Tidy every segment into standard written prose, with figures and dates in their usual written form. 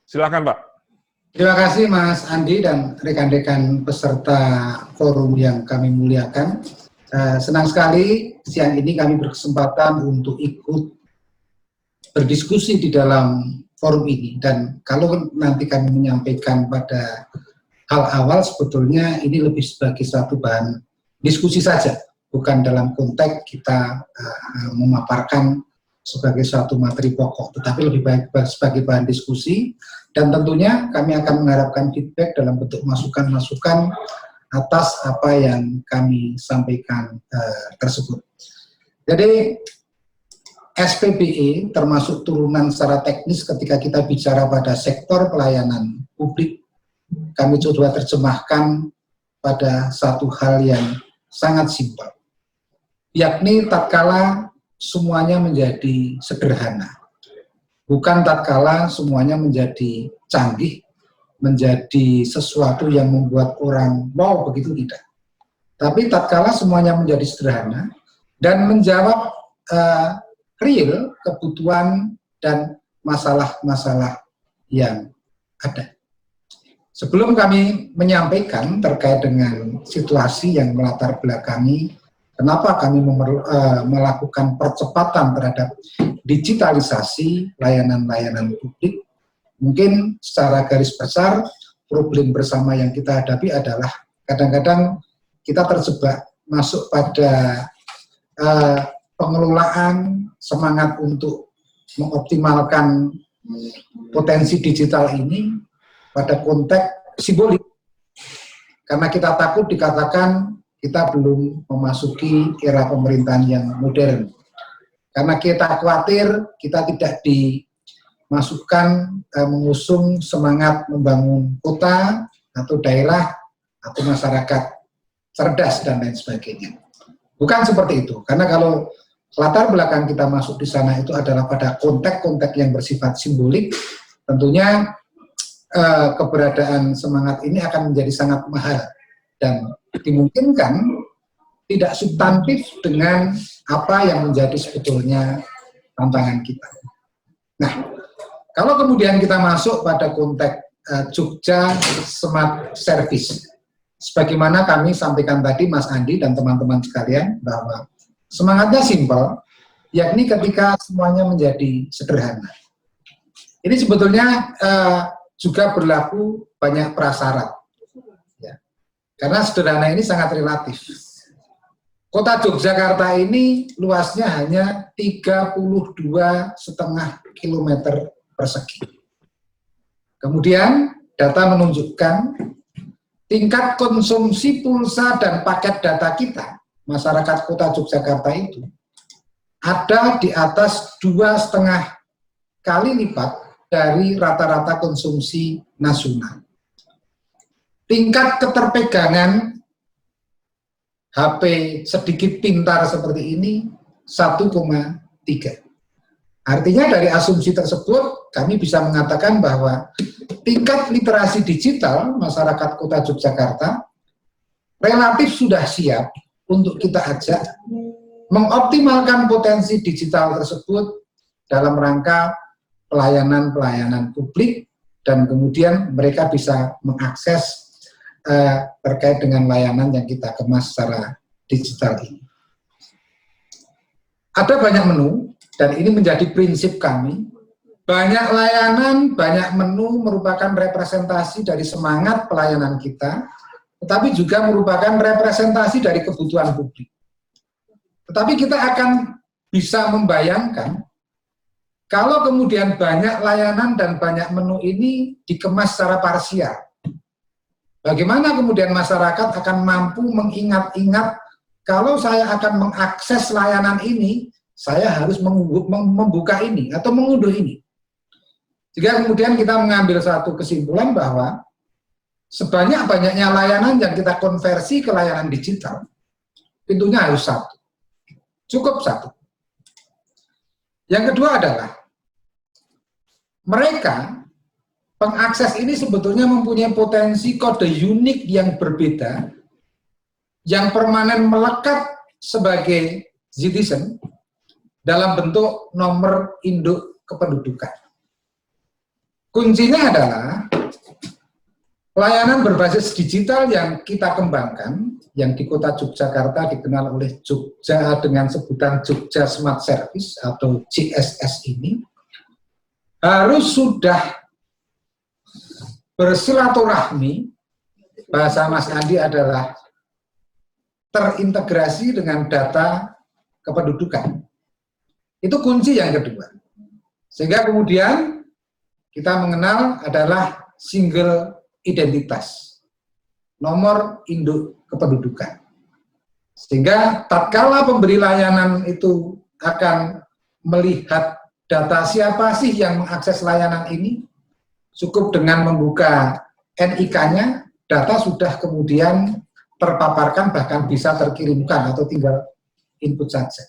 Silakan Pak. Terima kasih Mas Andi dan rekan-rekan peserta forum yang kami muliakan. Senang sekali siang ini kami berkesempatan untuk ikut berdiskusi di dalam forum ini. Dan kalau nanti kami menyampaikan pada hal awal, sebetulnya ini lebih sebagai satu bahan diskusi saja, bukan dalam konteks kita memaparkan sebagai suatu materi pokok, tetapi lebih baik sebagai bahan diskusi. Dan tentunya kami akan mengharapkan feedback dalam bentuk masukan-masukan atas apa yang kami sampaikan tersebut. Jadi SPBE termasuk turunan secara teknis ketika kita bicara pada sektor pelayanan publik, kami coba terjemahkan pada satu hal yang sangat simpel, yakni tatkala semuanya menjadi sederhana. Bukan tatkala semuanya menjadi canggih, menjadi sesuatu yang membuat orang wow, begitu tidak. Tapi tatkala semuanya menjadi sederhana dan menjawab real kebutuhan dan masalah-masalah yang ada. Sebelum kami menyampaikan terkait dengan situasi yang melatar belakangi kenapa kami melakukan percepatan terhadap digitalisasi layanan-layanan publik, mungkin secara garis besar problem bersama yang kita hadapi adalah kadang-kadang kita terjebak masuk pada pengelolaan semangat untuk mengoptimalkan potensi digital ini pada konteks simbolik. Karena kita takut dikatakan kita belum memasuki era pemerintahan yang modern. Karena kita khawatir kita tidak dimasukkan mengusung semangat membangun kota atau daerah atau masyarakat cerdas dan lain sebagainya. Bukan seperti itu, karena kalau latar belakang kita masuk di sana itu adalah pada konteks-konteks yang bersifat simbolik, tentunya keberadaan semangat ini akan menjadi sangat mahal dan dimungkinkan tidak substantif dengan apa yang menjadi sebetulnya tantangan kita. Nah, kalau kemudian kita masuk pada konteks Jogja Smart Service, sebagaimana kami sampaikan tadi Mas Andi dan teman-teman sekalian, bahwa semangatnya simpel, yakni ketika semuanya menjadi sederhana. Ini sebetulnya juga berlaku banyak prasyarat, ya. Karena sederhana ini sangat relatif. Kota Yogyakarta ini luasnya hanya 32,5 km persegi. Kemudian data menunjukkan tingkat konsumsi pulsa dan paket data kita, masyarakat Kota Yogyakarta itu, ada di atas 2,5 kali lipat dari rata-rata konsumsi nasional. Tingkat keterpegangan HP sedikit pintar seperti ini 1,3. Artinya dari asumsi tersebut kami bisa mengatakan bahwa tingkat literasi digital masyarakat Kota Yogyakarta relatif sudah siap untuk kita ajak mengoptimalkan potensi digital tersebut dalam rangka pelayanan-pelayanan publik, dan kemudian mereka bisa mengakses terkait dengan layanan yang kita kemas secara digital ini. Ada banyak menu, dan ini menjadi prinsip kami. Banyak layanan, banyak menu merupakan representasi dari semangat pelayanan kita, tetapi juga merupakan representasi dari kebutuhan publik. Tetapi kita akan bisa membayangkan, kalau kemudian banyak layanan dan banyak menu ini dikemas secara parsial, bagaimana kemudian masyarakat akan mampu mengingat-ingat, kalau saya akan mengakses layanan ini, saya harus membuka ini atau mengunduh ini. Jika kemudian kita mengambil satu kesimpulan bahwa sebanyak-banyaknya layanan yang kita konversi ke layanan digital, pintunya harus satu. Cukup satu. Yang kedua adalah, mereka pengakses ini sebetulnya mempunyai potensi kode unik yang berbeda, yang permanen melekat sebagai citizen dalam bentuk nomor induk kependudukan. kuncinya adalah layanan berbasis digital yang kita kembangkan, yang di kota Yogyakarta dikenal oleh Jogja dengan sebutan Jogja Smart Service atau JSS ini, harus sudah bersilaturahmi, bahasa Mas Andi adalah terintegrasi dengan data kependudukan. Itu kunci yang kedua. Sehingga kemudian kita mengenal adalah single identitas, nomor induk kependudukan. Sehingga tatkala pemberi layanan itu akan melihat data siapa sih yang mengakses layanan ini, cukup dengan membuka NIK-nya, data sudah kemudian terpaparkan, bahkan bisa terkirimkan atau tinggal input saja.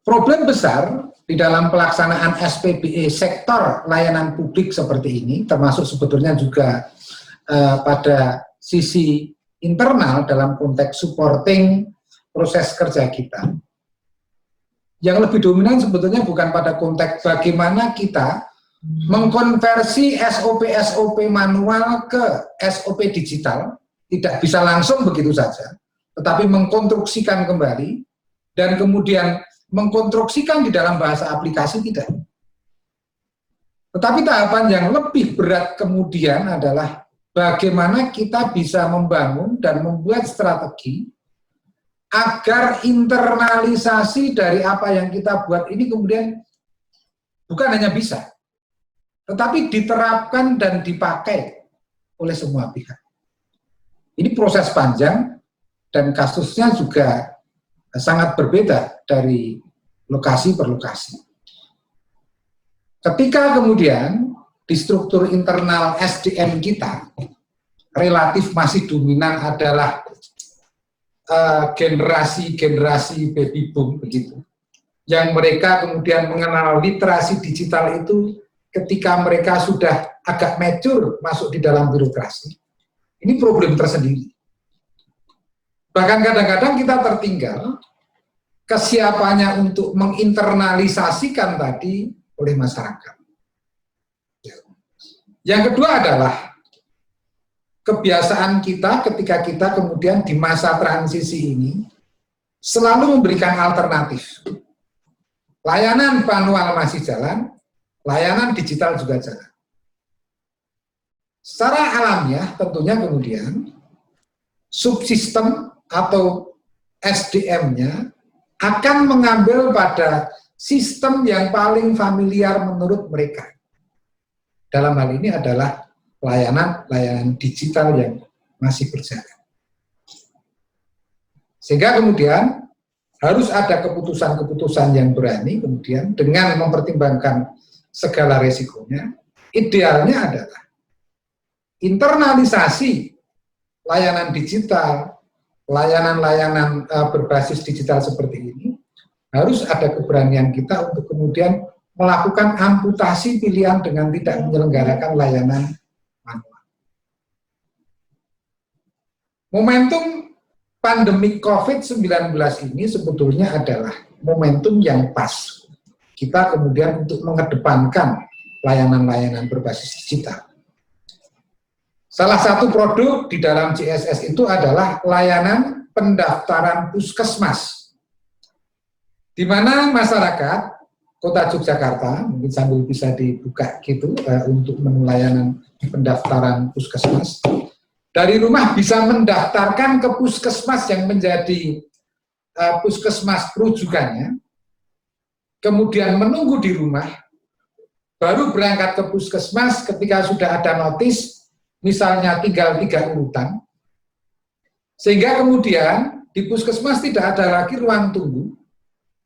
Problem besar di dalam pelaksanaan SPBE sektor layanan publik seperti ini, termasuk sebetulnya juga pada sisi internal dalam konteks supporting proses kerja kita. Yang lebih dominan sebetulnya bukan pada konteks bagaimana kita mengkonversi SOP-SOP manual ke SOP digital, tidak bisa langsung begitu saja, tetapi mengkonstruksikan kembali, dan kemudian mengkonstruksikan di dalam bahasa aplikasi tidak. Tetapi tahapan yang lebih berat kemudian adalah bagaimana kita bisa membangun dan membuat strategi agar internalisasi dari apa yang kita buat ini kemudian bukan hanya bisa, tetapi diterapkan dan dipakai oleh semua pihak. Ini proses panjang dan kasusnya juga sangat berbeda dari lokasi per lokasi. Ketika kemudian di struktur internal SDM kita relatif masih dominan adalah generasi baby boom begitu, yang mereka kemudian mengenal literasi digital itu ketika mereka sudah agak mature masuk di dalam birokrasi. Ini problem tersendiri. Bahkan kadang-kadang kita tertinggal kesiapannya untuk menginternalisasikan tadi oleh masyarakat. Yang kedua adalah kebiasaan kita ketika kita kemudian di masa transisi ini selalu memberikan alternatif. Layanan manual masih jalan, layanan digital juga jalan. Secara alamiah tentunya kemudian subsistem atau SDM-nya akan mengambil pada sistem yang paling familiar menurut mereka. Dalam hal ini adalah layanan digital yang masih berjalan. Sehingga kemudian harus ada keputusan-keputusan yang berani kemudian dengan mempertimbangkan segala resikonya. Idealnya adalah internalisasi layanan digital, layanan-layanan berbasis digital seperti ini, harus ada keberanian kita untuk kemudian melakukan amputasi pilihan dengan tidak menyelenggarakan layanan manual. Momentum pandemi COVID-19 ini sebetulnya adalah momentum yang pas kita kemudian untuk mengedepankan layanan-layanan berbasis digital. Salah satu produk di dalam JSS itu adalah layanan pendaftaran puskesmas, di mana masyarakat Kota Yogyakarta, mungkin sambil bisa dibuka gitu untuk menu layanan pendaftaran puskesmas, dari rumah bisa mendaftarkan ke puskesmas yang menjadi puskesmas rujukannya, kemudian menunggu di rumah, baru berangkat ke puskesmas ketika sudah ada notis, misalnya tinggal 3 urutan, sehingga kemudian di puskesmas tidak ada lagi ruang tunggu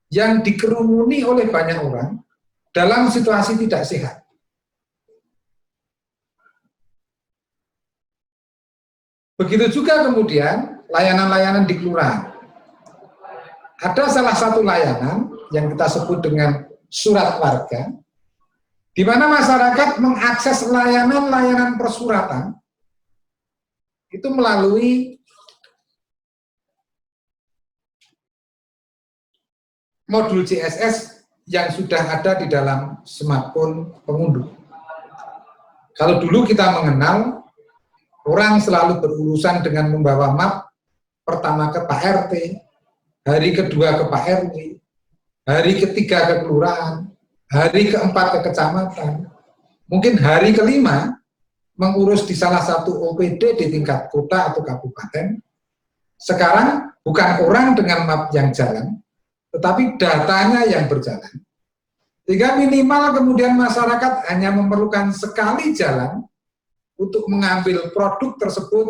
yang dikerumuni oleh banyak orang dalam situasi tidak sehat. Begitu juga kemudian layanan-layanan di kelurahan. Ada salah satu layanan yang kita sebut dengan surat warga, di mana masyarakat mengakses layanan-layanan persuratan itu melalui modul JSS yang sudah ada di dalam smartphone pengunduh. Kalau dulu kita mengenal, orang selalu berurusan dengan membawa map, pertama ke Pak RT, hari kedua ke Pak RW, hari ketiga ke kelurahan, hari keempat ke kecamatan, mungkin hari kelima mengurus di salah satu OPD di tingkat kota atau kabupaten. Sekarang bukan orang dengan map yang jalan, tetapi datanya yang berjalan. Sehingga minimal kemudian masyarakat hanya memerlukan sekali jalan untuk mengambil produk tersebut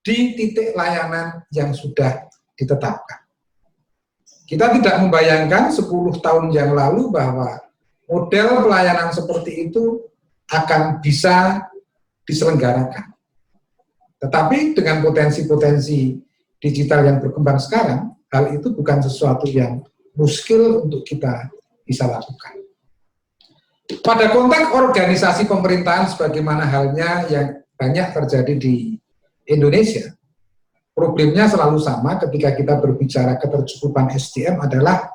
di titik layanan yang sudah ditetapkan. Kita tidak membayangkan 10 tahun yang lalu bahwa model pelayanan seperti itu akan bisa diselenggarakan. Tetapi dengan potensi-potensi digital yang berkembang sekarang, hal itu bukan sesuatu yang muskil untuk kita bisa lakukan. Pada konteks organisasi pemerintahan sebagaimana halnya yang banyak terjadi di Indonesia, problemnya selalu sama ketika kita berbicara ketercukupan SDM adalah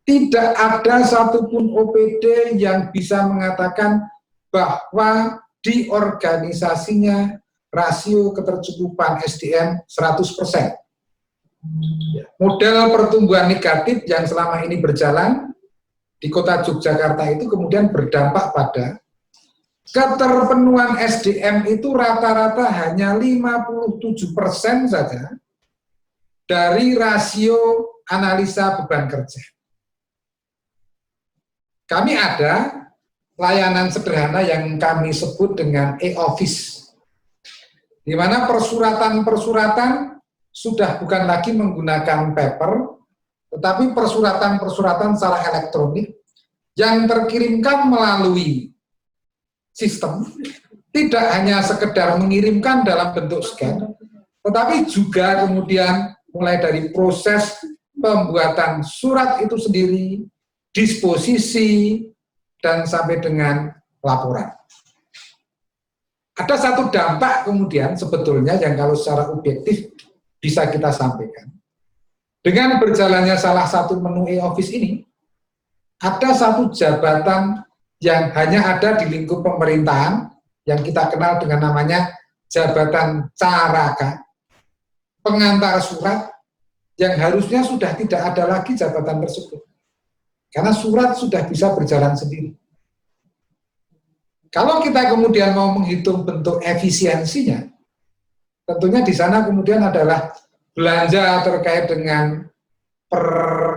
tidak ada satupun OPD yang bisa mengatakan bahwa di organisasinya rasio ketercukupan SDM 100%. Model pertumbuhan negatif yang selama ini berjalan di kota Yogyakarta itu kemudian berdampak pada keterpenuhan SDM itu rata-rata hanya 57% saja dari rasio analisa beban kerja. Kami ada layanan sederhana yang kami sebut dengan e-office, di mana persuratan-persuratan sudah bukan lagi menggunakan paper, tetapi persuratan-persuratan secara elektronik yang terkirimkan melalui sistem, tidak hanya sekedar mengirimkan dalam bentuk scan, tetapi juga kemudian mulai dari proses pembuatan surat itu sendiri, disposisi, dan sampai dengan laporan. Ada satu dampak kemudian sebetulnya yang kalau secara objektif bisa kita sampaikan. Dengan berjalannya salah satu menu e-office ini, ada satu jabatan yang hanya ada di lingkup pemerintahan, yang kita kenal dengan namanya jabatan caraka, pengantar surat, yang harusnya sudah tidak ada lagi jabatan tersebut. Karena surat sudah bisa berjalan sendiri. Kalau kita kemudian mau menghitung bentuk efisiensinya, tentunya di sana kemudian adalah belanja terkait dengan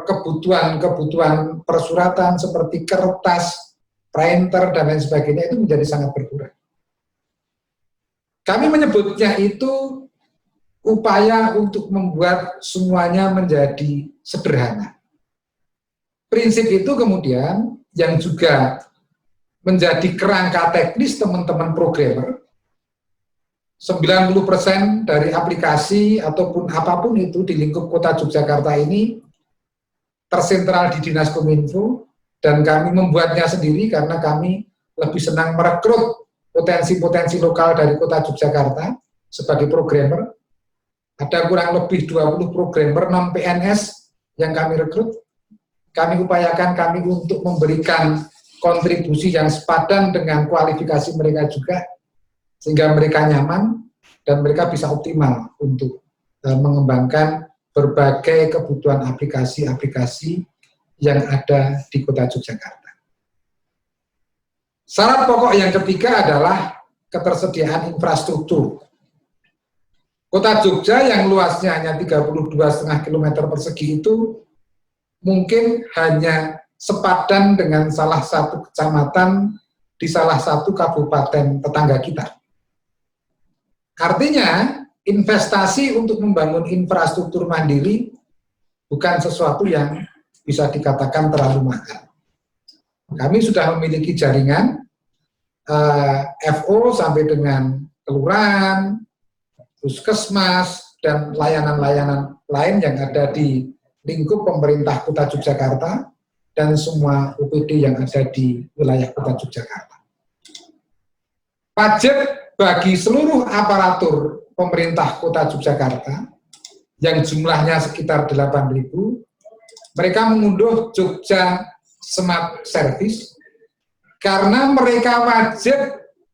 kebutuhan persuratan seperti kertas, printer, dan lain sebagainya itu menjadi sangat berkurang. Kami menyebutnya itu upaya untuk membuat semuanya menjadi sederhana. Prinsip itu kemudian yang juga menjadi kerangka teknis teman-teman programmer. 90% dari aplikasi ataupun apapun itu di lingkup kota Yogyakarta ini tersentral di Dinas Kominfo, dan kami membuatnya sendiri karena kami lebih senang merekrut potensi-potensi lokal dari kota Yogyakarta sebagai programmer. Ada kurang lebih 20 programmer non-PNS yang kami rekrut. Kami upayakan kami untuk memberikan kontribusi yang sepadan dengan kualifikasi mereka juga, sehingga mereka nyaman dan mereka bisa optimal untuk mengembangkan berbagai kebutuhan aplikasi-aplikasi yang ada di kota Yogyakarta. Syarat pokok yang ketiga adalah ketersediaan infrastruktur. Kota Jogja yang luasnya hanya 32,5 km persegi itu mungkin hanya sepadan dengan salah satu kecamatan di salah satu kabupaten tetangga kita. Artinya, investasi untuk membangun infrastruktur mandiri bukan sesuatu yang bisa dikatakan terlalu mahal. Kami sudah memiliki jaringan FO sampai dengan kelurahan, puskesmas, dan layanan-layanan lain yang ada di lingkup pemerintah Kota Yogyakarta dan semua UPD yang ada di wilayah Kota Yogyakarta. Wajib bagi seluruh aparatur pemerintah Kota Yogyakarta yang jumlahnya sekitar 8.000, mereka mengunduh Jogja Smart Service karena mereka wajib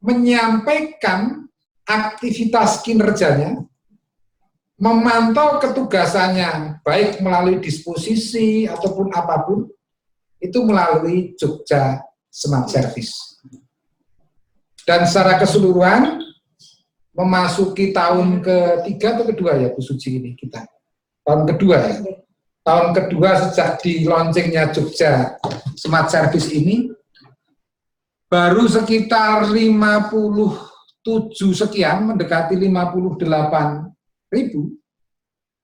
menyampaikan aktivitas kinerjanya, memantau ketugasannya, baik melalui disposisi ataupun apapun, itu melalui Jogja Smart Service. Dan secara keseluruhan, memasuki tahun ketiga atau kedua ya Bu Suci ini kita? Tahun kedua ya? Tahun kedua sejak di launchingnya Jogja Smart Service ini, baru sekitar 57 sekian, mendekati 58.000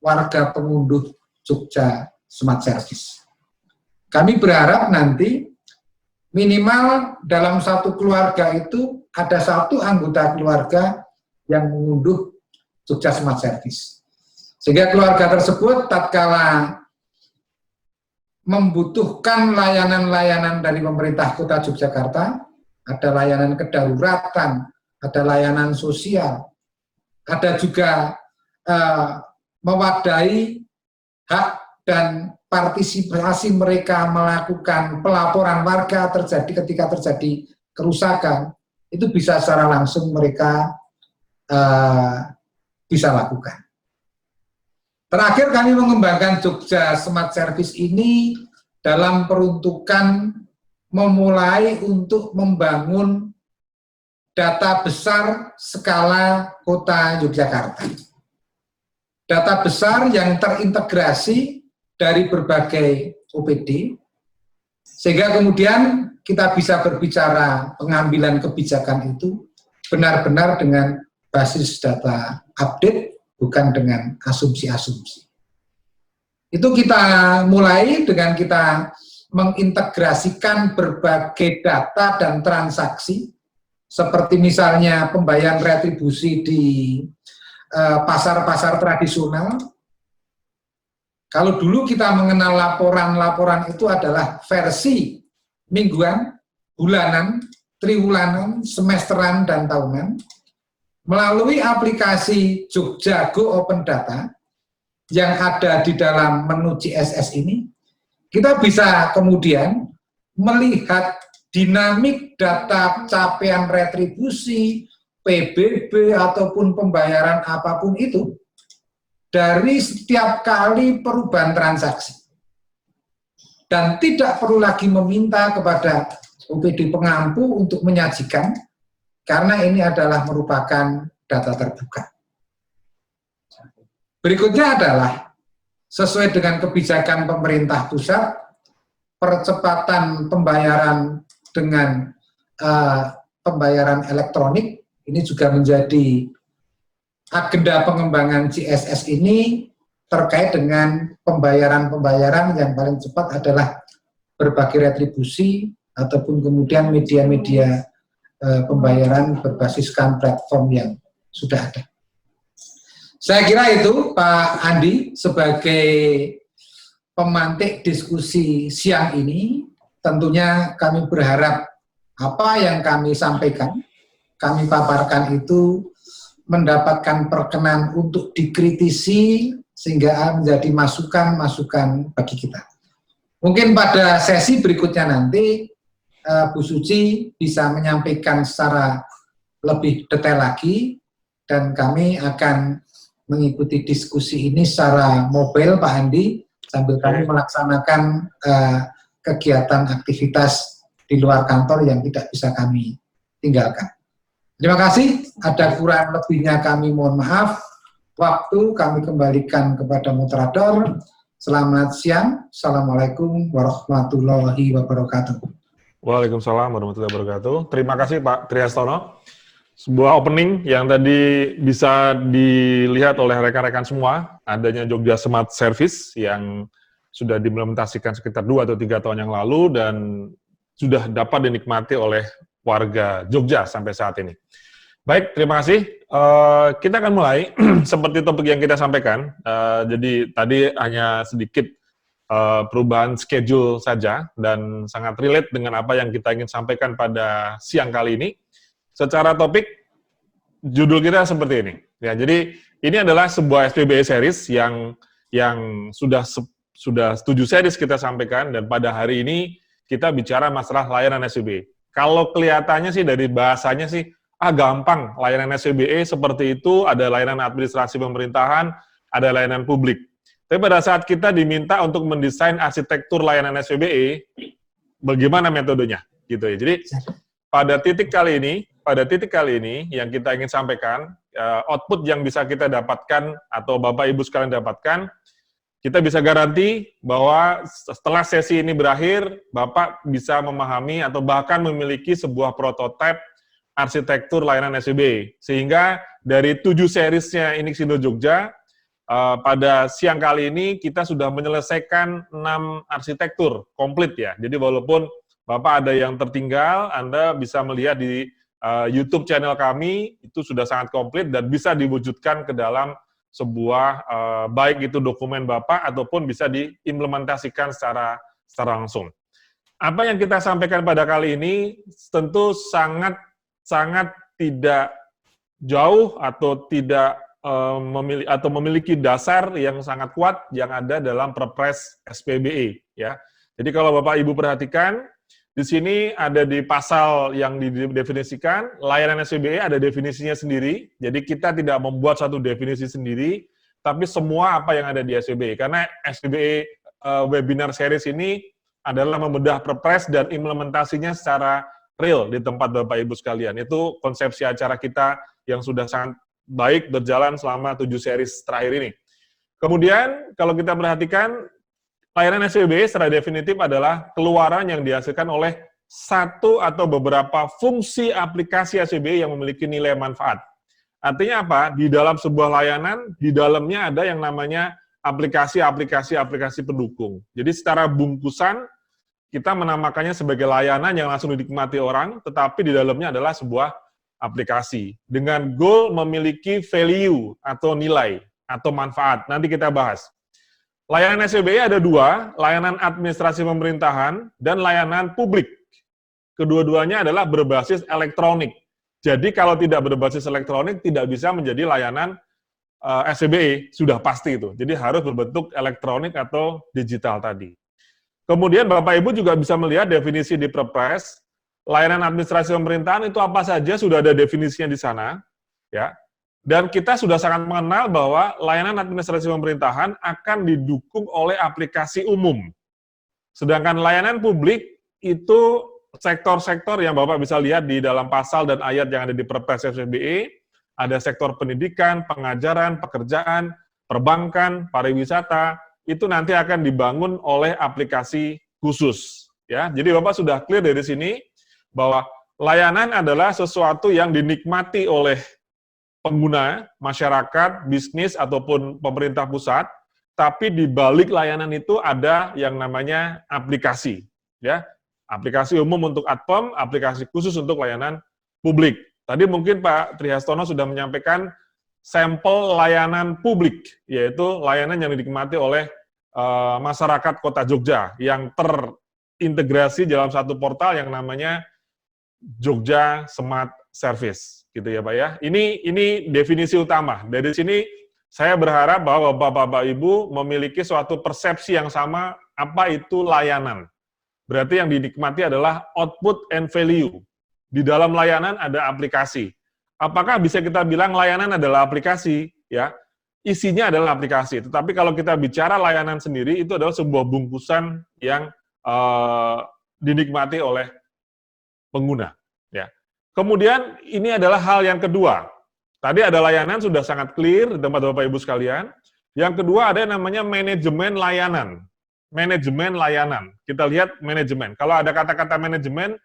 warga pengunduh Jogja Smart Service. Kami berharap nanti minimal dalam satu keluarga itu ada satu anggota keluarga yang mengunduh Jogja Smart Service. Sehingga keluarga tersebut tatkala membutuhkan layanan-layanan dari pemerintah Kota Yogyakarta, ada layanan kedaruratan, ada layanan sosial, ada juga mewadahi hak dan partisipasi mereka melakukan pelaporan warga ketika terjadi kerusakan, itu bisa secara langsung mereka bisa lakukan. Terakhir kami mengembangkan Jogja Smart Service ini dalam peruntukan memulai untuk membangun data besar skala Kota Yogyakarta. Data besar yang terintegrasi dari berbagai OPD, sehingga kemudian kita bisa berbicara pengambilan kebijakan itu benar-benar dengan basis data update, bukan dengan asumsi-asumsi. Itu kita mulai dengan kita mengintegrasikan berbagai data dan transaksi, seperti misalnya pembayaran retribusi di pasar-pasar tradisional. Kalau dulu kita mengenal laporan-laporan itu adalah versi mingguan, bulanan, triwulanan, semesteran, dan tahunan. Melalui aplikasi Jogja Go Open Data yang ada di dalam menu CSS ini, kita bisa kemudian melihat dinamik data capaian retribusi, PBB, ataupun pembayaran apapun itu dari setiap kali perubahan transaksi. Dan tidak perlu lagi meminta kepada OPD pengampu untuk menyajikan, karena ini adalah merupakan data terbuka. Berikutnya adalah, sesuai dengan kebijakan pemerintah pusat, percepatan pembayaran dengan pembayaran elektronik, ini juga menjadi agenda pengembangan CSS ini terkait dengan pembayaran-pembayaran yang paling cepat adalah berbagai retribusi, ataupun kemudian media-media pembayaran berbasiskan platform yang sudah ada. Saya kira itu Pak Andi sebagai pemantik diskusi siang ini. Tentunya kami berharap apa yang kami sampaikan, kami paparkan itu mendapatkan perkenan untuk dikritisi sehingga menjadi masukan-masukan bagi kita. Mungkin pada sesi berikutnya nanti Bu Suci bisa menyampaikan secara lebih detail lagi, dan kami akan mengikuti diskusi ini secara mobile Pak Andi, sambil kami melaksanakan kegiatan aktivitas di luar kantor yang tidak bisa kami tinggalkan. Terima kasih, ada kurang lebihnya kami mohon maaf. Waktu kami kembalikan kepada moderator. Selamat siang, Assalamualaikum warahmatullahi wabarakatuh. Waalaikumsalam warahmatullahi wabarakatuh. Terima kasih Pak Triastono. Sebuah opening yang tadi bisa dilihat oleh rekan-rekan semua, adanya Jogja Smart Service yang sudah diimplementasikan sekitar 2 atau 3 tahun yang lalu dan sudah dapat dinikmati oleh warga Jogja sampai saat ini. Baik, terima kasih. Kita akan mulai seperti topik yang kita sampaikan. Jadi tadi hanya sedikit perubahan schedule saja dan sangat relate dengan apa yang kita ingin sampaikan pada siang kali ini. Secara topik, judul kita seperti ini. Ya, jadi ini adalah sebuah SPBE series yang sudah 7 series kita sampaikan, dan pada hari ini kita bicara masalah layanan SPBE. Kalau kelihatannya sih dari bahasanya sih, gampang, layanan SPBE seperti itu, ada layanan administrasi pemerintahan, ada layanan publik. Tapi pada saat kita diminta untuk mendesain arsitektur layanan SPBE, bagaimana metodenya? Gitu ya. Jadi pada titik kali ini yang kita ingin sampaikan, output yang bisa kita dapatkan atau Bapak Ibu sekalian dapatkan, kita bisa garansi bahwa setelah sesi ini berakhir, Bapak bisa memahami atau bahkan memiliki sebuah prototipe arsitektur layanan SPBE. Sehingga dari 7 seriesnya Inixindo Jogja, pada siang kali ini kita sudah menyelesaikan 6 arsitektur komplit ya. Jadi walaupun Bapak ada yang tertinggal, Anda bisa melihat di YouTube channel kami, itu sudah sangat komplit dan bisa diwujudkan ke dalam sebuah baik itu dokumen Bapak ataupun bisa diimplementasikan secara langsung. Apa yang kita sampaikan pada kali ini tentu sangat tidak jauh atau tidak memiliki dasar yang sangat kuat yang ada dalam Perpres SPBE ya. Jadi kalau Bapak Ibu perhatikan di sini ada di pasal yang didefinisikan, layanan SPBE ada definisinya sendiri, jadi kita tidak membuat satu definisi sendiri, tapi semua apa yang ada di SPBE. Karena SPBE webinar series ini adalah membedah perpres dan implementasinya secara real di tempat Bapak Ibu sekalian. Itu konsepsi acara kita yang sudah sangat baik berjalan selama 7 series terakhir ini. Kemudian, kalau kita perhatikan, layanan SPBE secara definitif adalah keluaran yang dihasilkan oleh satu atau beberapa fungsi aplikasi SPBE yang memiliki nilai manfaat. Artinya apa? Di dalam sebuah layanan, di dalamnya ada yang namanya aplikasi pendukung. Jadi secara bungkusan, kita menamakannya sebagai layanan yang langsung dinikmati orang, tetapi di dalamnya adalah sebuah aplikasi. Dengan goal memiliki value atau nilai, atau manfaat. Nanti kita bahas. Layanan SPBE ada 2, layanan administrasi pemerintahan dan layanan publik. Kedua-duanya adalah berbasis elektronik. Jadi kalau tidak berbasis elektronik, tidak bisa menjadi layanan SPBE, sudah pasti itu. Jadi harus berbentuk elektronik atau digital tadi. Kemudian Bapak Ibu juga bisa melihat definisi di Perpres, layanan administrasi pemerintahan itu apa saja, sudah ada definisinya di sana. Ya. Dan kita sudah sangat mengenal bahwa layanan administrasi pemerintahan akan didukung oleh aplikasi umum. Sedangkan layanan publik itu sektor-sektor yang Bapak bisa lihat di dalam pasal dan ayat yang ada di Perpres SPBE, ada sektor pendidikan, pengajaran, pekerjaan, perbankan, pariwisata, itu nanti akan dibangun oleh aplikasi khusus. Ya, jadi Bapak sudah clear dari sini bahwa layanan adalah sesuatu yang dinikmati oleh pengguna, masyarakat, bisnis, ataupun pemerintah pusat, tapi di balik layanan itu ada yang namanya aplikasi. Ya, aplikasi umum untuk Adpom, aplikasi khusus untuk layanan publik. Tadi mungkin Pak Trihastono sudah menyampaikan sampel layanan publik, yaitu layanan yang dinikmati oleh masyarakat Kota Jogja, yang terintegrasi dalam satu portal yang namanya Jogja Smart Service. Gitu ya Pak ya. Ini definisi utama. Dari sini saya berharap bahwa Bapak Ibu memiliki suatu persepsi yang sama apa itu layanan. Berarti yang dinikmati adalah output and value. Di dalam layanan ada aplikasi. Apakah bisa kita bilang layanan adalah aplikasi? Ya, isinya adalah aplikasi. Tetapi kalau kita bicara layanan sendiri, itu adalah sebuah bungkusan yang dinikmati oleh pengguna. Ya. Kemudian ini adalah hal yang kedua. Tadi ada layanan sudah sangat clear di tempat Bapak Ibu sekalian. Yang kedua ada yang namanya manajemen layanan. Manajemen layanan. Kita lihat manajemen. Kalau ada kata-kata manajemen,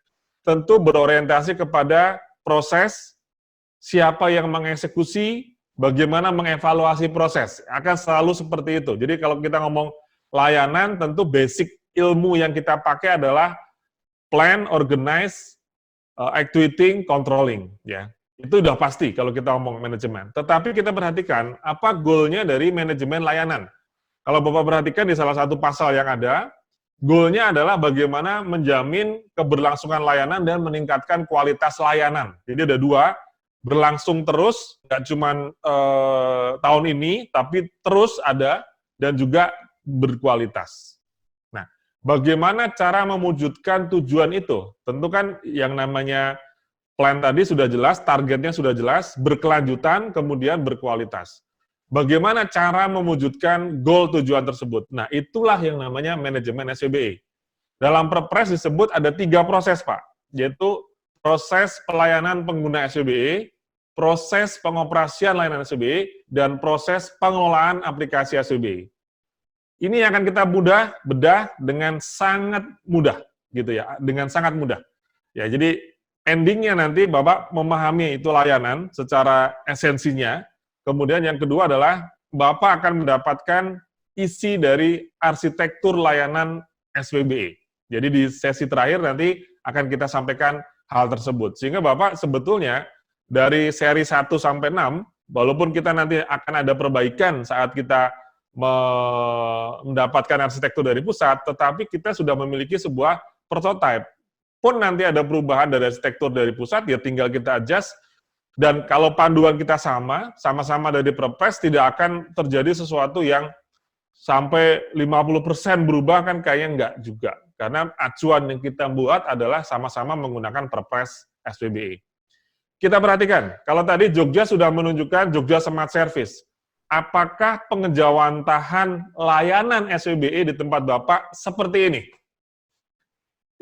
tentu berorientasi kepada proses, siapa yang mengeksekusi, bagaimana mengevaluasi proses. Akan selalu seperti itu. Jadi kalau kita ngomong layanan, tentu basic ilmu yang kita pakai adalah plan, organize, actuating, controlling, ya. Itu udah pasti kalau kita ngomong manajemen. Tetapi kita perhatikan apa goalnya dari manajemen layanan. Kalau Bapak perhatikan di salah satu pasal yang ada, goalnya adalah bagaimana menjamin keberlangsungan layanan dan meningkatkan kualitas layanan. Jadi ada 2, berlangsung terus, nggak cuma tahun ini, tapi terus ada dan juga berkualitas. Nah, Bagaimana cara mewujudkan tujuan itu? Tentu kan yang namanya plan tadi sudah jelas, targetnya sudah jelas, berkelanjutan, kemudian berkualitas. Bagaimana cara mewujudkan goal tujuan tersebut? Nah, itulah yang namanya manajemen SWBE. Dalam Perpres disebut ada 3 proses, Pak, yaitu proses pelayanan pengguna SWBE, proses pengoperasian layanan SWBE, dan proses pengelolaan aplikasi SWBE. Ini yang akan kita bedah dengan sangat mudah, gitu ya, dengan sangat mudah. Ya, jadi endingnya nanti Bapak memahami itu layanan secara esensinya. Kemudian yang kedua adalah Bapak akan mendapatkan isi dari arsitektur layanan SWBE. Jadi di sesi terakhir nanti akan kita sampaikan hal tersebut. Sehingga Bapak sebetulnya dari seri 1 sampai 6, walaupun kita nanti akan ada perbaikan saat kita mendapatkan arsitektur dari pusat, tetapi kita sudah memiliki sebuah prototype. Pun nanti ada perubahan dari arsitektur dari pusat, ya tinggal kita adjust, dan kalau panduan kita sama-sama dari Perpres, tidak akan terjadi sesuatu yang sampai 50% berubah, kan kayaknya enggak juga. Karena acuan yang kita buat adalah sama-sama menggunakan Perpres SWBE. Kita perhatikan, kalau tadi Jogja sudah menunjukkan Jogja Smart Service. Apakah pengejawantahan layanan SWBE di tempat Bapak seperti ini?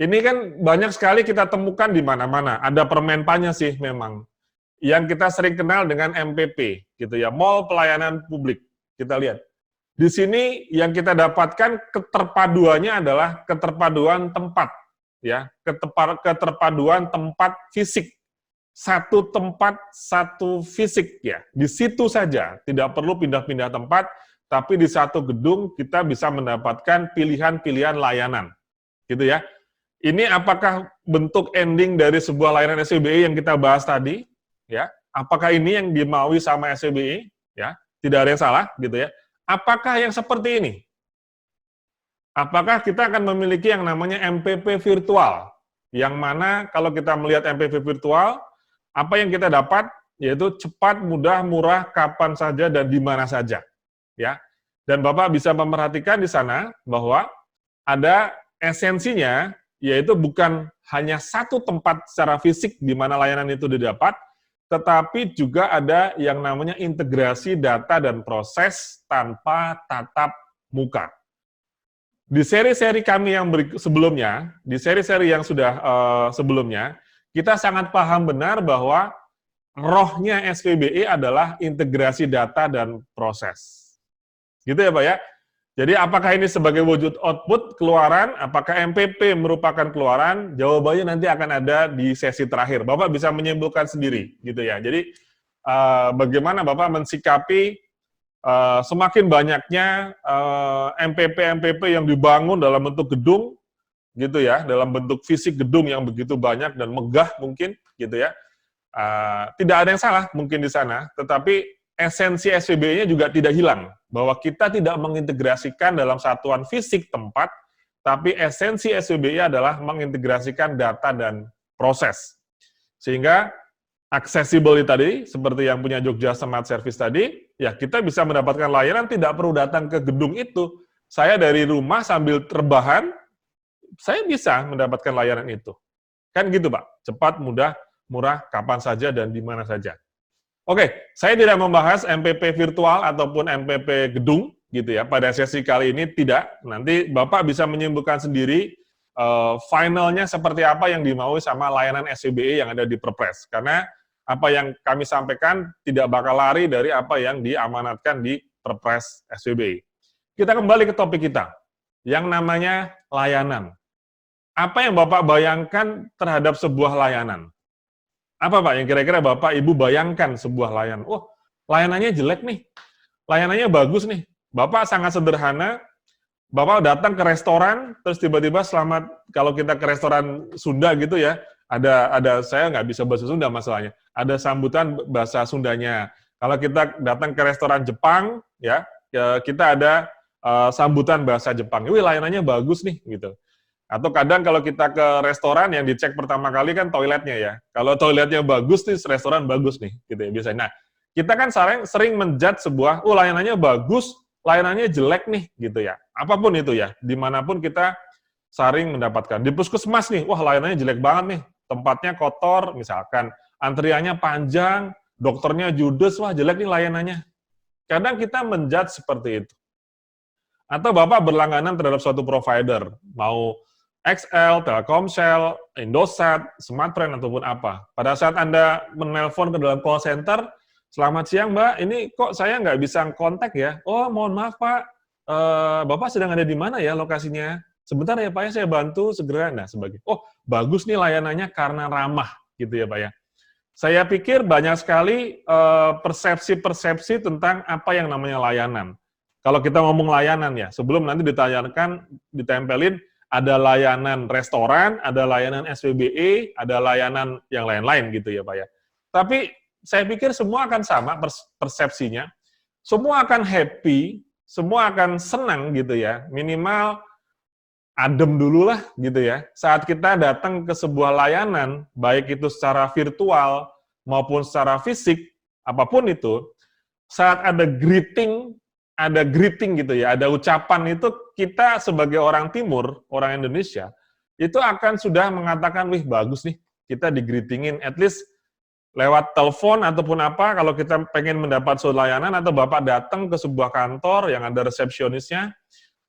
Ini kan banyak sekali kita temukan di mana-mana. Ada permenpannya sih memang. Yang kita sering kenal dengan MPP, gitu ya, Mall Pelayanan Publik. Kita lihat. Di sini yang kita dapatkan keterpaduannya adalah keterpaduan tempat, ya, keterpaduan tempat fisik. Satu tempat, satu fisik, ya. Di situ saja, tidak perlu pindah-pindah tempat, tapi di satu gedung kita bisa mendapatkan pilihan-pilihan layanan. Gitu ya. Ini apakah bentuk ending dari sebuah layanan SWBE yang kita bahas tadi? Ya. Apakah ini yang dimaui sama SWBE? Ya. Tidak ada yang salah, gitu ya. Apakah yang seperti ini? Apakah kita akan memiliki yang namanya MPP virtual? Yang mana kalau kita melihat MPP virtual, apa yang kita dapat yaitu cepat, mudah, murah, kapan saja dan di mana saja, ya. Dan Bapak bisa memperhatikan di sana bahwa ada esensinya, yaitu bukan hanya satu tempat secara fisik di mana layanan itu didapat, tetapi juga ada yang namanya integrasi data dan proses tanpa tatap muka. Di seri-seri kami yang sebelumnya, di seri-seri yang sudah sebelumnya, kita sangat paham benar bahwa rohnya SWBE adalah integrasi data dan proses. Gitu ya Pak ya? Jadi apakah ini sebagai wujud output, keluaran, apakah MPP merupakan keluaran? Jawabannya nanti akan ada di sesi terakhir. Bapak bisa menyimpulkan sendiri, gitu ya. Jadi bagaimana Bapak mensikapi semakin banyaknya MPP-MPP yang dibangun dalam bentuk gedung, gitu ya, dalam bentuk fisik gedung yang begitu banyak dan megah mungkin, gitu ya. Tidak ada yang salah mungkin di sana, tetapi esensi SWBE-nya juga tidak hilang, bahwa kita tidak mengintegrasikan dalam satuan fisik tempat, tapi esensi SWBE adalah mengintegrasikan data dan proses. Sehingga accessibility tadi, seperti yang punya Jogja Smart Service tadi, ya kita bisa mendapatkan layanan tidak perlu datang ke gedung itu. Saya dari rumah sambil terbahan, saya bisa mendapatkan layanan itu. Kan gitu, Pak. Cepat, mudah, murah, kapan saja, dan di mana saja. Oke, saya tidak membahas MPP virtual ataupun MPP gedung, gitu ya. Pada sesi kali ini tidak. Nanti Bapak bisa menyimpulkan sendiri finalnya seperti apa yang dimaui sama layanan SWBE yang ada di Perpres. Karena apa yang kami sampaikan tidak bakal lari dari apa yang diamanatkan di Perpres SWBE. Kita kembali ke topik kita, yang namanya layanan. Apa yang Bapak bayangkan terhadap sebuah layanan? Apa Pak yang kira-kira Bapak Ibu bayangkan sebuah layanan? Oh, layanannya jelek nih, layanannya bagus nih. Bapak sangat sederhana, Bapak datang ke restoran, terus tiba-tiba selamat, kalau kita ke restoran Sunda gitu ya, ada saya nggak bisa bahasa Sunda masalahnya, ada sambutan bahasa Sundanya. Kalau kita datang ke restoran Jepang, ya kita ada sambutan bahasa Jepang. Wih, layanannya bagus nih, gitu. Atau kadang kalau kita ke restoran yang dicek pertama kali kan toiletnya ya. Kalau toiletnya bagus nih, restoran bagus nih, gitu ya biasanya. Nah, kita kan sering menjudge sebuah, layanannya bagus, layanannya jelek nih, gitu ya. Apapun itu ya, dimanapun kita sering mendapatkan. Di puskesmas nih, wah layanannya jelek banget nih, tempatnya kotor, misalkan, antriannya panjang, dokternya judes, wah jelek nih layanannya. Kadang kita menjudge seperti itu. Atau Bapak berlangganan terhadap suatu provider, mau XL, Telkomsel, Indosat, Smartfren, ataupun apa. Pada saat Anda menelpon ke dalam call center, selamat siang Mbak, ini kok saya nggak bisa kontak ya? Oh, mohon maaf Pak, Bapak sedang ada di mana ya lokasinya? Sebentar ya Pak, ya saya bantu segera. Nah, sebagai, oh bagus nih layanannya karena ramah, gitu ya Pak ya. Saya pikir banyak sekali persepsi-persepsi tentang apa yang namanya layanan. Kalau kita ngomong layanan ya, sebelum nanti ditempelin, ada layanan restoran, ada layanan SPBE, ada layanan yang lain-lain gitu ya Pak ya. Tapi saya pikir semua akan sama persepsinya, semua akan happy, semua akan senang gitu ya, minimal adem dulu lah gitu ya. Saat kita datang ke sebuah layanan, baik itu secara virtual maupun secara fisik, apapun itu, saat ada greeting gitu ya, ada ucapan itu, kita sebagai orang timur, orang Indonesia, itu akan sudah mengatakan, wih bagus nih, kita di-greetingin, at least lewat telepon ataupun apa, kalau kita pengen mendapat suatu layanan, atau Bapak datang ke sebuah kantor yang ada resepsionisnya,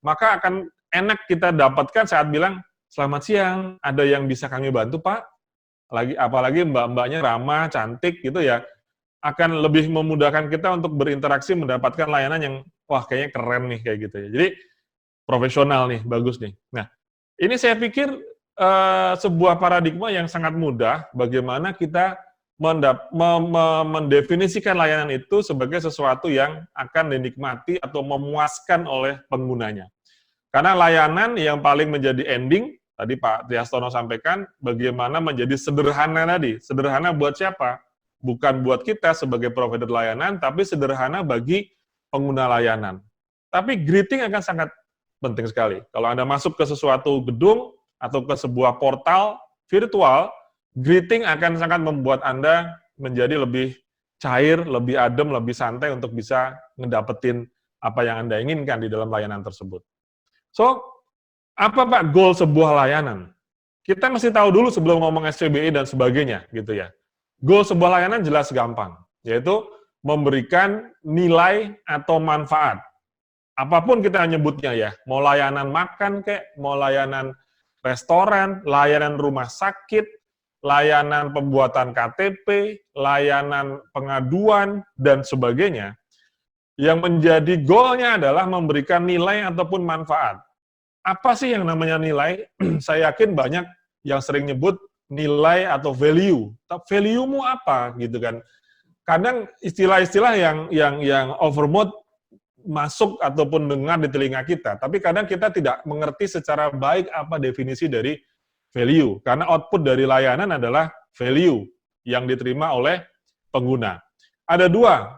maka akan enak kita dapatkan saat bilang, selamat siang, ada yang bisa kami bantu Pak? Apalagi mbak-mbaknya ramah, cantik gitu ya, akan lebih memudahkan kita untuk berinteraksi, mendapatkan layanan yang, wah kayaknya keren nih, kayak gitu ya. Jadi, profesional nih, bagus nih. Nah, ini saya pikir sebuah paradigma yang sangat mudah, bagaimana kita mendefinisikan layanan itu sebagai sesuatu yang akan dinikmati atau memuaskan oleh penggunanya. Karena layanan yang paling menjadi ending, tadi Pak Triastono sampaikan, bagaimana menjadi sederhana tadi. Sederhana buat siapa? Bukan buat kita sebagai provider layanan, tapi sederhana bagi pengguna layanan. Tapi greeting akan sangat penting sekali. Kalau Anda masuk ke sesuatu gedung atau ke sebuah portal virtual, greeting akan sangat membuat Anda menjadi lebih cair, lebih adem, lebih santai untuk bisa ngedapetin apa yang Anda inginkan di dalam layanan tersebut. So, apa Pak goal sebuah layanan? Kita mesti tahu dulu sebelum ngomong SPBE dan sebagainya, gitu ya. Goal sebuah layanan jelas gampang, yaitu memberikan nilai atau manfaat. Apapun kita nyebutnya ya, mau layanan makan kek, mau layanan restoran, layanan rumah sakit, layanan pembuatan KTP, layanan pengaduan, dan sebagainya, yang menjadi goalnya adalah memberikan nilai ataupun manfaat. Apa sih yang namanya nilai? Saya yakin banyak yang sering nyebut nilai atau value. Value-mu apa gitu kan? Kadang istilah-istilah yang overmode masuk ataupun dengar di telinga kita, tapi kadang kita tidak mengerti secara baik apa definisi dari value, karena output dari layanan adalah value yang diterima oleh pengguna. Ada dua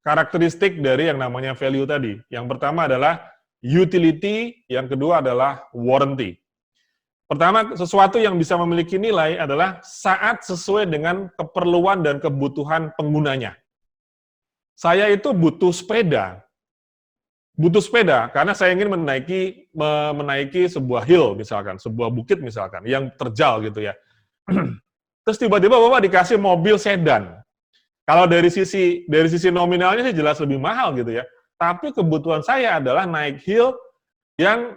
karakteristik dari yang namanya value tadi. Yang pertama adalah utility, yang kedua adalah warranty. Pertama, sesuatu yang bisa memiliki nilai adalah saat sesuai dengan keperluan dan kebutuhan penggunanya. Saya itu butuh sepeda karena saya ingin menaiki sebuah hill misalkan, sebuah bukit misalkan, yang terjal gitu ya. Terus tiba-tiba Bapak dikasih mobil sedan. Kalau dari sisi nominalnya sih jelas lebih mahal gitu ya. Tapi kebutuhan saya adalah naik hill yang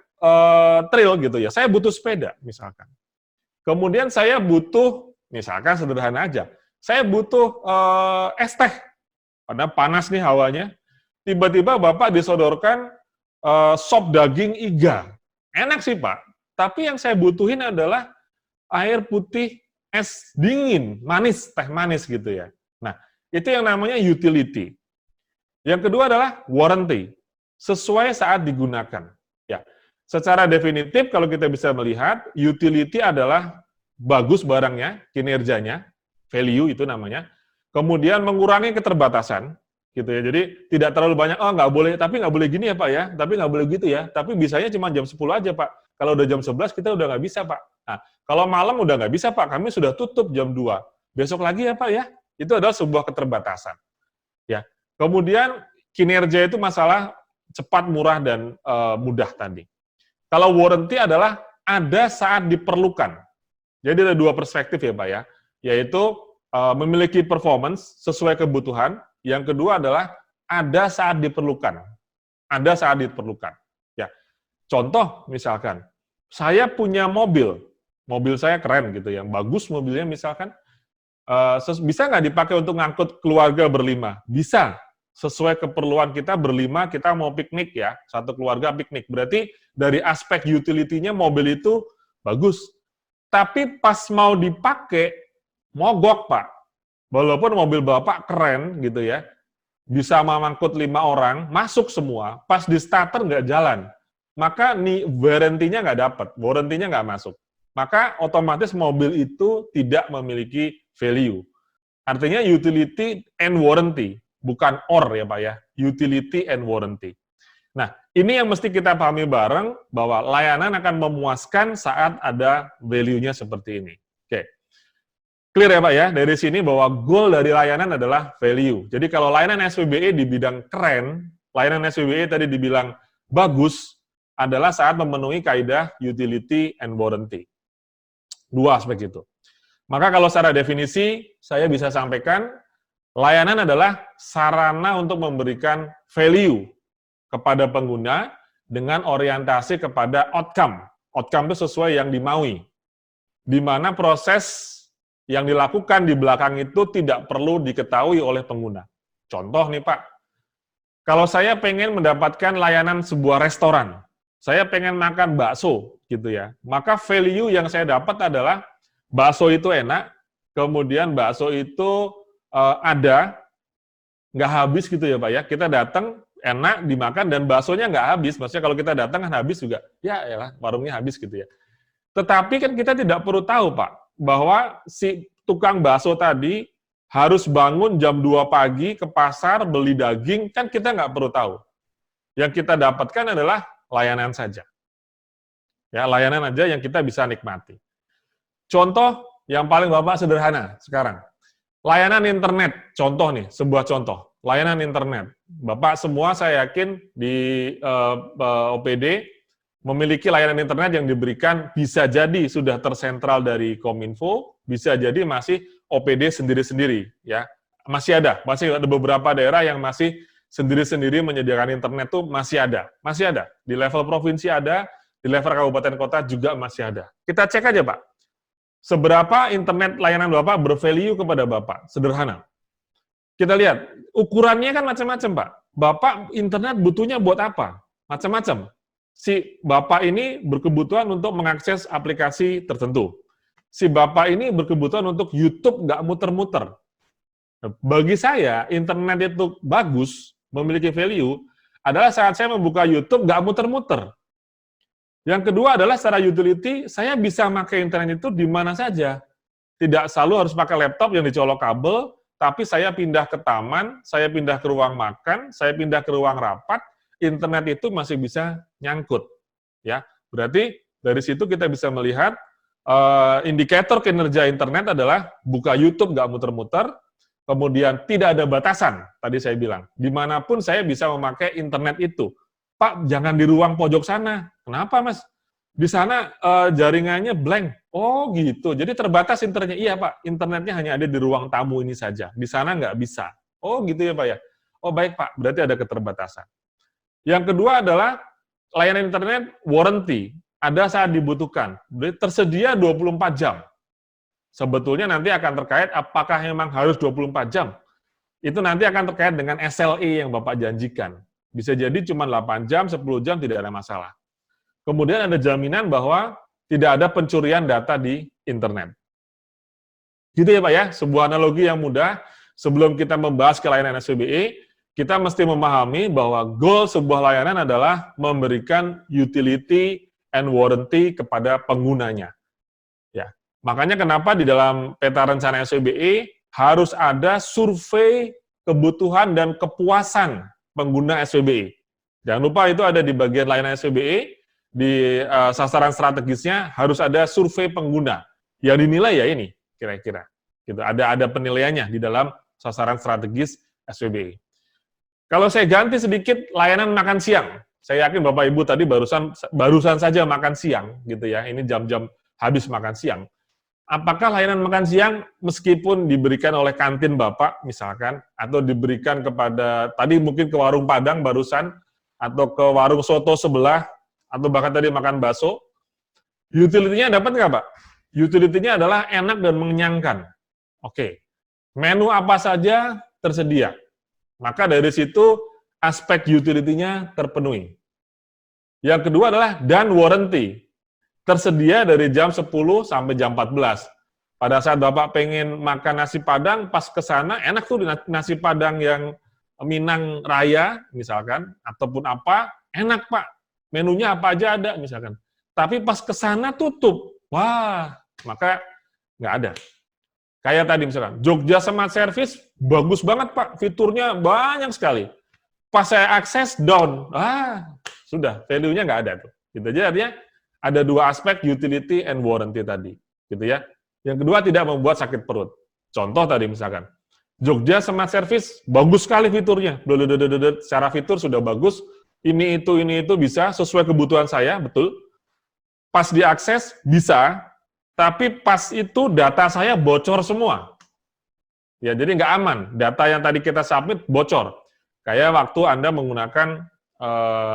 trail gitu ya. Saya butuh sepeda misalkan. Kemudian saya butuh, misalkan sederhana aja, saya butuh es teh. Karena panas nih hawanya. Tiba-tiba Bapak disodorkan sop daging iga. Enak sih Pak. Tapi yang saya butuhin adalah air putih es dingin, manis, teh manis gitu ya. Nah, itu yang namanya utility. Yang kedua adalah warranty, sesuai saat digunakan. Ya, secara definitif kalau kita bisa melihat, utility adalah bagus barangnya, kinerjanya, value itu namanya. Kemudian mengurangi keterbatasan, gitu ya. Jadi tidak terlalu banyak, oh nggak boleh, tapi nggak boleh gini ya Pak ya, tapi nggak boleh gitu ya. Tapi bisanya cuma jam 10 aja Pak. Kalau udah jam 11 kita udah nggak bisa Pak. Nah, kalau malam udah nggak bisa Pak, kami sudah tutup jam 2. Besok lagi ya Pak ya. Itu adalah sebuah keterbatasan. Ya. Kemudian kinerja itu masalah cepat, murah, dan mudah tadi. Kalau warranty adalah ada saat diperlukan. Jadi ada dua perspektif ya Pak ya, yaitu memiliki performance sesuai kebutuhan, yang kedua adalah ada saat diperlukan. Ada saat diperlukan. Ya. Contoh misalkan, saya punya mobil saya keren gitu, yang bagus mobilnya misalkan, bisa nggak dipakai untuk ngangkut keluarga berlima? Bisa, sesuai keperluan kita berlima, kita mau piknik ya, satu keluarga piknik. Berarti dari aspek utility-nya mobil itu bagus. Tapi pas mau dipakai, mogok Pak. Walaupun mobil Bapak keren gitu ya, bisa mengangkut 5 orang, masuk semua, pas di starter nggak jalan. Maka nih warranty-nya nggak dapat, warranty-nya nggak masuk. Maka otomatis mobil itu tidak memiliki value. Artinya utility and warranty, bukan or ya Pak ya, utility and warranty. Nah, ini yang mesti kita pahami bareng, bahwa layanan akan memuaskan saat ada value-nya seperti ini. Oke. Clear ya Pak ya, dari sini bahwa goal dari layanan adalah value. Jadi kalau layanan SPBE di bidang keren, layanan SPBE tadi dibilang bagus, adalah saat memenuhi kaidah utility and warranty. Dua aspek itu. Maka kalau secara definisi, saya bisa sampaikan, layanan adalah sarana untuk memberikan value kepada pengguna dengan orientasi kepada outcome. Outcome itu sesuai yang dimaui. Di mana proses yang dilakukan di belakang itu tidak perlu diketahui oleh pengguna. Contoh nih Pak, kalau saya pengen mendapatkan layanan sebuah restoran, saya pengen makan bakso, gitu ya. Maka value yang saya dapat adalah bakso itu enak, kemudian bakso itu ada, nggak habis gitu ya Pak ya. Kita datang, enak, dimakan, dan baksonya nggak habis. Maksudnya kalau kita datang kan habis juga, ya elah, warungnya habis gitu ya. Tetapi kan kita tidak perlu tahu Pak, bahwa si tukang bakso tadi harus bangun jam 2 pagi ke pasar, beli daging, kan kita nggak perlu tahu. Yang kita dapatkan adalah layanan saja. Ya, layanan aja yang kita bisa nikmati. Contoh yang paling Bapak sederhana sekarang. Layanan internet, contoh nih, sebuah contoh. Layanan internet. Bapak semua saya yakin di OPD memiliki layanan internet yang diberikan bisa jadi sudah tersentral dari Kominfo, bisa jadi masih OPD sendiri-sendiri, ya. Masih ada beberapa daerah yang masih sendiri-sendiri menyediakan internet tuh masih ada. Di level provinsi ada, di level kabupaten kota juga masih ada. Kita cek aja Pak, seberapa internet layanan Bapak bervalue kepada Bapak, sederhana. Kita lihat, ukurannya kan macam-macam Pak. Bapak internet butuhnya buat apa? Macam-macam. Si Bapak ini berkebutuhan untuk mengakses aplikasi tertentu. Si Bapak ini berkebutuhan untuk YouTube nggak muter-muter. Bagi saya, internet itu bagus, memiliki value, adalah saat saya membuka YouTube nggak muter-muter. Yang kedua adalah secara utility, saya bisa pakai internet itu di mana saja. Tidak selalu harus pakai laptop yang dicolok kabel, tapi saya pindah ke taman, saya pindah ke ruang makan, saya pindah ke ruang rapat, internet itu masih bisa nyangkut. Ya, berarti dari situ kita bisa melihat indikator kinerja internet adalah buka YouTube nggak muter-muter, kemudian tidak ada batasan, tadi saya bilang, dimanapun saya bisa memakai internet itu. Pak, jangan di ruang pojok sana. Kenapa, Mas? Di sana jaringannya blank. Oh, gitu. Jadi terbatas internetnya. Iya, Pak. Internetnya hanya ada di ruang tamu ini saja. Di sana nggak bisa. Oh, gitu ya, Pak ya? Oh, baik, Pak. Berarti ada keterbatasan. Yang kedua adalah layanan internet warranty. Ada saat dibutuhkan. Berarti tersedia 24 jam. Sebetulnya nanti akan terkait apakah memang harus 24 jam. Itu nanti akan terkait dengan SLA yang Bapak janjikan. Bisa jadi cuma 8 jam, 10 jam tidak ada masalah. Kemudian ada jaminan bahwa tidak ada pencurian data di internet. Gitu ya Pak ya, sebuah analogi yang mudah. Sebelum kita membahas ke layanan SPBE, kita mesti memahami bahwa goal sebuah layanan adalah memberikan utility and warranty kepada penggunanya. Ya, makanya kenapa di dalam peta rencana SPBE harus ada survei kebutuhan dan kepuasan pengguna SPBE. Jangan lupa itu ada di bagian layanan SPBE, di sasaran strategisnya harus ada survei pengguna. Yang dinilai ya ini, kira-kira. Gitu. Ada penilaiannya di dalam sasaran strategis SPBE. Kalau saya ganti sedikit layanan makan siang. Saya yakin Bapak Ibu tadi barusan saja makan siang gitu ya. Ini jam-jam habis makan siang. Apakah layanan makan siang meskipun diberikan oleh kantin Bapak misalkan, atau diberikan kepada tadi mungkin ke warung Padang barusan, atau ke warung soto sebelah, atau bahkan tadi makan bakso, utility-nya dapat nggak Pak? Utility-nya adalah enak dan mengenyangkan. Oke. Menu apa saja tersedia. Maka dari situ aspek utility-nya terpenuhi. Yang kedua adalah dan warranty. Tersedia dari jam 10 sampai jam 14. Pada saat Bapak pengen makan nasi Padang, pas ke sana enak tuh nasi Padang yang Minang Raya misalkan, ataupun apa, enak Pak. Menunya apa aja ada misalkan. Tapi pas ke sana tutup. Wah, maka nggak ada. Kayak tadi misalkan, Jogja Smart Service bagus banget Pak, fiturnya banyak sekali. Pas saya akses down, sudah, value-nya nggak ada tuh. Gitu aja artinya ada dua aspek utility and warranty tadi, gitu ya. Yang kedua tidak membuat sakit perut. Contoh tadi misalkan, Jogja Smart Service bagus sekali fiturnya, secara fitur sudah bagus, ini itu bisa sesuai kebutuhan saya, betul. Pas diakses bisa, tapi pas itu data saya bocor semua. Ya, jadi nggak aman. Data yang tadi kita submit bocor. Kayak waktu Anda menggunakan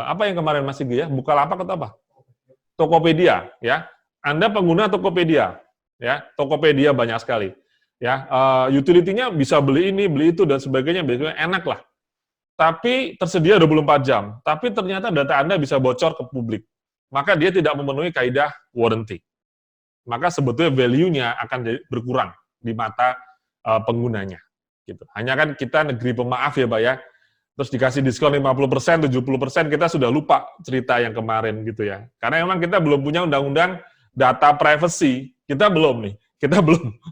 apa yang kemarin Mas Sigi ya, Bukalapak atau apa? Tokopedia, ya. Anda pengguna Tokopedia, ya. Tokopedia banyak sekali. Ya, utility-nya bisa beli ini, beli itu dan sebagainya, enak lah. Tapi tersedia 24 jam. Tapi ternyata data Anda bisa bocor ke publik. Maka dia tidak memenuhi kaidah warranty. Maka sebetulnya value-nya akan berkurang di mata penggunanya. Gitu. Hanya kan kita negeri pemaaf ya Pak ya, terus dikasih diskon 50%, 70%, kita sudah lupa cerita yang kemarin gitu ya. Karena memang kita belum punya undang-undang data privacy, kita belum nih,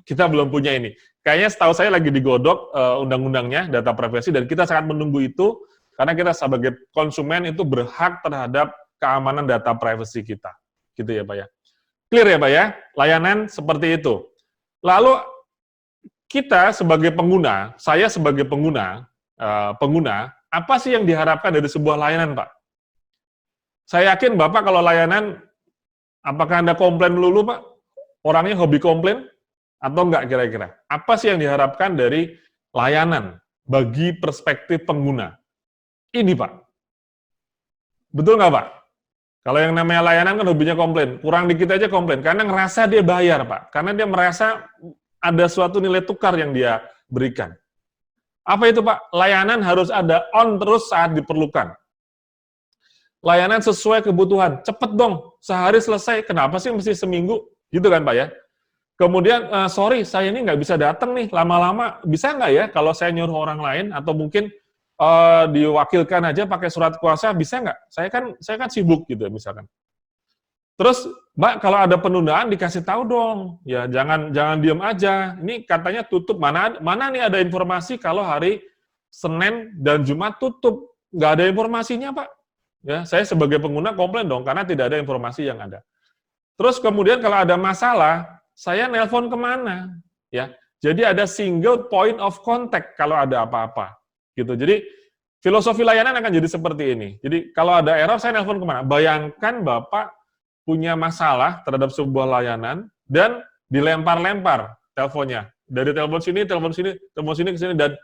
kita belum punya ini. Kayaknya setahu saya lagi digodok undang-undangnya data privacy dan kita sangat menunggu itu karena kita sebagai konsumen itu berhak terhadap keamanan data privacy kita. Gitu ya Pak ya. Clear ya Pak ya? Layanan seperti itu. Lalu kita sebagai pengguna, saya sebagai pengguna, apa sih yang diharapkan dari sebuah layanan Pak? Saya yakin Bapak kalau layanan, apakah Anda komplain melulu Pak? Orangnya hobi komplain? Atau enggak kira-kira? Apa sih yang diharapkan dari layanan bagi perspektif pengguna? Ini Pak. Betul nggak Pak? Kalau yang namanya layanan kan hobinya komplain, kurang dikit aja komplain, karena ngerasa dia bayar, Pak. Karena dia merasa ada suatu nilai tukar yang dia berikan. Apa itu, Pak? Layanan harus ada on terus saat diperlukan. Layanan sesuai kebutuhan. Cepet dong, sehari selesai. Kenapa sih mesti seminggu? Gitu kan, Pak ya? Kemudian, sorry, saya ini nggak bisa datang nih, lama-lama. Bisa nggak ya kalau saya nyuruh orang lain, atau mungkin diwakilkan aja pakai surat kuasa, bisa nggak? Saya kan sibuk gitu misalkan. Terus, Mbak, kalau ada penundaan dikasih tahu dong, ya jangan diem aja. Ini katanya tutup, mana nih ada informasi kalau hari Senin dan Jumat tutup, nggak ada informasinya Pak. Ya, saya sebagai pengguna komplain dong karena tidak ada informasi yang ada. Terus kemudian kalau ada masalah, saya nelpon kemana? Ya, jadi ada single point of contact kalau ada apa-apa. Gitu. Jadi filosofi layanan akan jadi seperti ini. Jadi kalau ada error saya nelpon kemana? Bayangkan Bapak punya masalah terhadap sebuah layanan dan dilempar-lempar teleponnya. Dari telepon sini ke sini dan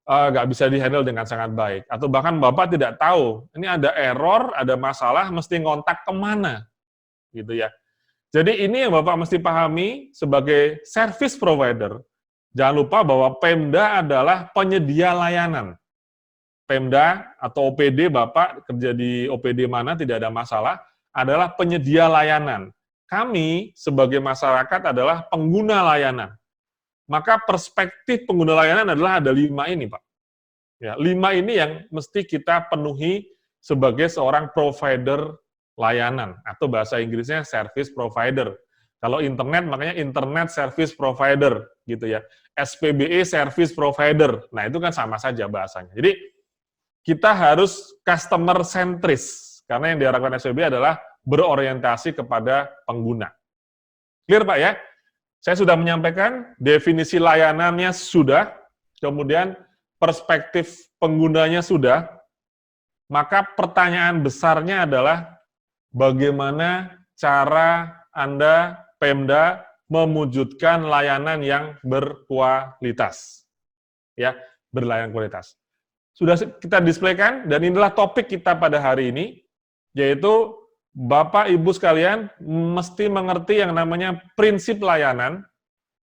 nggak bisa dihandle dengan sangat baik. Atau bahkan Bapak tidak tahu, ini ada error, ada masalah, mesti ngontak kemana. Gitu ya. Jadi ini yang Bapak mesti pahami sebagai service provider. Jangan lupa bahwa Pemda adalah penyedia layanan. Pemda atau OPD, Bapak kerja di OPD mana, tidak ada masalah, adalah penyedia layanan. Kami sebagai masyarakat adalah pengguna layanan. Maka perspektif pengguna layanan adalah ada 5 ini, Pak. Ya, 5 ini yang mesti kita penuhi sebagai seorang provider layanan, atau bahasa Inggrisnya service provider. Kalau internet, makanya internet service provider, gitu ya. SPBE service provider. Nah, itu kan sama saja bahasanya. Jadi, kita harus customer sentris, karena yang diharapkan SPBE adalah berorientasi kepada pengguna. Clear, Pak, ya? Saya sudah menyampaikan, definisi layanannya sudah, kemudian perspektif penggunanya sudah, maka pertanyaan besarnya adalah bagaimana cara Anda, Pemda, mewujudkan layanan yang berkualitas. Ya, berlayanan kualitas. Sudah kita displaykan, dan inilah topik kita pada hari ini, yaitu Bapak Ibu sekalian mesti mengerti yang namanya prinsip layanan,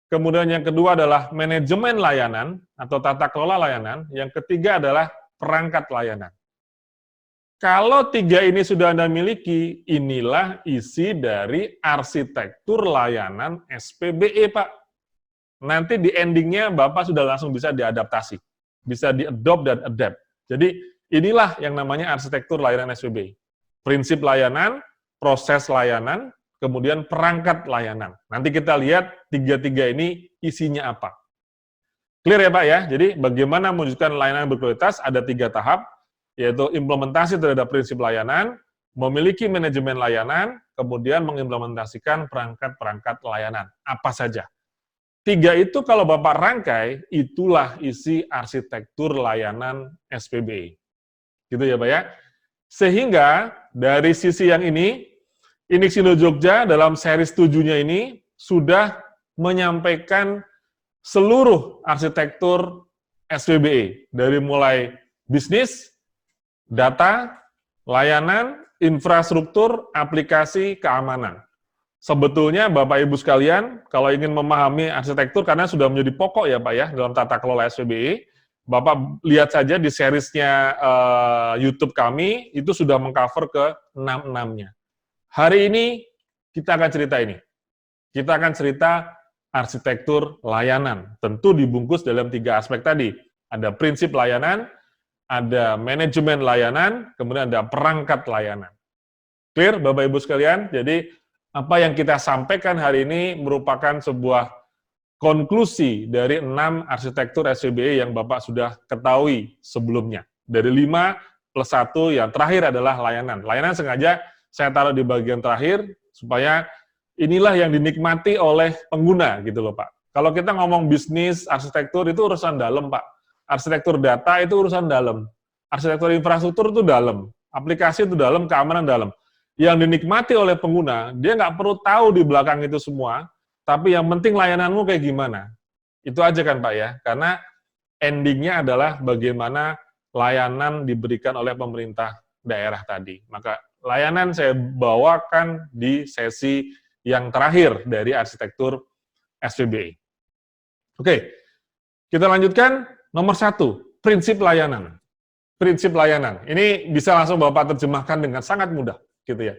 kemudian yang kedua adalah manajemen layanan atau tata kelola layanan, yang ketiga adalah perangkat layanan. Kalau tiga ini sudah Anda miliki, inilah isi dari arsitektur layanan SPBE, Pak. Nanti di endingnya Bapak sudah langsung bisa diadaptasi, bisa di-adopt dan adapt. Jadi inilah yang namanya arsitektur layanan SPBE. Prinsip layanan, proses layanan, kemudian perangkat layanan. Nanti kita lihat tiga-tiga ini isinya apa. Clear ya Pak ya? Jadi bagaimana mewujudkan layanan berkualitas, ada 3 tahap, yaitu implementasi terhadap prinsip layanan, memiliki manajemen layanan, kemudian mengimplementasikan perangkat-perangkat layanan. Apa saja? 3 itu kalau Bapak rangkai, itulah isi arsitektur layanan SPBE. Gitu ya Pak ya? Sehingga dari sisi yang ini, Inixindo Jogja dalam series 7-nya ini sudah menyampaikan seluruh arsitektur SPBE, dari mulai bisnis, data, layanan, infrastruktur, aplikasi, keamanan. Sebetulnya Bapak Ibu sekalian, kalau ingin memahami arsitektur, karena sudah menjadi pokok ya Pak ya, dalam tata kelola SPBE, Bapak lihat saja di seriesnya YouTube kami, itu sudah mengcover ke 6-6-nya. Hari ini, kita akan cerita ini. Kita akan cerita arsitektur layanan. Tentu dibungkus dalam 3 aspek tadi. Ada prinsip layanan, ada manajemen layanan, kemudian ada perangkat layanan. Clear, Bapak Ibu sekalian? Jadi, apa yang kita sampaikan hari ini merupakan sebuah konklusi dari 6 arsitektur SPBE yang Bapak sudah ketahui sebelumnya. Dari 5 plus 1, yang terakhir adalah layanan. Layanan sengaja saya taruh di bagian terakhir, supaya inilah yang dinikmati oleh pengguna, gitu loh Pak. Kalau kita ngomong bisnis, arsitektur, itu urusan dalam, Pak. Arsitektur data itu urusan dalam. Arsitektur infrastruktur itu dalam. Aplikasi itu dalam, keamanan dalam. Yang dinikmati oleh pengguna, dia nggak perlu tahu di belakang itu semua, tapi yang penting layananmu kayak gimana. Itu aja kan Pak ya, karena endingnya adalah bagaimana layanan diberikan oleh pemerintah daerah tadi. Maka layanan saya bawakan di sesi yang terakhir dari arsitektur SPBE. Oke, kita lanjutkan. Nomor 1, prinsip layanan. Prinsip layanan. Ini bisa langsung Bapak terjemahkan dengan sangat mudah, gitu ya.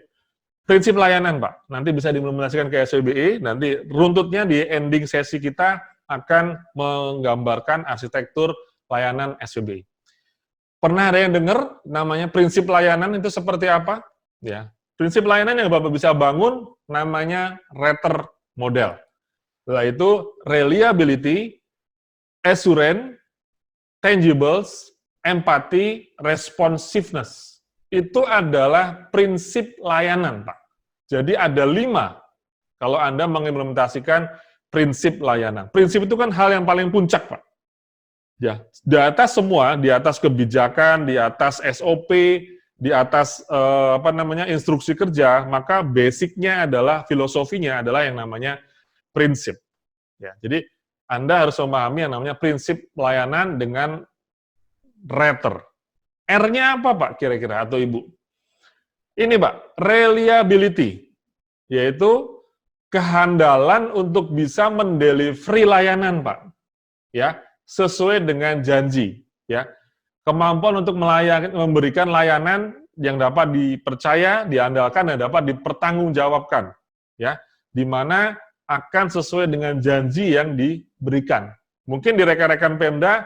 Prinsip layanan, Pak. Nanti bisa diimplementasikan ke SPBE, nanti runtutnya di ending sesi kita akan menggambarkan arsitektur layanan SPBE. Pernah ada yang dengar namanya prinsip layanan itu seperti apa? Ya, prinsip layanan yang Bapak bisa bangun namanya Rater model. Yaitu reliability, assurance, tangibles, empathy, responsiveness. Itu adalah prinsip layanan, Pak. Jadi ada 5 kalau Anda mengimplementasikan prinsip layanan. Prinsip itu kan hal yang paling puncak, Pak. Ya, di atas semua, di atas kebijakan, di atas SOP, di atas instruksi kerja, maka basicnya adalah, filosofinya adalah yang namanya prinsip. Ya, jadi Anda harus memahami yang namanya prinsip layanan dengan Rater. R-nya apa Pak kira-kira atau Ibu? Ini Pak, reliability, yaitu kehandalan untuk bisa mendelivery layanan Pak, ya sesuai dengan janji, ya kemampuan untuk memberikan layanan yang dapat dipercaya, diandalkan, dan dapat dipertanggungjawabkan, ya di mana akan sesuai dengan janji yang diberikan. Mungkin di rekan-rekan Pemda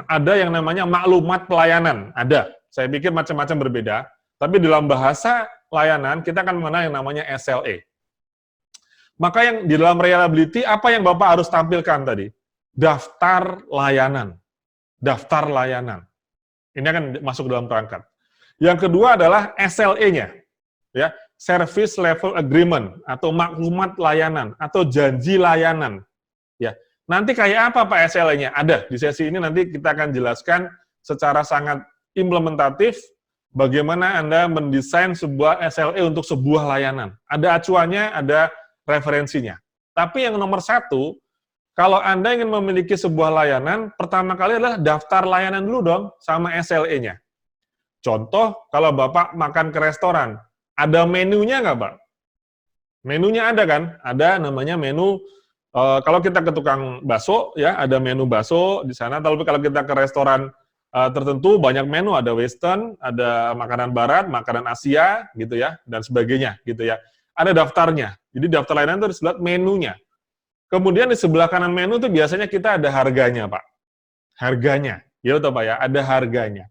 ada yang namanya maklumat pelayanan, ada. Saya pikir macam-macam berbeda, tapi dalam bahasa layanan kita akan mengenal yang namanya SLA. Maka yang di dalam reliability, apa yang Bapak harus tampilkan tadi? Daftar layanan. Daftar layanan. Ini akan masuk dalam perangkat. Yang kedua adalah SLA-nya, ya, Service Level Agreement atau maklumat layanan atau janji layanan. Ya, nanti kayak apa Pak SLA-nya? Ada di sesi ini, nanti kita akan jelaskan secara sangat implementatif bagaimana Anda mendesain sebuah SLA untuk sebuah layanan. Ada acuannya, ada referensinya. Tapi yang nomor satu, kalau Anda ingin memiliki sebuah layanan, pertama kali adalah daftar layanan dulu dong sama SLA-nya. Contoh, kalau Bapak makan ke restoran, ada menunya nggak, Pak? Menunya ada kan? Ada namanya menu, kalau kita ke tukang bakso, ya ada menu bakso di sana, tapi kalau kita ke restoran tertentu, banyak menu, ada western, ada makanan barat, makanan Asia, gitu ya, dan sebagainya, gitu ya. Ada daftarnya, jadi daftar layanan itu di sebelah menunya. Kemudian di sebelah kanan menu itu biasanya kita ada harganya, Pak. Harganya, ya Pak ya, ada harganya.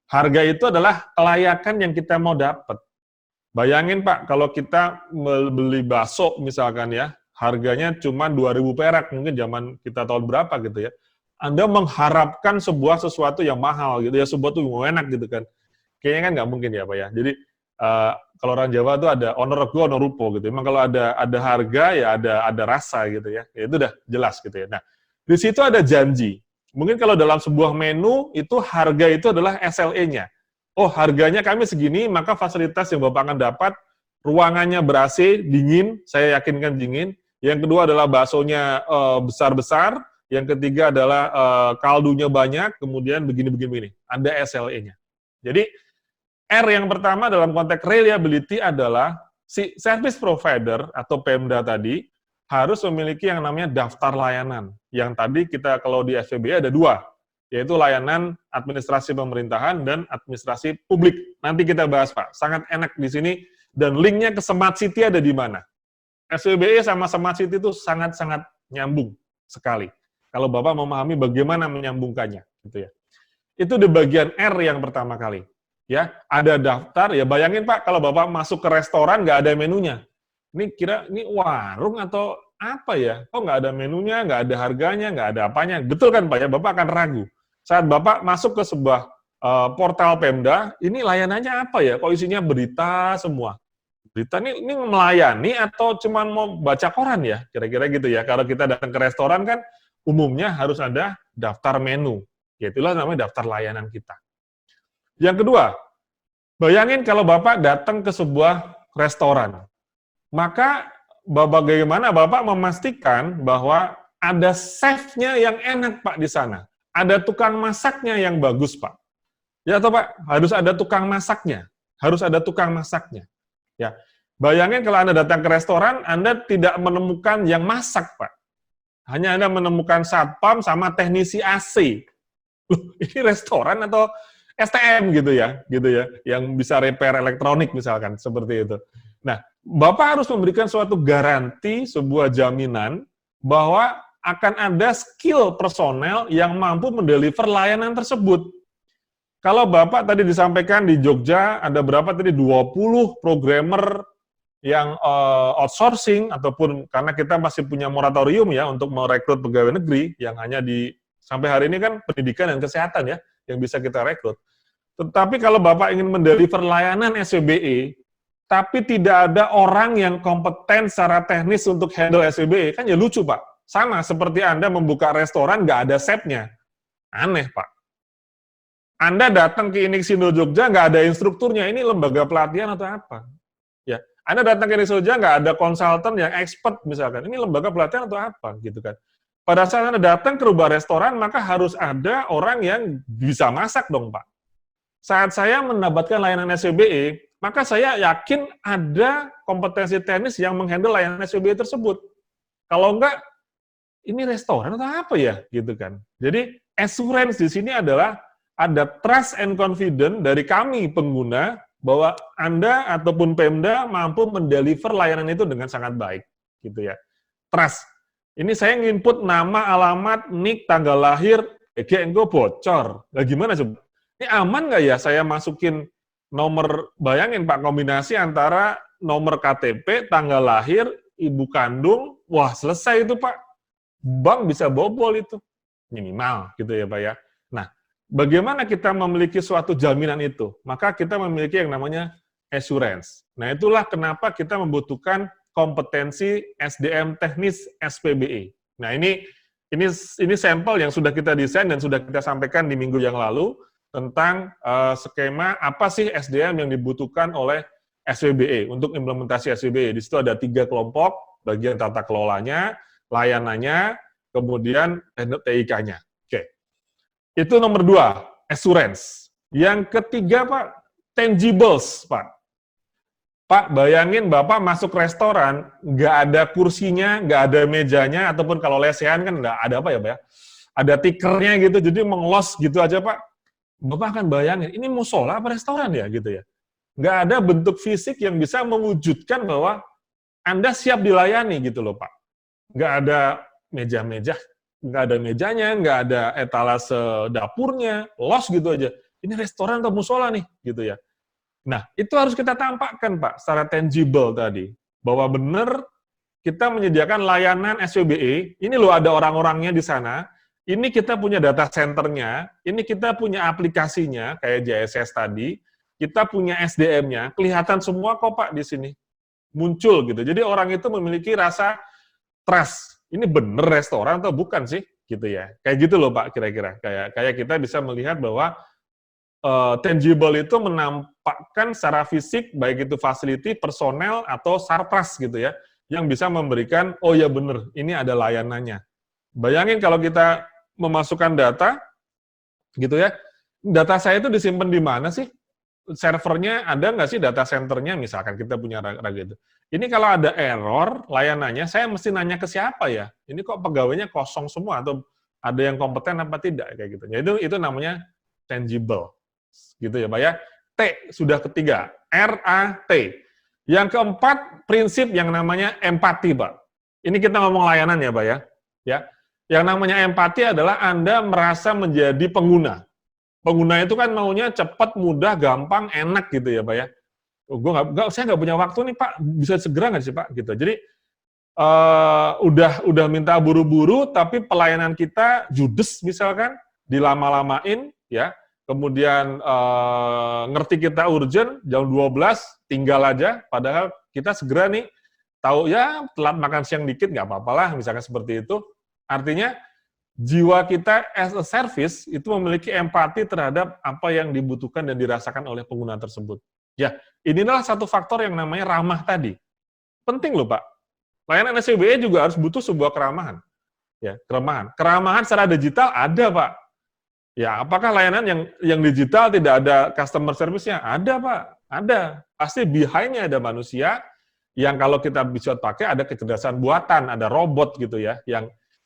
Harga itu adalah kelayakan yang kita mau dapat. Bayangin Pak, kalau kita beli bakso misalkan ya, harganya cuma 2.000 perak, mungkin zaman kita tahun berapa gitu ya. Anda mengharapkan sesuatu yang mahal gitu ya, sesuatu yang enak gitu kan. Kayaknya kan nggak mungkin ya Pak ya. Jadi kalau orang Jawa itu ada honor rego, honor rupo gitu. Emang kalau ada harga ya ada rasa gitu ya. Ya itu udah jelas gitu ya. Nah, di situ ada janji. Mungkin kalau dalam sebuah menu itu harga itu adalah SLA-nya. Oh, harganya kami segini, maka fasilitas yang Bapak akan dapat, ruangannya ber-AC, dingin, saya yakinkan dingin. Yang kedua adalah baksonya besar-besar, yang ketiga adalah kaldunya banyak, kemudian begini-begini. Ada SLA-nya. Jadi, R yang pertama dalam konteks reliability adalah si service provider atau Pemda tadi harus memiliki yang namanya daftar layanan. Yang tadi kita kalau di SPBE ada dua, yaitu layanan administrasi pemerintahan dan administrasi publik. Nanti kita bahas, Pak. Sangat enak di sini, dan linknya ke Smart City ada di mana. SPBE sama Smart City itu sangat-sangat nyambung sekali. Kalau Bapak memahami bagaimana menyambungkannya, gitu ya. Itu di bagian R yang pertama kali. Ya, ada daftar, ya bayangin Pak, kalau Bapak masuk ke restoran nggak ada menunya. Ini warung atau apa ya? Kok nggak ada menunya, nggak ada harganya, nggak ada apanya. Betul kan Pak ya, Bapak akan ragu. Saat Bapak masuk ke sebuah portal Pemda, ini layanannya apa ya? Kok isinya berita semua? Berita ini melayani atau cuma mau baca koran ya? Kira-kira gitu ya. Kalau kita datang ke restoran kan, umumnya harus ada daftar menu. Yaitulah namanya daftar layanan kita. Yang kedua, bayangin kalau Bapak datang ke sebuah restoran. Maka bagaimana Bapak memastikan bahwa ada chef-nya yang enak Pak di sana. Ada tukang masaknya yang bagus, Pak. Ya toh Pak, harus ada tukang masaknya. Harus ada tukang masaknya. Ya. Bayangin kalau Anda datang ke restoran, Anda tidak menemukan yang masak, Pak. Hanya Anda menemukan satpam sama teknisi AC. Loh, ini restoran atau STM gitu ya, yang bisa repair elektronik misalkan, seperti itu. Nah, Bapak harus memberikan suatu garansi, sebuah jaminan bahwa akan ada skill personel yang mampu mendeliver layanan tersebut. Kalau Bapak tadi disampaikan di Jogja, ada berapa tadi? 20 programmer yang outsourcing, ataupun karena kita masih punya moratorium ya untuk merekrut pegawai negeri, yang hanya sampai hari ini kan pendidikan dan kesehatan ya, yang bisa kita rekrut. Tetapi kalau Bapak ingin mendeliver layanan SPBE, tapi tidak ada orang yang kompeten secara teknis untuk handle SPBE, kan ya lucu Pak. Sama seperti Anda membuka restoran, nggak ada chef-nya. Aneh Pak. Anda datang ke Inixindo Jogja, nggak ada instrukturnya, ini lembaga pelatihan atau apa? Ya, Anda datang ke Inixindo Jogja, nggak ada konsultan yang expert misalkan, ini lembaga pelatihan atau apa? Gitu kan. Pada saat Anda datang ke sebuah restoran, maka harus ada orang yang bisa masak dong Pak. Saat saya mendapatkan layanan SPBE, maka saya yakin ada kompetensi teknis yang menghandle layanan SPBE tersebut. Kalau enggak, ini restoran atau apa ya, gitu kan. Jadi, assurance di sini adalah ada trust and confidence dari kami pengguna bahwa Anda ataupun Pemda mampu mendeliver layanan itu dengan sangat baik, gitu ya. Trust. Ini saya nginput nama, alamat, nik, tanggal lahir, engko bocor. Nah, gimana coba? Ini aman nggak ya saya masukin nomor, bayangin Pak, kombinasi antara nomor KTP, tanggal lahir, ibu kandung, wah selesai itu Pak. Bank bisa bobol itu. Minimal gitu ya Pak ya. Nah, bagaimana kita memiliki suatu jaminan itu? Maka kita memiliki yang namanya assurance. Nah, itulah kenapa kita membutuhkan kompetensi SDM teknis SPBE. Nah, ini sampel yang sudah kita desain dan sudah kita sampaikan di minggu yang lalu. tentang skema apa sih SDM yang dibutuhkan oleh SWBE untuk implementasi SWBE. Di situ ada 3 kelompok, bagian tata kelolanya, layanannya, kemudian TIK-nya. Oke. Itu nomor 2, assurance. Yang ketiga, Pak, tangibles, Pak. Pak, bayangin Bapak masuk restoran, nggak ada kursinya, nggak ada mejanya, ataupun kalau lesehan kan nggak ada apa ya, Pak ya? Ada tikernya gitu, jadi mengelos gitu aja, Pak. Bapak akan bayangin, ini musola apa restoran ya, gitu ya. Nggak ada bentuk fisik yang bisa mewujudkan bahwa Anda siap dilayani gitu loh, Pak. Nggak ada meja-meja, nggak ada mejanya, nggak ada etalase dapurnya, los gitu aja. Ini restoran atau musola nih, gitu ya. Nah, itu harus kita tampakkan, Pak, secara tangible tadi. Bahwa benar kita menyediakan layanan SWBE, ini loh ada orang-orangnya di sana, ini kita punya data centernya, ini kita punya aplikasinya, kayak JSS tadi, kita punya SDM-nya, kelihatan semua kok, Pak, di sini. Muncul gitu. Jadi orang itu memiliki rasa trust. Ini bener restoran atau bukan sih? Gitu ya. Kayak gitu loh, Pak, kira-kira. Kayak kita bisa melihat bahwa tangible itu menampakkan secara fisik, baik itu facility, personel, atau sarpras gitu ya, yang bisa memberikan, oh ya bener, ini ada layanannya. Bayangin kalau kita memasukkan data, gitu ya, data saya itu disimpan di mana sih? Servernya ada nggak sih data centernya, misalkan kita punya raga itu. Ini kalau ada error layanannya, saya mesti nanya ke siapa ya? Ini kok pegawainya kosong semua, atau ada yang kompeten apa tidak, kayak gitu. Ya, itu namanya tangible. Gitu ya, Pak ya. T sudah ketiga, RAT. Yang keempat, prinsip yang namanya empati, Pak. Ini kita ngomong layanan ya, Pak ya. Ya. Yang namanya empati adalah Anda merasa menjadi pengguna. Pengguna itu kan maunya cepat, mudah, gampang, enak gitu ya, Pak ya. Oh, saya nggak punya waktu nih, Pak. Bisa segera nggak sih, Pak? Gitu. Jadi udah minta buru-buru, tapi pelayanan kita judes misalkan, dilama-lamain, ya. Kemudian ngerti kita urgent, jam 12, tinggal aja, padahal kita segera nih, tahu ya telat makan siang dikit, nggak apa-apalah, misalkan seperti itu. Artinya, jiwa kita as a service itu memiliki empati terhadap apa yang dibutuhkan dan dirasakan oleh pengguna tersebut. Ya, inilah satu faktor yang namanya ramah tadi. Penting loh, Pak. Layanan SWBE juga harus butuh sebuah keramahan. Ya, keramahan. Keramahan secara digital ada, Pak. Ya, apakah layanan yang digital tidak ada customer service-nya? Ada, Pak. Ada. Pasti behind-nya ada manusia yang kalau kita bisa pakai ada kecerdasan buatan, ada robot gitu ya,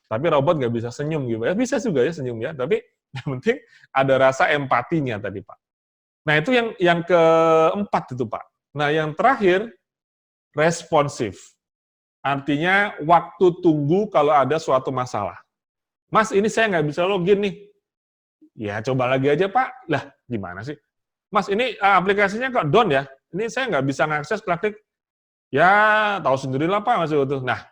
tapi robot nggak bisa senyum gitu ya. Bisa juga ya senyum ya, tapi yang penting ada rasa empatinya tadi, Pak. Nah, itu yang keempat itu, Pak. Nah, yang terakhir, responsif. Artinya waktu tunggu kalau ada suatu masalah. Mas, ini saya nggak bisa login nih. Ya, coba lagi aja, Pak. Lah, gimana sih? Mas, ini aplikasinya kok down ya? Ini saya nggak bisa ngakses klik. Ya, tahu sendirilah, Pak. Mas itu. Nah,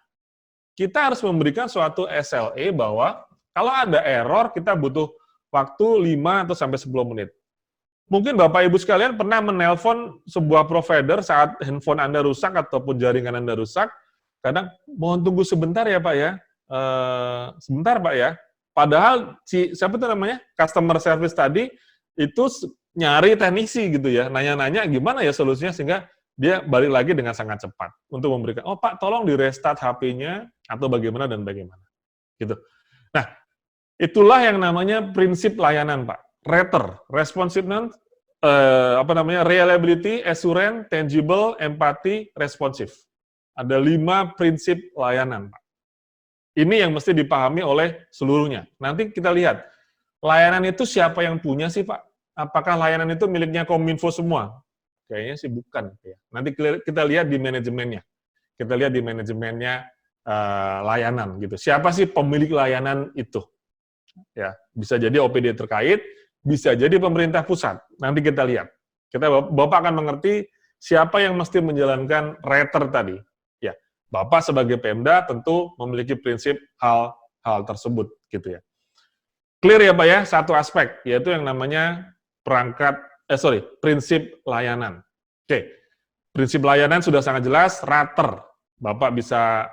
kita harus memberikan suatu SLA bahwa kalau ada error, kita butuh waktu 5 atau sampai 10 menit. Mungkin Bapak Ibu sekalian pernah menelpon sebuah provider saat handphone Anda rusak ataupun jaringan Anda rusak. Kadang, mohon tunggu sebentar ya, Pak ya. Sebentar, Pak ya. Padahal siapa itu namanya customer service tadi itu nyari teknisi gitu ya, nanya-nanya gimana ya solusinya sehingga dia balik lagi dengan sangat cepat untuk memberikan, oh Pak tolong di restart HP-nya atau bagaimana dan bagaimana gitu. Nah, itulah yang namanya prinsip layanan, Pak. RATER, responsiveness, reliability, assurance, tangible, empathy, responsive. Ada 5 prinsip layanan, Pak. Ini yang mesti dipahami oleh seluruhnya. Nanti kita lihat, layanan itu siapa yang punya sih, Pak? Apakah layanan itu miliknya Kominfo semua? Kayaknya sih bukan. Nanti kita lihat di manajemennya. Kita lihat di manajemennya layanan. Gitu. Siapa sih pemilik layanan itu? Ya, bisa jadi OPD terkait, bisa jadi pemerintah pusat. Nanti kita lihat. Bapak akan mengerti siapa yang mesti menjalankan RATER tadi. Bapak sebagai Pemda tentu memiliki prinsip hal tersebut gitu ya. Clear ya Pak ya, satu aspek yaitu yang namanya prinsip layanan. Oke. Prinsip layanan sudah sangat jelas, RATER. Bapak bisa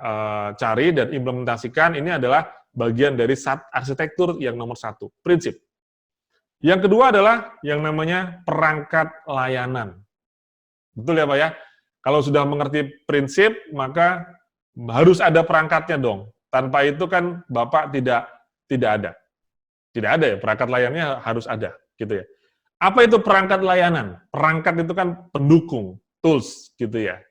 cari dan implementasikan, ini adalah bagian dari arsitektur yang nomor 1, prinsip. Yang kedua adalah yang namanya perangkat layanan. Betul ya Pak ya? Kalau sudah mengerti prinsip, maka harus ada perangkatnya dong. Tanpa itu kan Bapak tidak ada. Tidak ada ya, perangkat layanannya harus ada, gitu ya. Apa itu perangkat layanan? Perangkat itu kan pendukung, tools, gitu ya.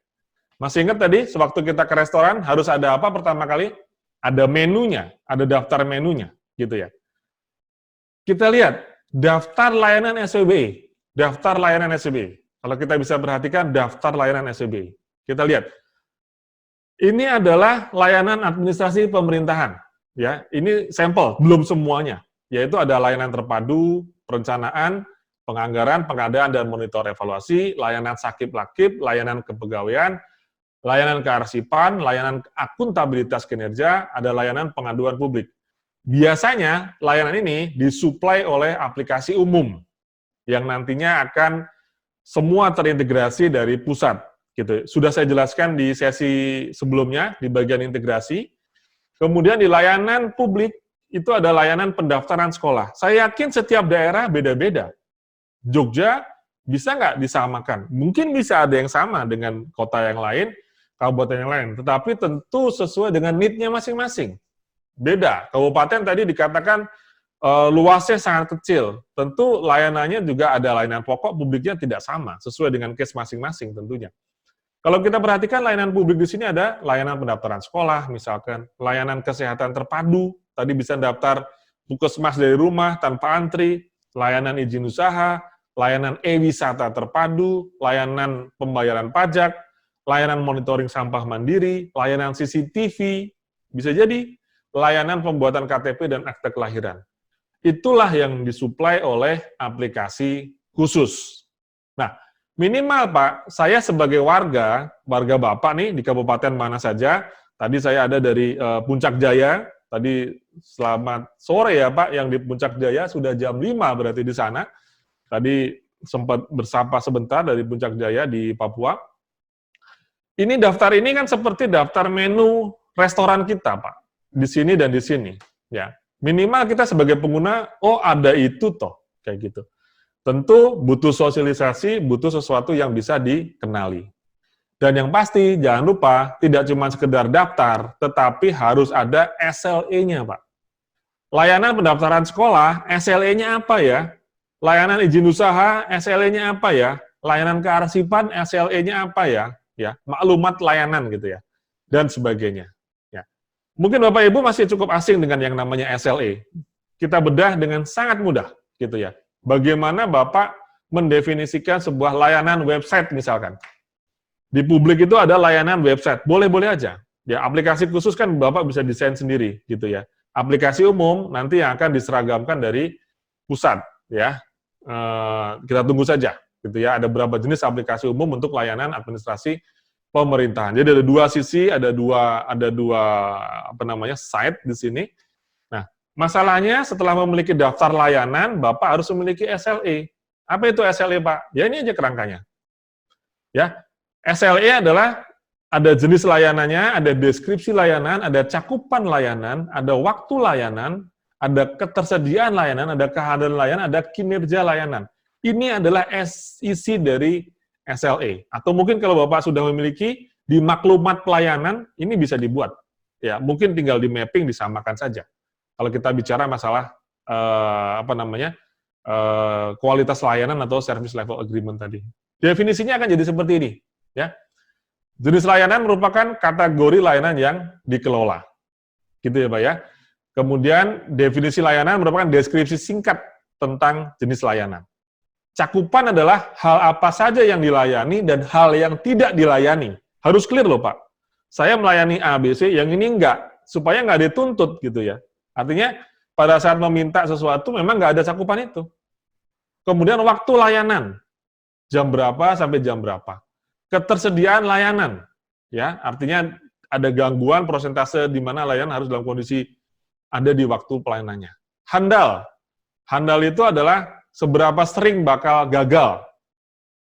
Masih ingat tadi, sewaktu kita ke restoran, harus ada apa pertama kali? Ada menunya, ada daftar menunya, gitu ya. Kita lihat, daftar layanan SWB. Daftar layanan SWB. Kalau kita bisa perhatikan, daftar layanan SWB. Kita lihat, ini adalah layanan administrasi pemerintahan. Ya, ini sampel, belum semuanya. Yaitu ada layanan terpadu, perencanaan, penganggaran, pengadaan, dan monitor evaluasi, layanan sakip-lakip, layanan kepegawaian, layanan kearsipan, layanan akuntabilitas kinerja, ada layanan pengaduan publik. Biasanya, layanan ini disuplai oleh aplikasi umum, yang nantinya akan semua terintegrasi dari pusat. Gitu. Sudah saya jelaskan di sesi sebelumnya, di bagian integrasi. Kemudian di layanan publik, itu ada layanan pendaftaran sekolah. Saya yakin setiap daerah beda-beda. Jogja bisa nggak disamakan? Mungkin bisa ada yang sama dengan kota yang lain, kabupaten yang lain. Tetapi tentu sesuai dengan need-nya masing-masing. Beda. Kabupaten tadi dikatakan luasnya sangat kecil. Tentu layanannya juga ada layanan pokok, publiknya tidak sama. Sesuai dengan case masing-masing tentunya. Kalau kita perhatikan layanan publik di sini ada layanan pendaftaran sekolah, misalkan layanan kesehatan terpadu, tadi bisa daftar puskesmas dari rumah tanpa antri, layanan izin usaha, layanan e-wisata terpadu, layanan pembayaran pajak, layanan monitoring sampah mandiri, layanan CCTV, bisa jadi layanan pembuatan KTP dan akte kelahiran. Itulah yang disuplai oleh aplikasi khusus. Nah, minimal Pak, saya sebagai warga Bapak nih di kabupaten mana saja, tadi saya ada dari Puncak Jaya, tadi selamat sore ya Pak, yang di Puncak Jaya sudah jam 5 berarti di sana, tadi sempat bersapa sebentar dari Puncak Jaya di Papua. Ini daftar ini kan seperti daftar menu restoran kita Pak, di sini dan di sini, ya. Minimal kita sebagai pengguna, oh ada itu toh, kayak gitu. Tentu butuh sosialisasi, butuh sesuatu yang bisa dikenali. Dan yang pasti, jangan lupa, tidak cuma sekedar daftar, tetapi harus ada SLE-nya, Pak. Layanan pendaftaran sekolah, SLE-nya apa ya? Layanan izin usaha, SLE-nya apa ya? Layanan kearsipan, SLE-nya apa ya? Ya, maklumat layanan gitu ya, dan sebagainya. Ya. Mungkin Bapak Ibu masih cukup asing dengan yang namanya SLE. Kita bedah dengan sangat mudah, gitu ya. Bagaimana Bapak mendefinisikan sebuah layanan website misalkan. Di publik itu ada layanan website, boleh-boleh aja. Ya, aplikasi khusus kan Bapak bisa desain sendiri gitu ya. Aplikasi umum nanti yang akan diseragamkan dari pusat ya. Kita tunggu saja gitu ya. Ada berapa jenis aplikasi umum untuk layanan administrasi pemerintahan. Jadi ada dua sisi, ada dua apa namanya site di sini. Masalahnya setelah memiliki daftar layanan, Bapak harus memiliki SLE. Apa itu SLE, Pak? Ya ini aja kerangkanya. Ya, SLE adalah ada jenis layanannya, ada deskripsi layanan, ada cakupan layanan, ada waktu layanan, ada ketersediaan layanan, ada kehadiran layanan, ada kinerja layanan. Ini adalah isi dari SLE. Atau mungkin kalau Bapak sudah memiliki di maklumat pelayanan, ini bisa dibuat. Ya, mungkin tinggal di mapping disamakan saja. Kalau kita bicara masalah kualitas layanan atau service level agreement tadi. Definisinya akan jadi seperti ini, ya. Jenis layanan merupakan kategori layanan yang dikelola. Gitu ya, Pak ya. Kemudian definisi layanan merupakan deskripsi singkat tentang jenis layanan. Cakupan adalah hal apa saja yang dilayani dan hal yang tidak dilayani. Harus clear loh, Pak. Saya melayani A, B, C, yang ini enggak, supaya nggak dituntut gitu ya. Artinya, pada saat meminta sesuatu, memang nggak ada cakupan itu. Kemudian waktu layanan, jam berapa sampai jam berapa. Ketersediaan layanan, ya artinya ada gangguan prosentase di mana layanan harus dalam kondisi ada di waktu pelayanannya. Handal itu adalah seberapa sering bakal gagal.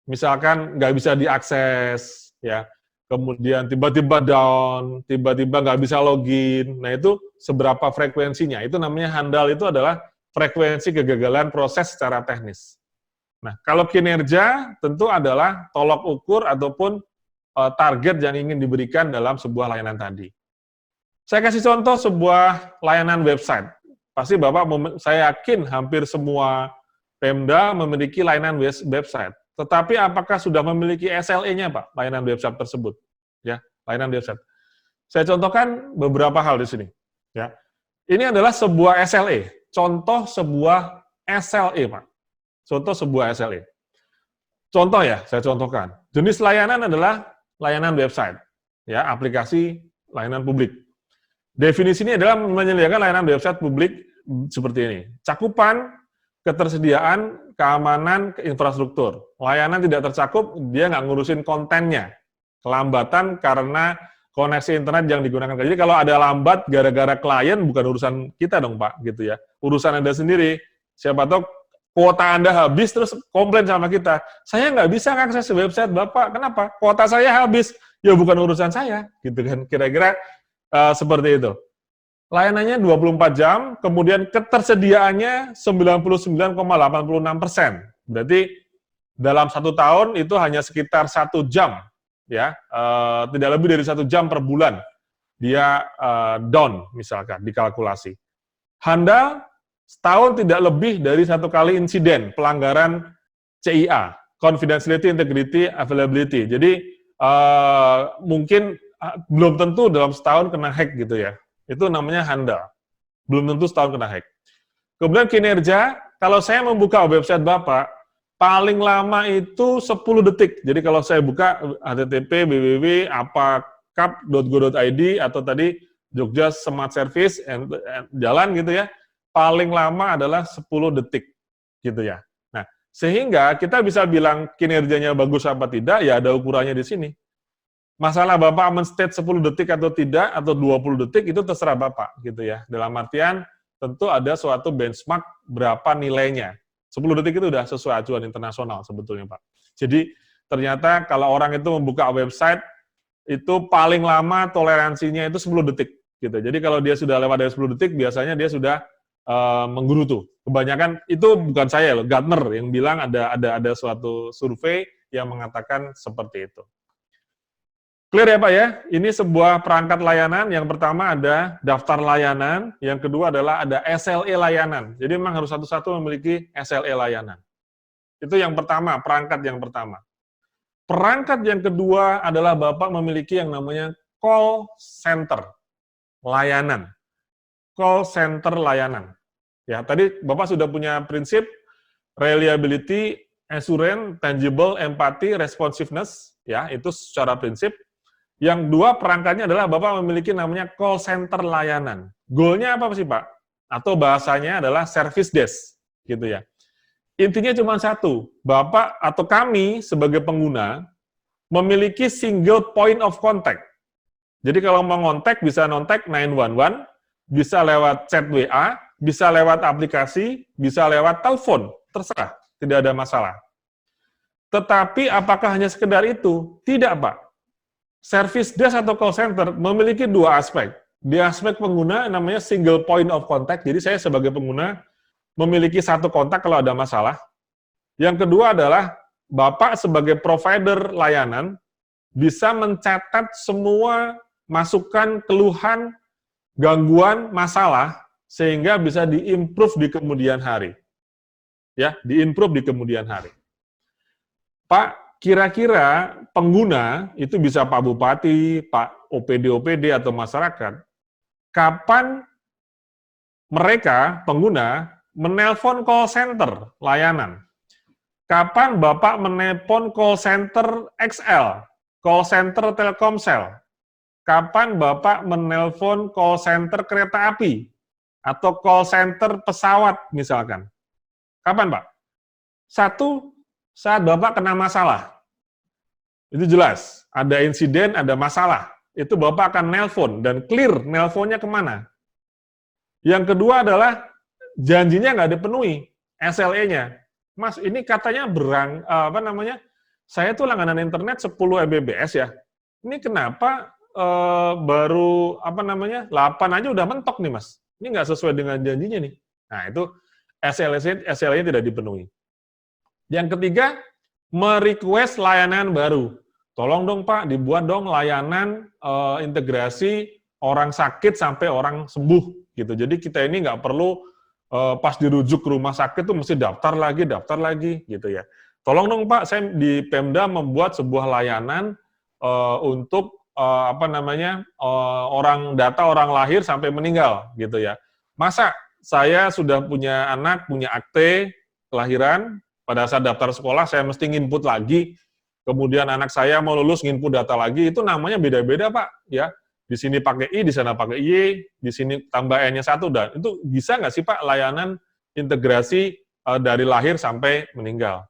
Misalkan nggak bisa diakses, ya. Kemudian tiba-tiba down, tiba-tiba nggak bisa login. Nah, itu seberapa frekuensinya. Itu namanya handal, itu adalah frekuensi kegagalan proses secara teknis. Nah, kalau kinerja tentu adalah tolok ukur ataupun target yang ingin diberikan dalam sebuah layanan tadi. Saya kasih contoh sebuah layanan website. Pasti Bapak, saya yakin hampir semua Pemda memiliki layanan website. Tetapi apakah sudah memiliki SLA-nya, Pak, layanan website tersebut? Ya, layanan website. Saya contohkan beberapa hal di sini. Ya, ini adalah sebuah SLA. Contoh sebuah SLA, Pak. Contoh sebuah SLA. Contoh ya, saya contohkan. Jenis layanan adalah layanan website, ya, aplikasi layanan publik. Definisinya adalah menyediakan layanan website publik seperti ini. Cakupan, ketersediaan, keamanan, infrastruktur. Layanan tidak tercakup, dia nggak ngurusin kontennya. Kelambatan karena koneksi internet yang digunakan. Jadi kalau ada lambat gara-gara klien, bukan urusan kita dong, Pak, gitu ya. Urusan Anda sendiri. Siapa tahu kuota Anda habis, terus komplain sama kita. Saya nggak bisa akses website Bapak. Kenapa? Kuota saya habis. Ya bukan urusan saya, gitu kan. Kira-kira seperti itu. Layanannya 24 jam, kemudian ketersediaannya 99,86%. Berarti dalam 1 tahun itu hanya sekitar 1 jam, ya, tidak lebih dari 1 jam per bulan dia down, misalkan, dikalkulasi. Handal, setahun tidak lebih dari 1 kali insiden pelanggaran CIA, Confidentiality, Integrity, Availability. Jadi mungkin belum tentu dalam setahun kena hack gitu ya. Itu namanya handal. Belum tentu setahun kena hack. Kemudian kinerja, kalau saya membuka website Bapak, paling lama itu 10 detik. Jadi kalau saya buka http www.apakap.go.id atau tadi Jogja Smart Service jalan gitu ya, paling lama adalah 10 detik gitu ya. Nah, sehingga kita bisa bilang kinerjanya bagus apa tidak, ya ada ukurannya di sini. Masalah Bapak men-state 10 detik atau tidak, atau 20 detik, itu terserah Bapak, gitu ya. Dalam artian, tentu ada suatu benchmark berapa nilainya. 10 detik itu sudah sesuai acuan internasional sebetulnya, Pak. Jadi, ternyata kalau orang itu membuka website, itu paling lama toleransinya itu 10 detik. Gitu. Jadi, kalau dia sudah lewat dari 10 detik, biasanya dia sudah menggerutu. Kebanyakan, itu bukan saya loh, Gartner yang bilang ada suatu survei yang mengatakan seperti itu. Clear ya Pak ya? Ini sebuah perangkat layanan. Yang pertama ada daftar layanan, yang kedua adalah ada SLA layanan. Jadi memang harus satu-satu memiliki SLA layanan. Itu yang pertama, perangkat yang pertama. Perangkat yang kedua adalah Bapak memiliki yang namanya call center layanan. Call center layanan. Ya, tadi Bapak sudah punya prinsip reliability, assurance, tangible, empathy, responsiveness, ya, itu secara prinsip. Yang dua perangkatnya adalah Bapak memiliki namanya call center layanan. Goalnya apa sih Pak? Atau bahasanya adalah service desk, gitu ya. Intinya cuma satu, Bapak atau kami sebagai pengguna memiliki single point of contact. Jadi kalau mau ngontak bisa nontek 911, bisa lewat chat WA, bisa lewat aplikasi, bisa lewat telepon, terserah, tidak ada masalah. Tetapi apakah hanya sekedar itu? Tidak Pak. Service desk atau call center memiliki dua aspek. Di aspek pengguna namanya single point of contact, jadi saya sebagai pengguna memiliki satu kontak kalau ada masalah. Yang kedua adalah Bapak sebagai provider layanan bisa mencatat semua masukan, keluhan, gangguan, masalah, sehingga bisa di-improve di kemudian hari. Ya, di-improve di kemudian hari. Pak, kira-kira pengguna, itu bisa Pak Bupati, Pak OPD atau masyarakat, kapan mereka, pengguna, menelpon call center layanan? Kapan Bapak menelpon call center XL, call center Telkomsel? Kapan Bapak menelpon call center kereta api? Atau call center pesawat misalkan? Kapan Pak? Satu, saat Bapak kena masalah. Itu jelas, ada insiden, ada masalah. Itu Bapak akan nelpon, dan clear nelponnya kemana. Yang kedua adalah, janjinya nggak dipenuhi, SLA-nya. Mas, ini katanya saya tuh langganan internet 10 Mbps ya. Ini kenapa baru 8 aja udah mentok nih Mas. Ini nggak sesuai dengan janjinya nih. Nah, itu SLA tidak dipenuhi. Yang ketiga, merequest layanan baru. Tolong dong Pak, dibuat dong layanan integrasi orang sakit sampai orang sembuh gitu. Jadi kita ini nggak perlu pas dirujuk ke rumah sakit tuh mesti daftar lagi gitu ya. Tolong dong Pak, saya di Pemda membuat sebuah layanan untuk data orang lahir sampai meninggal gitu ya. Masa saya sudah punya anak, punya akte kelahiran, pada saat daftar sekolah saya mesti nginput lagi, kemudian anak saya mau lulus nginput data lagi, itu namanya beda-beda Pak, ya. Di sini pakai I, di sana pakai Y, di sini tambah N-nya 1, dan itu bisa nggak sih Pak layanan integrasi dari lahir sampai meninggal?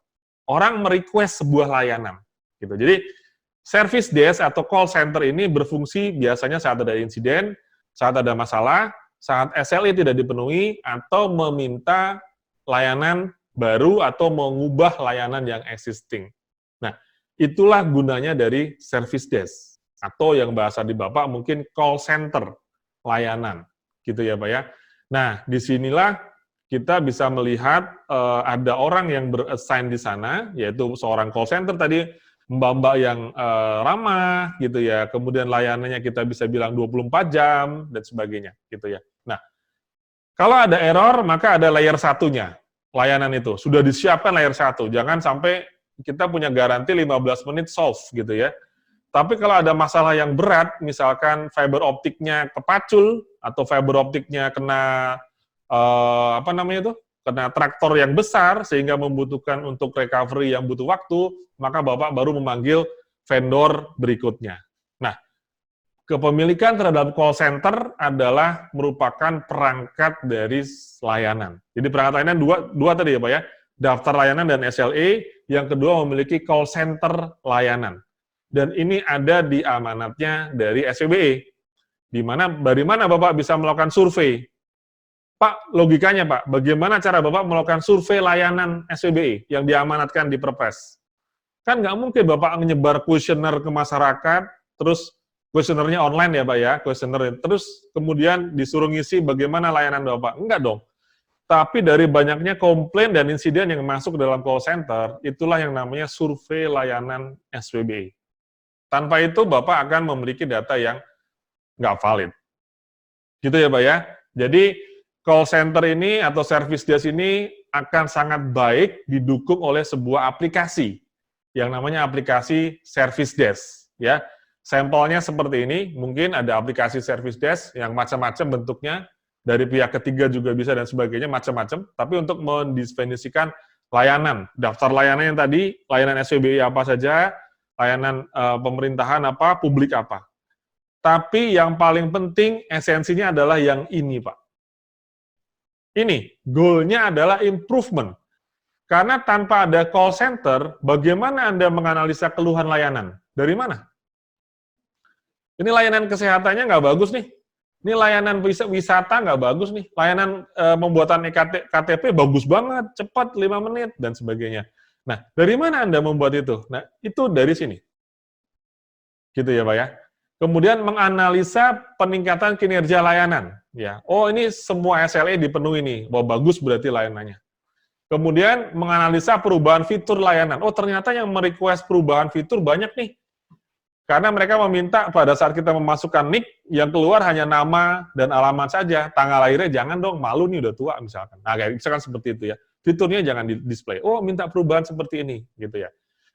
Orang merequest sebuah layanan, gitu. Jadi service desk atau call center ini berfungsi biasanya saat ada insiden, saat ada masalah, saat SLA tidak dipenuhi, atau meminta layanan baru atau mengubah layanan yang existing. Nah, itulah gunanya dari service desk, atau yang bahasa di Bapak mungkin call center layanan, gitu ya Pak ya. Nah, disinilah kita bisa melihat ada orang yang berassign di sana, yaitu seorang call center tadi, mbak-mbak yang ramah, gitu ya, kemudian layanannya kita bisa bilang 24 jam, dan sebagainya, gitu ya. Nah, kalau ada error, maka ada layer satunya, layanan itu. Sudah disiapkan layer 1, jangan sampai kita punya garansi 15 menit solve, gitu ya. Tapi kalau ada masalah yang berat, misalkan fiber optiknya kepacul, atau fiber optiknya kena, kena traktor yang besar, sehingga membutuhkan untuk recovery yang butuh waktu, maka Bapak baru memanggil vendor berikutnya. Nah, kepemilikan terhadap call center adalah merupakan perangkat dari layanan. Jadi perangkat layanan dua tadi ya Pak ya, daftar layanan dan SLA, yang kedua memiliki call center layanan. Dan ini ada di amanatnya dari SPBE, dari mana Bapak bisa melakukan survei. Pak, logikanya Pak, bagaimana cara Bapak melakukan survei layanan SPBE yang diamanatkan di Perpres? Kan nggak mungkin Bapak menyebar kuesioner ke masyarakat, terus kuesionernya online ya Pak ya, kuesioner, terus kemudian disuruh ngisi bagaimana layanan Bapak. Enggak dong. Tapi dari banyaknya komplain dan insiden yang masuk ke dalam call center, itulah yang namanya survei layanan SPBE. Tanpa itu Bapak akan memiliki data yang nggak valid. Gitu ya Pak ya. Jadi call center ini atau service desk ini akan sangat baik didukung oleh sebuah aplikasi yang namanya aplikasi service desk ya. Sampelnya seperti ini, mungkin ada aplikasi service desk yang macam-macam bentuknya, dari pihak ketiga juga bisa dan sebagainya, macam-macam. Tapi untuk mendefinisikan layanan, daftar layanan yang tadi, layanan SPBE apa saja, layanan pemerintahan apa, publik apa. Tapi yang paling penting, esensinya adalah yang ini Pak. Ini, goal-nya adalah improvement. Karena tanpa ada call center, bagaimana Anda menganalisa keluhan layanan? Dari mana? Ini layanan kesehatannya nggak bagus nih. Ini layanan wisata nggak bagus nih. Layanan pembuatan KTP bagus banget, cepat 5 menit, dan sebagainya. Nah, dari mana Anda membuat itu? Nah, itu dari sini. Gitu ya Pak ya. Kemudian menganalisa peningkatan kinerja layanan. Ya, oh ini semua SLA dipenuhi nih, bahwa bagus berarti layanannya. Kemudian menganalisa perubahan fitur layanan. Oh ternyata yang merequest perubahan fitur banyak nih. Karena mereka meminta pada saat kita memasukkan NIK, yang keluar hanya nama dan alamat saja. Tanggal lahirnya jangan dong, malu nih udah tua misalkan. Nah kayak misalkan seperti itu ya. Fiturnya jangan di-display. Oh minta perubahan seperti ini, gitu ya.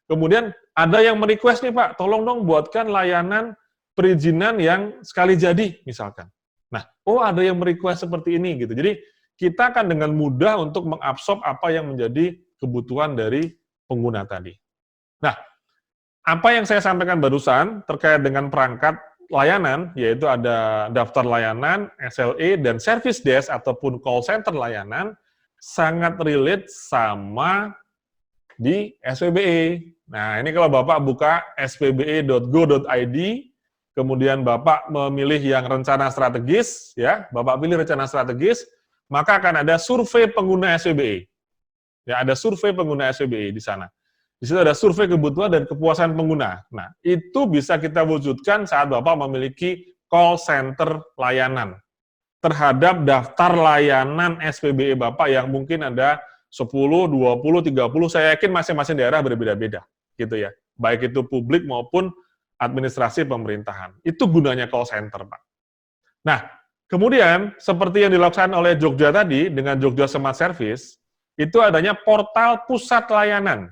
Kemudian ada yang merequest nih Pak, tolong dong buatkan layanan perizinan yang sekali jadi misalkan. Nah, oh ada yang merequest seperti ini gitu. Jadi kita akan dengan mudah untuk mengabsorb apa yang menjadi kebutuhan dari pengguna tadi. Nah, apa yang saya sampaikan barusan terkait dengan perangkat layanan, yaitu ada daftar layanan, SLA, dan service desk ataupun call center layanan, sangat relate sama di SPBE. Nah, ini kalau Bapak buka spbe.go.id, kemudian Bapak memilih yang rencana strategis, ya, Bapak pilih rencana strategis, maka akan ada survei pengguna SPBE. Ya, ada survei pengguna SPBE di sana. Di situ ada survei kebutuhan dan kepuasan pengguna. Nah, itu bisa kita wujudkan saat Bapak memiliki call center layanan. terhadap daftar layanan SPBE Bapak yang mungkin ada 10, 20, 30, saya yakin masing-masing daerah berbeda-beda, gitu ya. Baik itu publik maupun administrasi pemerintahan. Itu gunanya call center, Pak. Nah, kemudian seperti yang dilakukan oleh Jogja tadi, dengan Jogja Smart Service, itu adanya portal pusat layanan.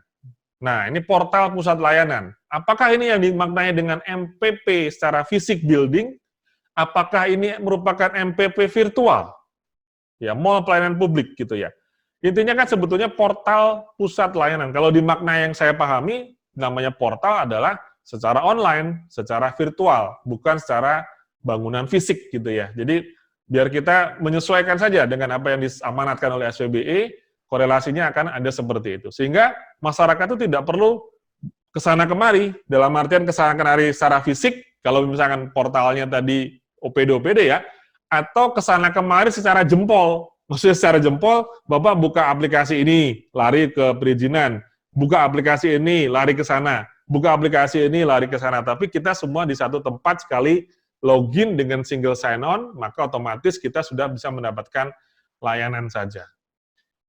Nah, ini portal pusat layanan. Apakah ini yang dimaknai dengan MPP secara fisik building? Apakah ini merupakan MPP virtual? Ya, mall pelayanan publik gitu ya. Intinya kan sebetulnya portal pusat layanan. Kalau dimakna yang saya pahami, namanya portal adalah secara online, secara virtual, bukan secara bangunan fisik gitu ya. Jadi biar kita menyesuaikan saja dengan apa yang diamanatkan oleh SPBE, korelasinya akan ada seperti itu. Sehingga masyarakat itu tidak perlu kesana kemari, dalam artian kesana kemari secara fisik, kalau misalkan portalnya tadi OPD ya, atau kesana kemari secara jempol. Maksudnya secara jempol, Bapak buka aplikasi ini, lari ke perizinan, buka aplikasi ini, lari ke sana, buka aplikasi ini, lari ke sana. Tapi kita semua di satu tempat sekali login dengan single sign-on, maka otomatis kita sudah bisa mendapatkan layanan saja.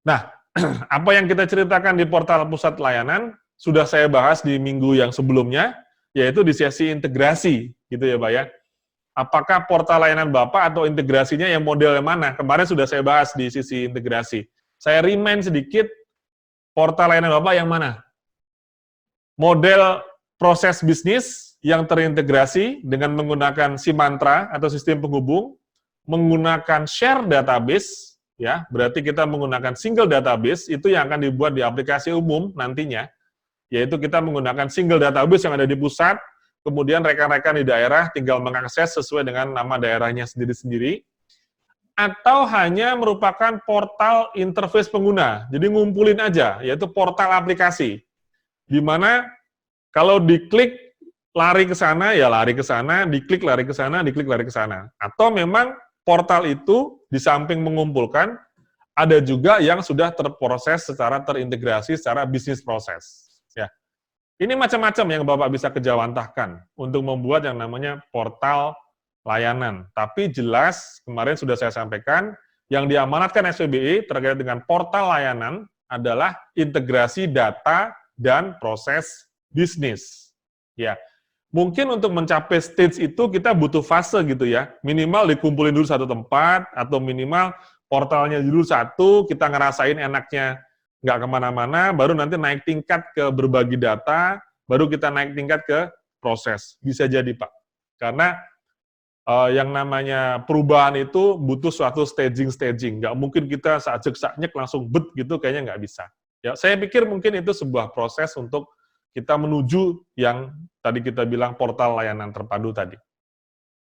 Nah, apa yang kita ceritakan di portal pusat layanan, sudah saya bahas di minggu yang sebelumnya, yaitu di sesi integrasi, gitu ya Pak ya. Apakah portal layanan Bapak atau integrasinya yang model yang mana? Kemarin sudah saya bahas di sisi integrasi. Saya remind sedikit, portal layanan Bapak yang mana? Model proses bisnis yang terintegrasi dengan menggunakan Simantra atau sistem penghubung, menggunakan share database, ya, berarti kita menggunakan single database, itu yang akan dibuat di aplikasi umum nantinya, yaitu kita menggunakan single database yang ada di pusat, kemudian rekan-rekan di daerah tinggal mengakses sesuai dengan nama daerahnya sendiri-sendiri, atau hanya merupakan portal interface pengguna, jadi ngumpulin aja, yaitu portal aplikasi, di mana kalau diklik lari ke sana, ya lari ke sana, diklik lari ke sana, diklik lari ke sana. Atau memang portal itu di samping mengumpulkan, ada juga yang sudah terproses secara terintegrasi secara bisnis proses. Ya. Ini macam-macam yang Bapak bisa kejawantahkan untuk membuat yang namanya portal layanan. Tapi jelas, kemarin sudah saya sampaikan, yang diamanatkan SPBE terkait dengan portal layanan adalah integrasi data dan proses bisnis. Ya, mungkin untuk mencapai stage itu kita butuh fase gitu ya. Minimal dikumpulin dulu satu tempat, atau minimal portalnya dulu satu, kita ngerasain enaknya nggak kemana-mana, baru nanti naik tingkat ke berbagi data, baru kita naik tingkat ke proses. Bisa jadi, Pak. Karena yang namanya perubahan itu butuh suatu staging. Nggak mungkin kita sajek-sajek langsung bet gitu, kayaknya nggak bisa. Ya, saya pikir mungkin itu sebuah proses untuk kita menuju yang tadi kita bilang portal layanan terpadu tadi.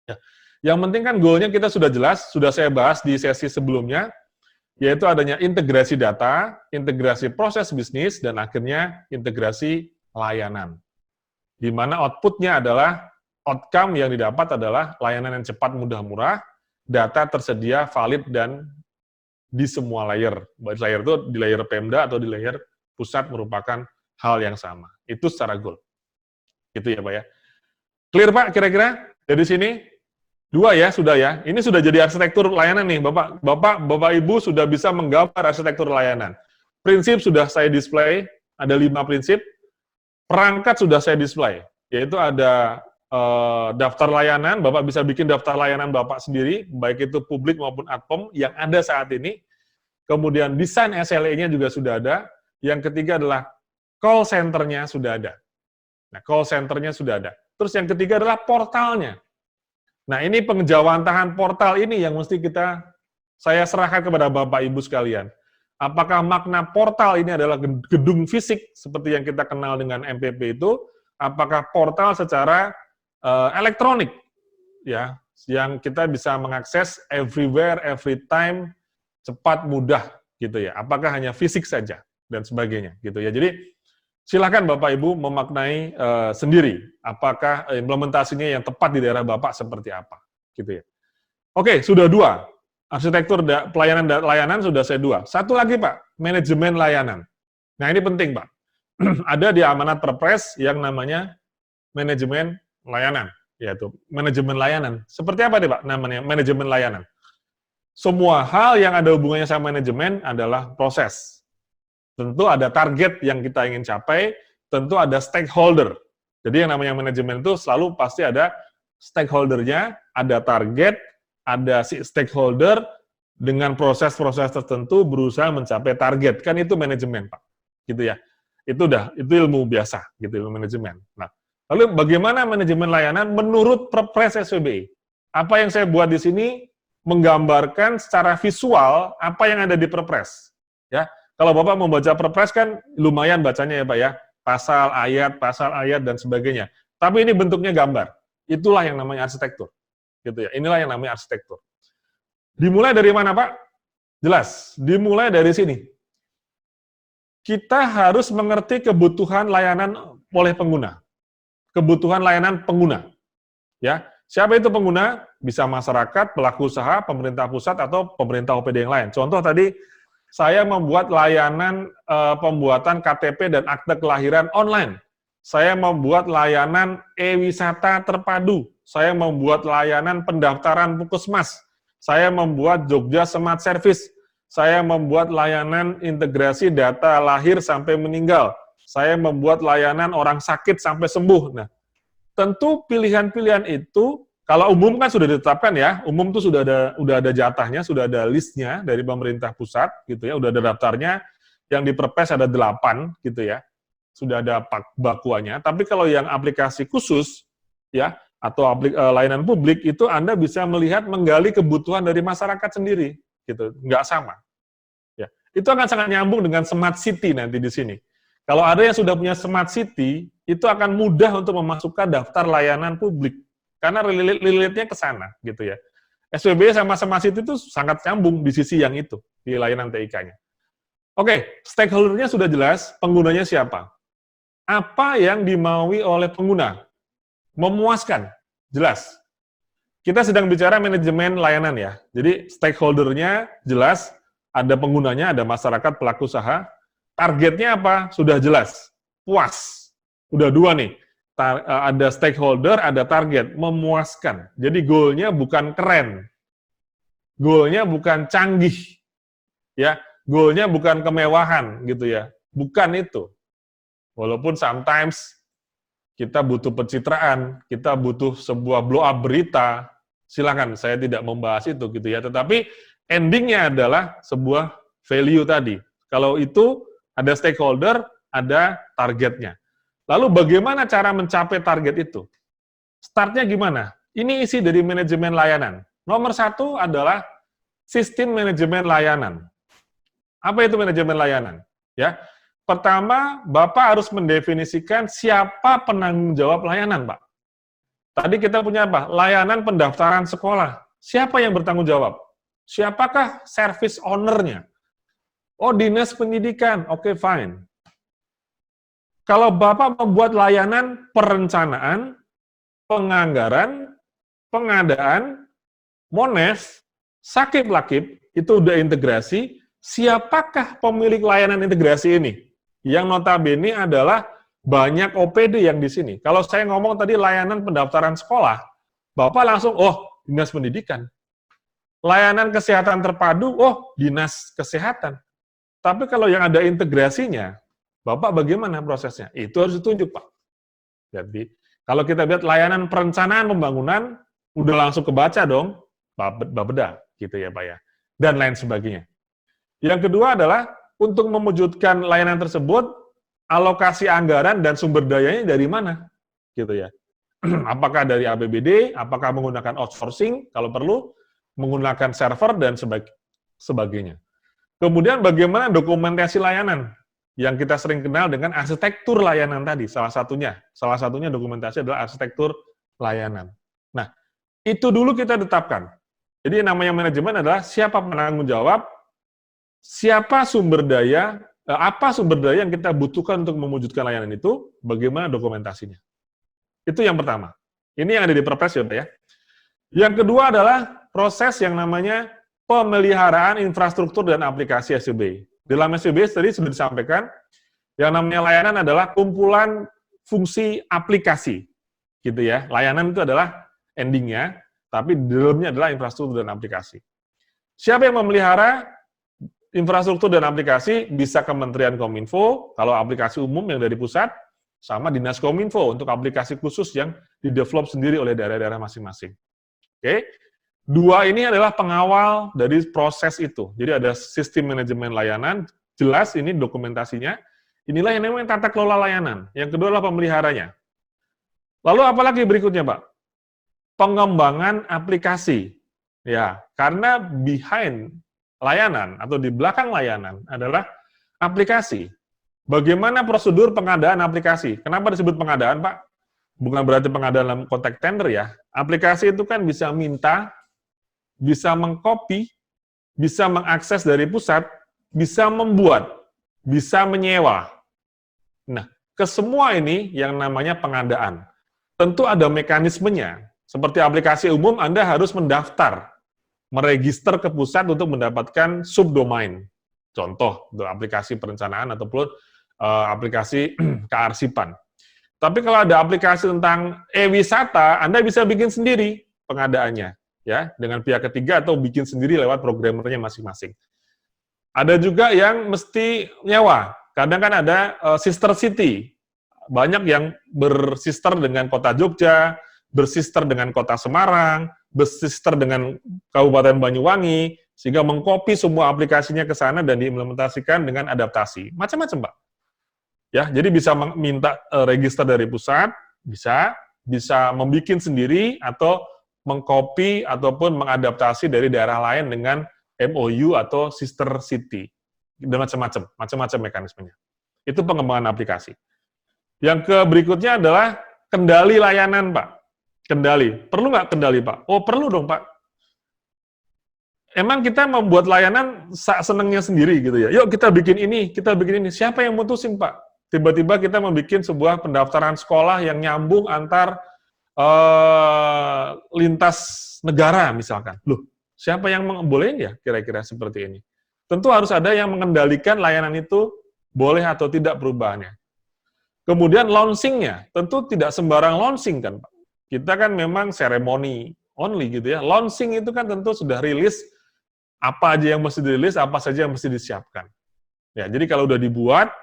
Ya. Yang penting kan goalnya kita sudah jelas, sudah saya bahas di sesi sebelumnya, yaitu adanya integrasi data, integrasi proses bisnis, dan akhirnya integrasi layanan. Di mana output-nya adalah, outcome yang didapat adalah layanan yang cepat, mudah, murah, data tersedia, valid, dan di semua layer. Baik layer itu di layer Pemda atau di layer pusat merupakan hal yang sama. Itu secara goal. Itu ya Pak ya. Clear Pak kira-kira? Dari sini? Dua ya, sudah ya. Ini sudah jadi arsitektur layanan nih, Bapak Ibu sudah bisa menggambar arsitektur layanan. Prinsip sudah saya display, ada 5 prinsip. Perangkat sudah saya display, yaitu ada daftar layanan, Bapak bisa bikin daftar layanan Bapak sendiri, baik itu publik maupun adpom yang ada saat ini. Kemudian desain SLA-nya juga sudah ada. Yang ketiga adalah call center-nya sudah ada. Nah, call center-nya sudah ada. Terus yang ketiga adalah portalnya. Nah, ini pengejawantahan portal ini yang mesti saya serahkan kepada Bapak Ibu sekalian. Apakah makna portal ini adalah gedung fisik seperti yang kita kenal dengan MPP itu? Apakah portal secara elektronik, ya, yang kita bisa mengakses everywhere, every time, cepat, mudah, gitu ya? Apakah hanya fisik saja dan sebagainya, gitu ya? Jadi silakan Bapak Ibu memaknai sendiri apakah implementasinya yang tepat di daerah Bapak seperti apa, gitu ya. Oke, sudah 2. Arsitektur layanan sudah saya 2. Satu lagi Pak, manajemen layanan. Nah, ini penting Pak. Ada di amanat Perpres yang namanya manajemen layanan, yaitu manajemen layanan. Seperti apa nih Pak namanya manajemen layanan? semua hal yang ada hubungannya sama manajemen adalah proses. Tentu ada target yang kita ingin capai, tentu ada stakeholder. Jadi yang namanya manajemen itu selalu pasti ada stakeholdernya, ada target, ada si stakeholder dengan proses-proses tertentu berusaha mencapai target. Kan itu manajemen, Pak. Gitu ya. Itu ilmu biasa, gitu, ilmu manajemen. Nah, lalu bagaimana manajemen layanan menurut Perpres SWBI? Apa yang saya buat di sini menggambarkan secara visual apa yang ada di Perpres. Ya, kalau Bapak membaca Perpres kan lumayan bacanya ya Pak ya, pasal ayat dan sebagainya. Tapi ini bentuknya gambar. Itulah yang namanya arsitektur. Gitu ya. Inilah yang namanya arsitektur. Dimulai dari mana Pak? Jelas, dimulai dari sini. Kita harus mengerti kebutuhan layanan oleh pengguna. Kebutuhan layanan pengguna. Ya, siapa itu pengguna? Bisa masyarakat, pelaku usaha, pemerintah pusat, atau pemerintah OPD yang lain. Contoh tadi, saya membuat layanan pembuatan KTP dan akte kelahiran online. Saya membuat layanan e-wisata terpadu. Saya membuat layanan pendaftaran puskesmas. Saya membuat Jogja Smart Service. Saya membuat layanan integrasi data lahir sampai meninggal. Saya membuat layanan orang sakit sampai sembuh. Nah, tentu pilihan-pilihan itu, kalau umum kan sudah ditetapkan ya, umum itu sudah ada jatahnya, sudah ada listnya dari pemerintah pusat, gitu ya, udah ada daftarnya, yang di Perpres ada 8, gitu ya, sudah ada bakuannya. Tapi kalau yang aplikasi khusus, ya, atau layanan publik, itu Anda bisa melihat menggali kebutuhan dari masyarakat sendiri, gitu, nggak sama. Ya, itu akan sangat nyambung dengan Smart City nanti di sini. Kalau ada yang sudah punya Smart City, itu akan mudah untuk memasukkan daftar layanan publik. Karena relate-nya ke sana, gitu ya. SWBI sama Smart City itu sangat nyambung di sisi yang itu, di layanan TIK-nya. Oke, stakeholder-nya sudah jelas, penggunanya siapa? Apa yang dimaui oleh pengguna? Memuaskan, jelas. Kita sedang bicara manajemen layanan ya. Jadi stakeholder-nya jelas, ada penggunanya, ada masyarakat, pelaku usaha. Targetnya apa? Sudah jelas. Puas. Udah 2 nih. Ada stakeholder, ada target. Memuaskan. Jadi goal-nya bukan keren. Goal-nya bukan canggih. Ya, goal-nya bukan kemewahan gitu ya. Bukan itu. Walaupun sometimes kita butuh pencitraan, kita butuh sebuah blow up berita. Silakan, saya tidak membahas itu gitu ya. Tetapi endingnya adalah sebuah value tadi. Kalau itu ada stakeholder, ada targetnya. Lalu bagaimana cara mencapai target itu? Startnya gimana? Ini isi dari manajemen layanan. Nomor 1 adalah sistem manajemen layanan. Apa itu manajemen layanan? Ya, pertama, Bapak harus mendefinisikan siapa penanggung jawab layanan, Pak. Tadi kita punya apa? Layanan pendaftaran sekolah. Siapa yang bertanggung jawab? Siapakah service owner-nya? Oh, dinas pendidikan. Oke, fine. Kalau Bapak membuat layanan perencanaan, penganggaran, pengadaan, Mones, Sakip-Lakip, itu udah integrasi, siapakah pemilik layanan integrasi ini? Yang notabene adalah banyak OPD yang di sini. Kalau saya ngomong tadi layanan pendaftaran sekolah, Bapak langsung, oh, dinas pendidikan. Layanan kesehatan terpadu, oh, dinas kesehatan. Tapi kalau yang ada integrasinya, Bapak bagaimana prosesnya? Itu harus ditunjuk, Pak. Jadi, kalau kita lihat layanan perencanaan pembangunan, udah langsung kebaca dong, Bapeda, gitu ya, Pak ya. Dan lain sebagainya. Yang kedua adalah, untuk mewujudkan layanan tersebut, alokasi anggaran dan sumber dayanya dari mana? Gitu ya. Apakah dari APBD, apakah menggunakan outsourcing, kalau perlu, menggunakan server, dan sebagainya. Kemudian bagaimana dokumentasi layanan? Yang kita sering kenal dengan arsitektur layanan tadi, salah satunya dokumentasi adalah arsitektur layanan. Nah, itu dulu kita tetapkan. Jadi yang namanya manajemen adalah siapa penanggung jawab, siapa sumber daya, apa sumber daya yang kita butuhkan untuk mewujudkan layanan itu, bagaimana dokumentasinya. Itu yang pertama. Ini yang ada di Perpres ya, Pak ya. Yang kedua adalah proses yang namanya pemeliharaan infrastruktur dan aplikasi SWBI. Dalam SWBI tadi sudah disampaikan, yang namanya layanan adalah kumpulan fungsi aplikasi, gitu ya. Layanan itu adalah endingnya, tapi di dalamnya adalah infrastruktur dan aplikasi. Siapa yang memelihara infrastruktur dan aplikasi? Bisa Kementerian Kominfo, kalau aplikasi umum yang dari pusat, sama Dinas Kominfo untuk aplikasi khusus yang didevelop sendiri oleh daerah-daerah masing-masing. Oke, dua ini adalah pengawal dari proses itu. Jadi ada sistem manajemen layanan, jelas ini dokumentasinya. Inilah yang namanya tata kelola layanan. Yang kedua adalah pemeliharanya. Lalu apalagi berikutnya, Pak? Pengembangan aplikasi. Ya, karena behind layanan atau di belakang layanan adalah aplikasi. Bagaimana prosedur pengadaan aplikasi? Kenapa disebut pengadaan, Pak? Bukan berarti pengadaan dalam konteks tender ya. Aplikasi itu kan bisa minta, bisa mengcopy, bisa mengakses dari pusat, bisa membuat, bisa menyewa. Nah, kesemua ini yang namanya pengadaan. Tentu ada mekanismenya. Seperti aplikasi umum, Anda harus mendaftar, meregister ke pusat untuk mendapatkan subdomain. Contoh, untuk aplikasi perencanaan ataupun aplikasi kearsipan. Tapi kalau ada aplikasi tentang e-wisata, Anda bisa bikin sendiri pengadaannya, ya, dengan pihak ketiga atau bikin sendiri lewat programmernya masing-masing. Ada juga yang mesti nyewa. Kadang kan ada sister city. Banyak yang bersister dengan kota Jogja, bersister dengan kota Semarang, bersister dengan Kabupaten Banyuwangi, sehingga mengcopy semua aplikasinya ke sana dan diimplementasikan dengan adaptasi. Macam-macam, Pak. Ya, jadi bisa minta register dari pusat, bisa membuat sendiri atau mengcopy ataupun mengadaptasi dari daerah lain dengan MOU atau sister city. Dan macam-macam mekanismenya. Itu pengembangan aplikasi. Yang berikutnya adalah kendali layanan, Pak. Kendali. Perlu nggak kendali, Pak? Oh, perlu dong, Pak. Emang kita membuat layanan senengnya sendiri gitu ya. Yuk kita bikin ini, kita bikin ini. Siapa yang mutusin, Pak? Tiba-tiba kita membuat sebuah pendaftaran sekolah yang nyambung antar lintas negara misalkan. Loh, siapa yang membolehin ya kira-kira seperti ini? Tentu harus ada yang mengendalikan layanan itu boleh atau tidak perubahannya. Kemudian launching-nya, tentu tidak sembarang launching kan, Pak. Kita kan memang seremoni only gitu ya. Launching itu kan tentu sudah rilis, apa aja yang mesti dirilis, apa saja yang mesti disiapkan. Ya, jadi kalau udah dibuat,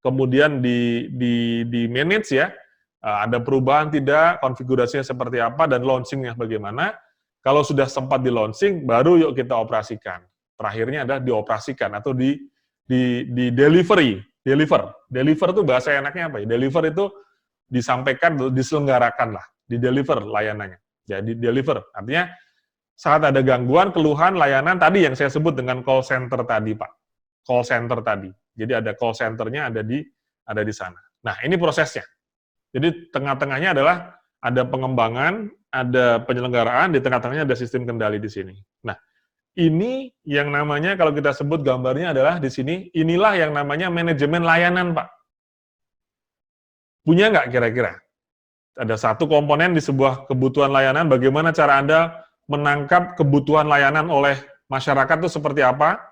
kemudian di manage ya, ada perubahan tidak, konfigurasinya seperti apa, dan launching-nya bagaimana. Kalau sudah sempat di launching, baru yuk kita operasikan. Terakhirnya adalah dioperasikan atau di delivery. Deliver itu bahasa enaknya apa ya? Deliver itu disampaikan, diselenggarakan lah, di deliver layanannya. Jadi deliver, artinya saat ada gangguan, keluhan, layanan tadi yang saya sebut dengan call center tadi, Pak. Call center tadi. Jadi ada call center-nya ada di sana. Nah, ini prosesnya. Jadi tengah-tengahnya adalah ada pengembangan, ada penyelenggaraan, di tengah-tengahnya ada sistem kendali di sini. Nah, ini yang namanya kalau kita sebut gambarnya adalah di sini, inilah yang namanya manajemen layanan, Pak. Punya nggak kira-kira? Ada satu komponen di sebuah kebutuhan layanan, bagaimana cara Anda menangkap kebutuhan layanan oleh masyarakat itu seperti apa?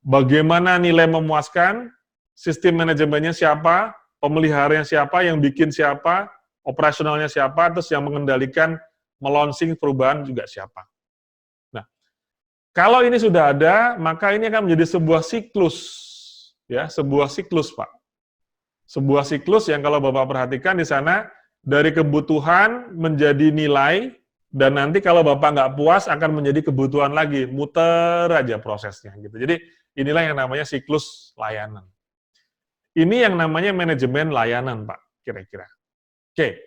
Bagaimana nilai memuaskan? Sistem manajemennya siapa? Pemeliharanya siapa? Yang bikin siapa? Operasionalnya siapa? Terus yang mengendalikan, melaunching perubahan juga siapa? Kalau ini sudah ada, maka ini akan menjadi sebuah siklus, ya, sebuah siklus, Pak. Sebuah siklus yang kalau Bapak perhatikan di sana, dari kebutuhan menjadi nilai, dan nanti kalau Bapak nggak puas akan menjadi kebutuhan lagi, muter aja prosesnya, gitu. Jadi inilah yang namanya siklus layanan. Ini yang namanya manajemen layanan, Pak, kira-kira. Oke,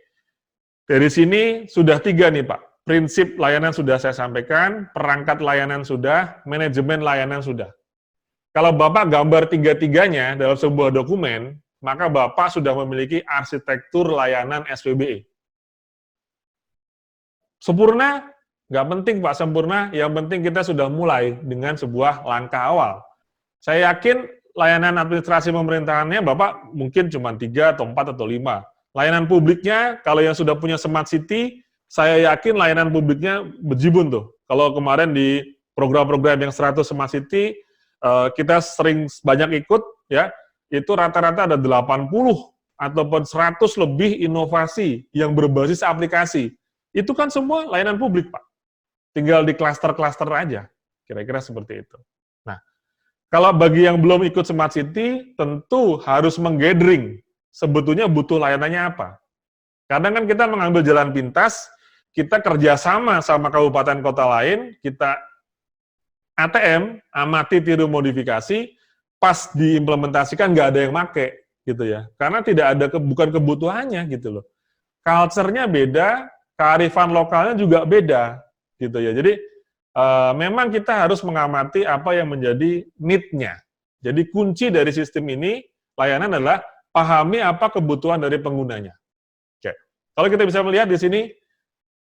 dari sini sudah 3 nih, Pak. Prinsip layanan sudah saya sampaikan, perangkat layanan sudah, manajemen layanan sudah. Kalau Bapak gambar 3-tiganya dalam sebuah dokumen, maka Bapak sudah memiliki arsitektur layanan SPBE. Sempurna? Nggak penting, Pak, sempurna. Yang penting kita sudah mulai dengan sebuah langkah awal. Saya yakin layanan administrasi pemerintahannya Bapak mungkin cuma 3 atau 4 atau 5. Layanan publiknya, kalau yang sudah punya Smart City, saya yakin layanan publiknya berjibun tuh. Kalau kemarin di program-program yang 100 Smart City, kita sering banyak ikut, ya, itu rata-rata ada 80 ataupun 100 lebih inovasi yang berbasis aplikasi. Itu kan semua layanan publik, Pak. Tinggal di klaster-klaster aja, Kira-kira seperti itu. Nah, kalau bagi yang belum ikut Smart City, tentu harus menggathering. Sebetulnya butuh layanannya apa? Kadang kan kita mengambil jalan pintas, kita kerjasama sama kabupaten kota lain, kita ATM, amati tiru modifikasi, pas diimplementasikan nggak ada yang make, gitu ya. Karena tidak ada, bukan kebutuhannya, gitu loh. Culture-nya beda, kearifan lokalnya juga beda, gitu ya. Jadi, memang kita harus mengamati apa yang menjadi need-nya. Jadi, kunci dari sistem ini, layanan adalah pahami apa kebutuhan dari penggunanya. Oke. Kalau kita bisa melihat di sini,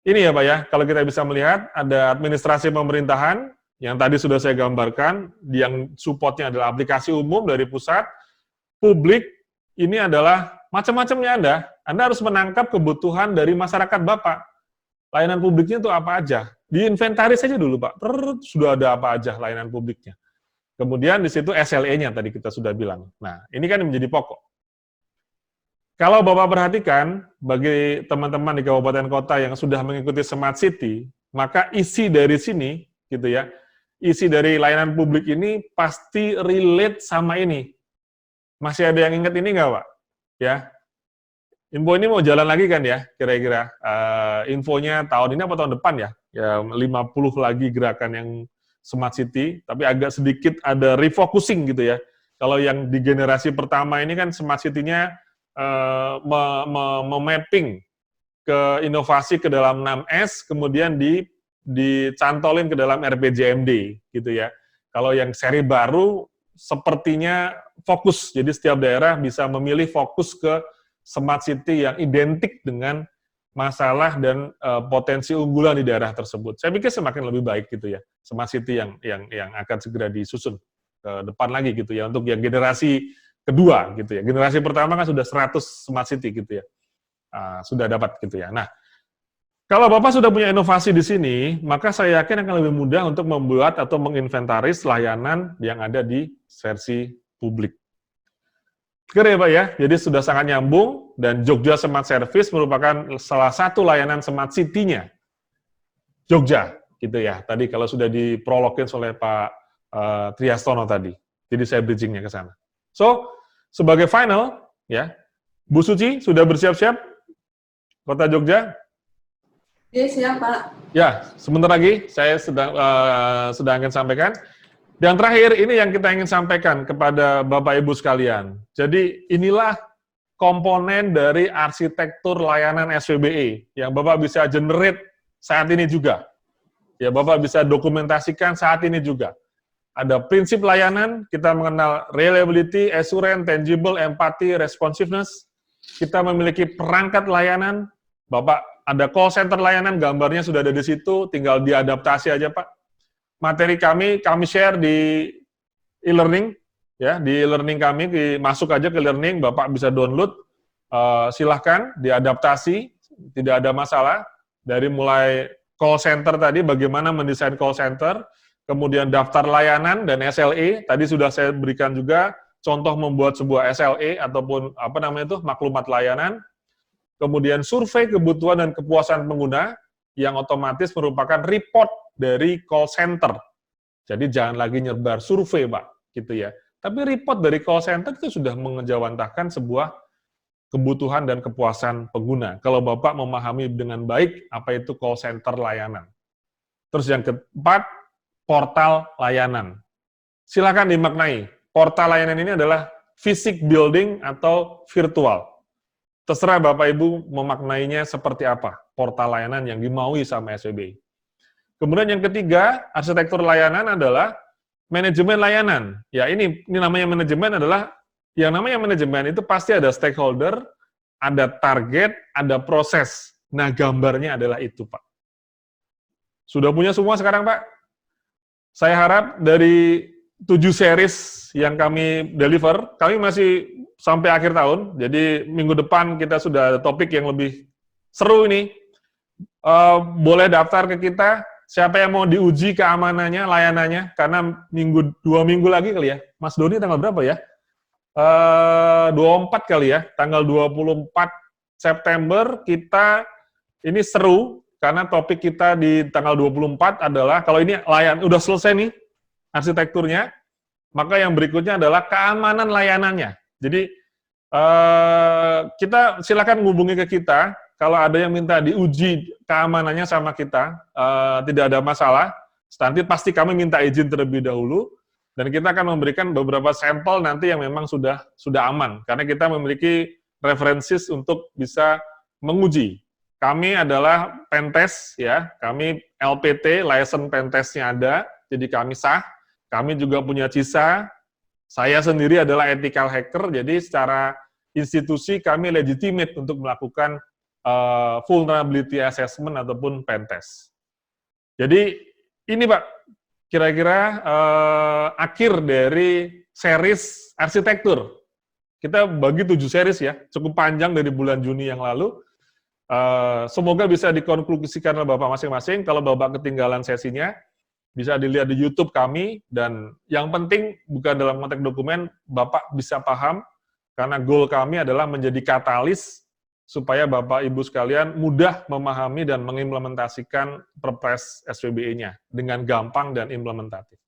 ini ya Pak ya, kalau kita bisa melihat, ada administrasi pemerintahan, yang tadi sudah saya gambarkan, yang supportnya adalah aplikasi umum dari pusat, publik, ini adalah macam-macamnya Anda harus menangkap kebutuhan dari masyarakat Bapak. Layanan publiknya itu apa aja? Diinventaris saja dulu Pak, sudah ada apa aja layanan publiknya. Kemudian di situ SLA-nya tadi kita sudah bilang. Nah, ini kan yang menjadi pokok. Kalau Bapak perhatikan, bagi teman-teman di kabupaten kota yang sudah mengikuti Smart City, maka isi dari sini, gitu ya, isi dari layanan publik ini pasti relate sama ini. Masih ada yang ingat ini nggak, Pak? Ya, info ini mau jalan lagi kan ya, kira-kira. Infonya tahun ini apa tahun depan ya? Ya, 50 lagi gerakan yang Smart City, tapi agak sedikit ada refocusing gitu ya. Kalau yang di generasi pertama ini kan Smart City-nya memapping ke inovasi ke dalam 6S, kemudian dicantolin ke dalam RPJMD, gitu ya. Kalau yang seri baru, sepertinya fokus, jadi setiap daerah bisa memilih fokus ke Smart City yang identik dengan masalah dan potensi unggulan di daerah tersebut. Saya pikir semakin lebih baik gitu ya, Smart City yang akan segera disusun ke depan lagi gitu ya, untuk yang generasi kedua gitu ya. Generasi pertama kan sudah 100 Smart City gitu ya. Sudah dapat gitu ya. Nah, kalau Bapak sudah punya inovasi di sini, maka saya yakin akan lebih mudah untuk membuat atau menginventaris layanan yang ada di versi publik. Clear ya Pak ya? Jadi sudah sangat nyambung, dan Jogja Smart Service merupakan salah satu layanan Smart City-nya Jogja, gitu ya. Tadi kalau sudah diprologin oleh Pak Triastono tadi. Jadi saya bridging-nya ke sana. So, sebagai final, ya, Bu Suci sudah bersiap-siap? Kota Jogja? Oke, siap Pak. Ya, sebentar lagi saya sedang akan sampaikan. Yang terakhir, ini yang kita ingin sampaikan kepada Bapak Ibu sekalian. Jadi inilah komponen dari arsitektur layanan SPBE yang Bapak bisa generate saat ini juga. Ya, Bapak bisa dokumentasikan saat ini juga. Ada prinsip layanan, kita mengenal reliability, assurance, tangible, empathy, responsiveness. Kita memiliki perangkat layanan, Bapak ada call center layanan, gambarnya sudah ada di situ, tinggal diadaptasi aja Pak. Materi kami share di e-learning, ya, di e-learning kami, masuk aja ke learning, Bapak bisa download, silahkan diadaptasi, tidak ada masalah, dari mulai call center tadi, bagaimana mendesain call center, kemudian daftar layanan dan SLA, tadi sudah saya berikan juga contoh membuat sebuah SLA ataupun apa namanya itu maklumat layanan, kemudian survei kebutuhan dan kepuasan pengguna yang otomatis merupakan report dari call center. Jadi jangan lagi nyebar survei, Pak, gitu ya. Tapi report dari call center itu sudah mengejawantahkan sebuah kebutuhan dan kepuasan pengguna. Kalau Bapak memahami dengan baik apa itu call center layanan. Terus yang keempat, portal layanan. Silakan dimaknai. Portal layanan ini adalah fisik building atau virtual. Terserah Bapak Ibu memaknainya seperti apa, portal layanan yang dimaui sama SPBE. Kemudian yang ketiga, arsitektur layanan adalah manajemen layanan. Ya, ini namanya manajemen adalah, yang namanya manajemen itu pasti ada stakeholder, ada target, ada proses. Nah, gambarnya adalah itu, Pak. Sudah punya semua sekarang, Pak? Saya harap dari 7 series yang kami deliver, kami masih sampai akhir tahun, jadi minggu depan kita sudah ada topik yang lebih seru ini. Boleh daftar ke kita, siapa yang mau diuji keamanannya, layanannya, karena 2 minggu lagi kali ya. Mas Doni tanggal berapa ya? 24 kali ya, tanggal 24 September kita, ini seru, karena topik kita di tanggal 24 adalah, kalau ini udah selesai nih arsitekturnya, maka yang berikutnya adalah keamanan layanannya. Jadi kita silakan menghubungi ke kita, kalau ada yang minta diuji keamanannya sama kita, tidak ada masalah, nanti pasti kami minta izin terlebih dahulu, dan kita akan memberikan beberapa sampel nanti yang memang sudah aman, karena kita memiliki referensis untuk bisa menguji. Kami adalah pentest, ya, kami LPT, license pentestnya ada, jadi kami sah, kami juga punya CISA, saya sendiri adalah ethical hacker, jadi secara institusi kami legitimate untuk melakukan vulnerability assessment ataupun pentest. Jadi ini Pak, kira-kira akhir dari series arsitektur. Kita bagi 7 series ya, cukup panjang dari bulan Juni yang lalu. Semoga bisa dikonklusikan oleh Bapak masing-masing. Kalau Bapak ketinggalan sesinya, bisa dilihat di YouTube kami. Dan yang penting, bukan dalam konteks dokumen, Bapak bisa paham, karena goal kami adalah menjadi katalis supaya Bapak Ibu sekalian mudah memahami dan mengimplementasikan Perpres SPBE-nya dengan gampang dan implementatif.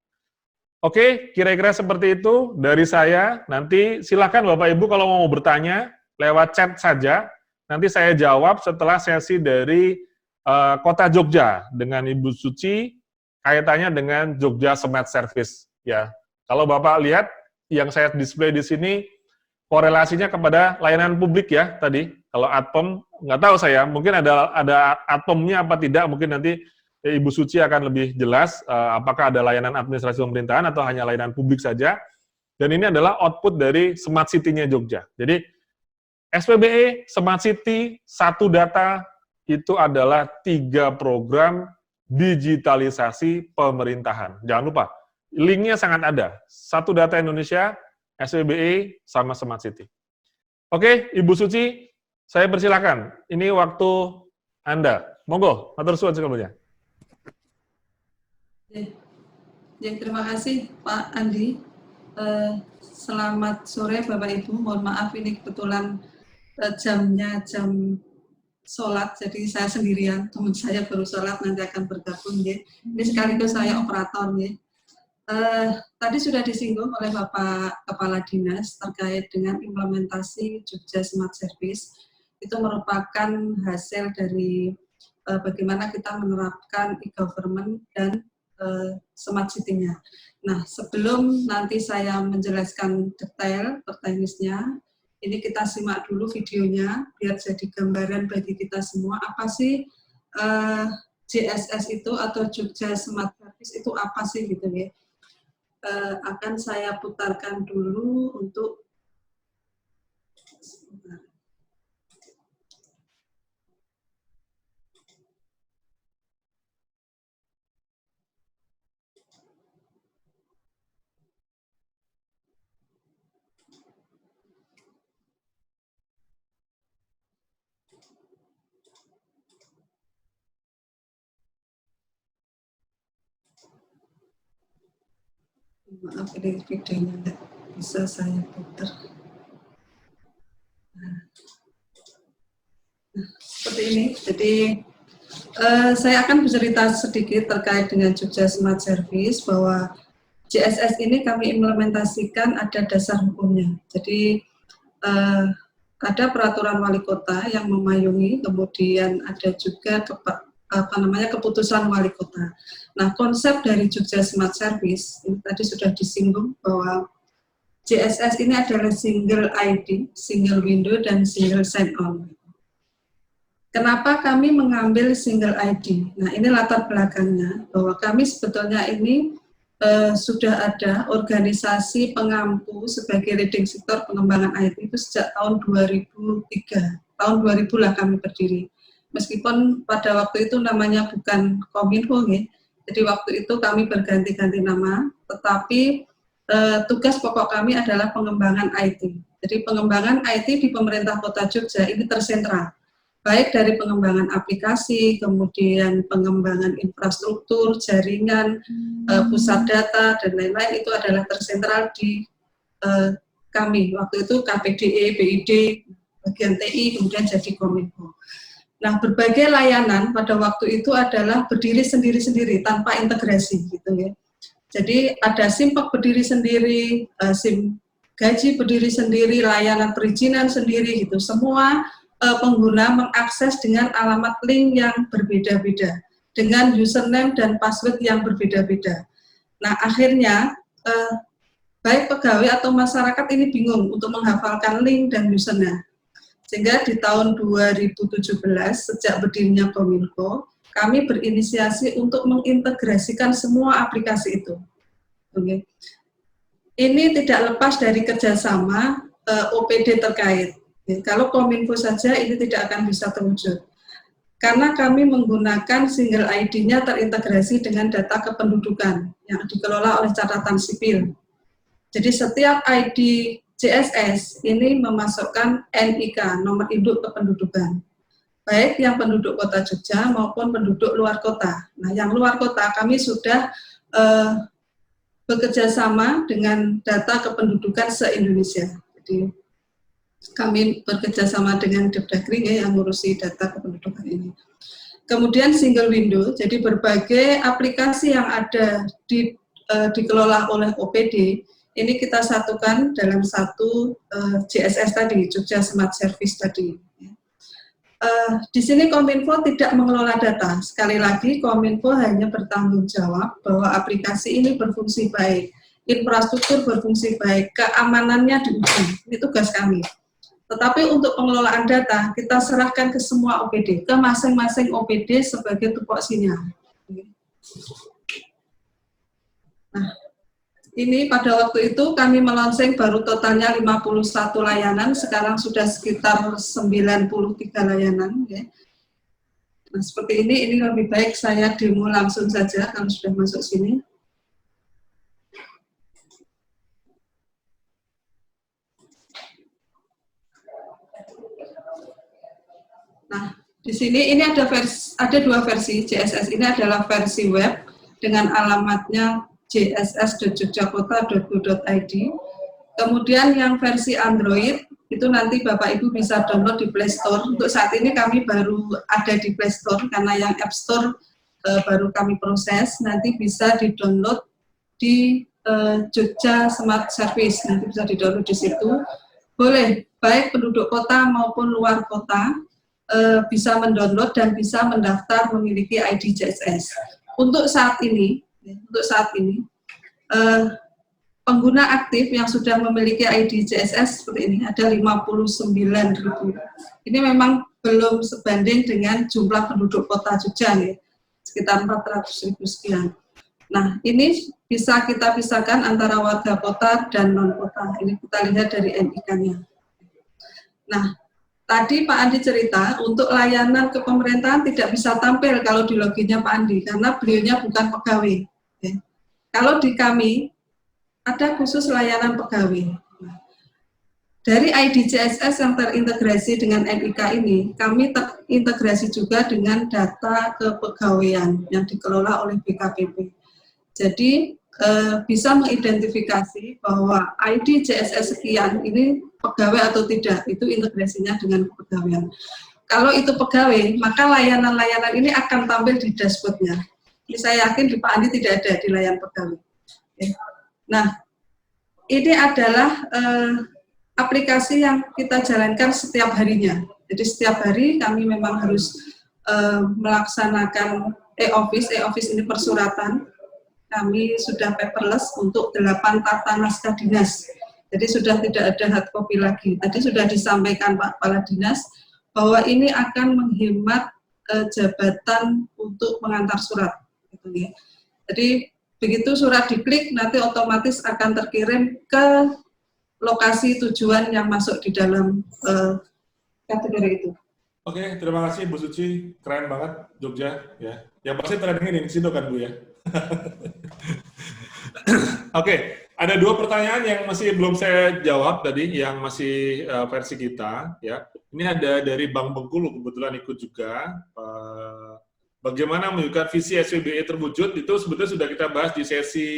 Oke, kira-kira seperti itu dari saya. Nanti silakan Bapak Ibu kalau mau bertanya lewat chat saja. Nanti saya jawab setelah sesi dari Kota Jogja dengan Ibu Suci, kaitannya dengan Jogja Smart Service. Ya, kalau Bapak lihat yang saya display di sini korelasinya kepada layanan publik ya tadi. Kalau Adpom nggak tahu saya, mungkin ada Adpomnya apa tidak, mungkin nanti Ibu Suci akan lebih jelas apakah ada layanan administrasi pemerintahan atau hanya layanan publik saja. Dan ini adalah output dari Smart City-nya Jogja. Jadi SPBE, Smart City, Satu Data, itu adalah 3 program digitalisasi pemerintahan. Jangan lupa, linknya sangat ada. Satu Data Indonesia, SPBE, sama Smart City. Oke, Ibu Suci, saya persilakan. Ini waktu Anda. Monggo, matur suwun sekalian. Ya, terima kasih Pak Andi. Selamat sore Bapak Ibu. Mohon maaf ini kebetulan jamnya jam sholat, jadi saya sendirian. Teman saya baru sholat, nanti akan bergabung. Ya. Ini sekaligus saya operator. Ya. Tadi sudah disinggung oleh Bapak Kepala Dinas terkait dengan implementasi Jogja Smart Service. Itu merupakan hasil dari bagaimana kita menerapkan e-government dan Smart City-nya. Nah, sebelum nanti saya menjelaskan detail teknisnya, ini kita simak dulu videonya, biar jadi gambaran bagi kita semua, apa sih JSS itu atau Jogja Smart Service itu apa sih gitu ya. Akan saya putarkan dulu untuk maaf, ini videonya tidak bisa saya putar. Nah, seperti ini. Jadi saya akan bercerita sedikit terkait dengan Jogja Smart Service, bahwa JSS ini kami implementasikan ada dasar hukumnya. Jadi ada peraturan wali kota yang memayungi, kemudian ada juga keputusan wali kota. Nah, konsep dari Jogja Smart Service, ini tadi sudah disinggung bahwa JSS ini adalah single ID, single window, dan single sign-on. Kenapa kami mengambil single ID? Nah, ini latar belakangnya, bahwa kami sebetulnya ini sudah ada organisasi pengampu sebagai leading sektor pengembangan IT itu sejak tahun 2003. Tahun 2000 lah kami berdiri. Meskipun pada waktu itu namanya bukan Kominfo, ya. Jadi waktu itu kami berganti-ganti nama, tetapi tugas pokok kami adalah pengembangan IT. Jadi pengembangan IT di pemerintah Kota Jogja ini tersentral, baik dari pengembangan aplikasi, kemudian pengembangan infrastruktur, jaringan, pusat data, dan lain-lain, itu adalah tersentral di kami. Waktu itu KPDE, BID, bagian TI, kemudian jadi Kominfo. Nah, berbagai layanan pada waktu itu adalah berdiri sendiri-sendiri tanpa integrasi gitu ya. Jadi ada SIMPEK berdiri sendiri, SIM gaji berdiri sendiri, layanan perizinan sendiri gitu. Semua pengguna mengakses dengan alamat link yang berbeda-beda, dengan username dan password yang berbeda-beda. Nah, akhirnya baik pegawai atau masyarakat ini bingung untuk menghafalkan link dan username. Sehingga di tahun 2017, sejak berdirinya Kominfo, kami berinisiasi untuk mengintegrasikan semua aplikasi itu. Oke. Ini tidak lepas dari kerjasama OPD terkait. Kalau Kominfo saja ini tidak akan bisa terwujud. Karena kami menggunakan single ID-nya terintegrasi dengan data kependudukan yang dikelola oleh catatan sipil. Jadi setiap ID JSS ini memasukkan NIK, nomor induk kependudukan. Baik yang penduduk kota Jogja maupun penduduk luar kota. Nah, yang luar kota kami sudah bekerja sama dengan data kependudukan se-Indonesia. Jadi kami bekerja sama dengan Depdagri yang ngurusi data kependudukan ini. Kemudian single window, jadi berbagai aplikasi yang ada dikelola oleh OPD, ini kita satukan dalam satu JSS tadi, Jogja Smart Service tadi. Di sini Kominfo tidak mengelola data. Sekali lagi, Kominfo hanya bertanggung jawab bahwa aplikasi ini berfungsi baik, infrastruktur berfungsi baik, keamanannya diuji. Ini tugas kami. Tetapi untuk pengelolaan data, kita serahkan ke semua OPD, ke masing-masing OPD sebagai tupok sinyal. Nah, ini pada waktu itu kami melaunching baru totalnya 51 layanan, sekarang sudah sekitar 93 layanan. Ya. Nah, seperti ini lebih baik saya demo langsung saja kalau sudah masuk sini. Nah, di sini ini ada dua versi JSS. Ini adalah versi web dengan alamatnya jss.jogjakota.go.id. Kemudian yang versi Android itu nanti Bapak Ibu bisa download di Play Store. Untuk saat ini kami baru ada di Play Store karena yang App Store baru kami proses. Nanti bisa di-download di Jogja Smart Service. Nanti bisa di-download di situ. Boleh baik penduduk kota maupun luar kota bisa mendownload dan bisa mendaftar memiliki ID JSS. Untuk saat ini pengguna aktif yang sudah memiliki ID JSS seperti ini ada 59.000. Ini memang belum sebanding dengan jumlah penduduk kota Jogja ya, sekitar 400.000 sekian. Nah, ini bisa kita pisahkan antara warga kota dan non kota. Ini kita lihat dari NIK-nya. Nah, tadi Pak Andi cerita untuk layanan kepemerintahan tidak bisa tampil kalau di loginnya Pak Andi karena beliaunya bukan pegawai. Ya. Kalau di kami ada khusus layanan pegawai. Dari ID JSS yang terintegrasi dengan NIK ini, kami terintegrasi juga dengan data kepegawaian yang dikelola oleh BKPP. Jadi bisa mengidentifikasi bahwa ID JSS sekian ini pegawai atau tidak, itu integrasinya dengan kepegawaian. Kalau itu pegawai, maka layanan-layanan ini akan tampil di dashboard-nya. Ini saya yakin di Pak Andi tidak ada di layanan pegawai. Nah, ini adalah aplikasi yang kita jalankan setiap harinya. Jadi setiap hari kami memang harus melaksanakan e-office. E-office ini persuratan. Kami sudah paperless untuk 8 tata naskah dinas. Jadi sudah tidak ada hard copy lagi. Tadi sudah disampaikan Pak Kepala Dinas bahwa ini akan menghemat jabatan untuk mengantar surat. Gitu ya. Jadi begitu surat diklik, nanti otomatis akan terkirim ke lokasi tujuan yang masuk di dalam kategori itu. Oke, terima kasih Bu Suci, keren banget Jogja ya. Yang pasti trendingnya di situ kan Bu ya. Oke, ada 2 pertanyaan yang masih belum saya jawab tadi, yang masih versi kita ya. Ini ada dari Bang Bengkulu, kebetulan ikut juga. Bagaimana menunjukkan visi SPBE terwujud, itu sebetulnya sudah kita bahas di sesi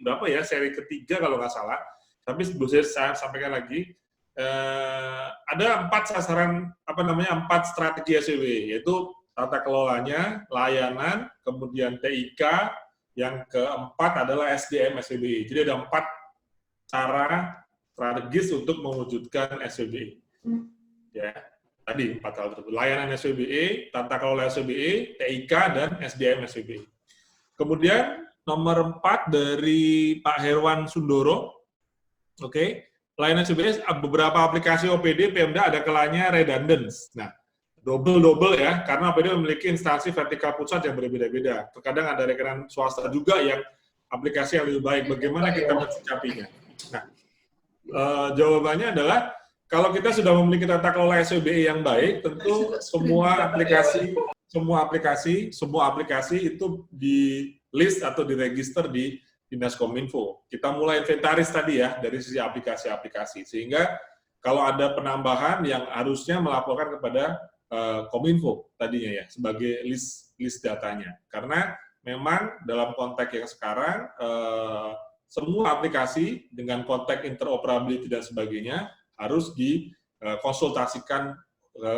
berapa ya, seri ketiga kalau nggak salah. Tapi sebelum saya sampaikan lagi, ada 4 sasaran, apa namanya, 4 strategi SWB, yaitu tata kelolanya, layanan, kemudian TIK, yang keempat adalah SDM SWB. Jadi ada 4 cara strategis untuk mewujudkan SWB. Ya, tadi 4 hal tersebut: layanan SWB, tata kelola SWB, TIK, dan SDM SWB. Kemudian nomor 4 dari Pak Herwan Sundoro, oke. Layanan SWB, beberapa aplikasi OPD Pemda ada kalanya redundant. Nah, double ya, karena OPD memiliki instansi vertikal pusat yang berbeda-beda. Terkadang ada rekenan swasta juga yang aplikasi yang lebih baik. Bagaimana kita mensikapinya? Nah, jawabannya adalah kalau kita sudah memiliki tata kelola SWB yang baik, tentu semua aplikasi itu di list atau diregister di Dinas Kominfo. Kita mulai inventaris tadi ya, dari sisi aplikasi-aplikasi. Sehingga kalau ada penambahan yang harusnya melaporkan kepada Kominfo tadinya ya, sebagai list datanya. Karena memang dalam konteks yang sekarang, semua aplikasi dengan konteks interoperability dan sebagainya harus dikonsultasikan ke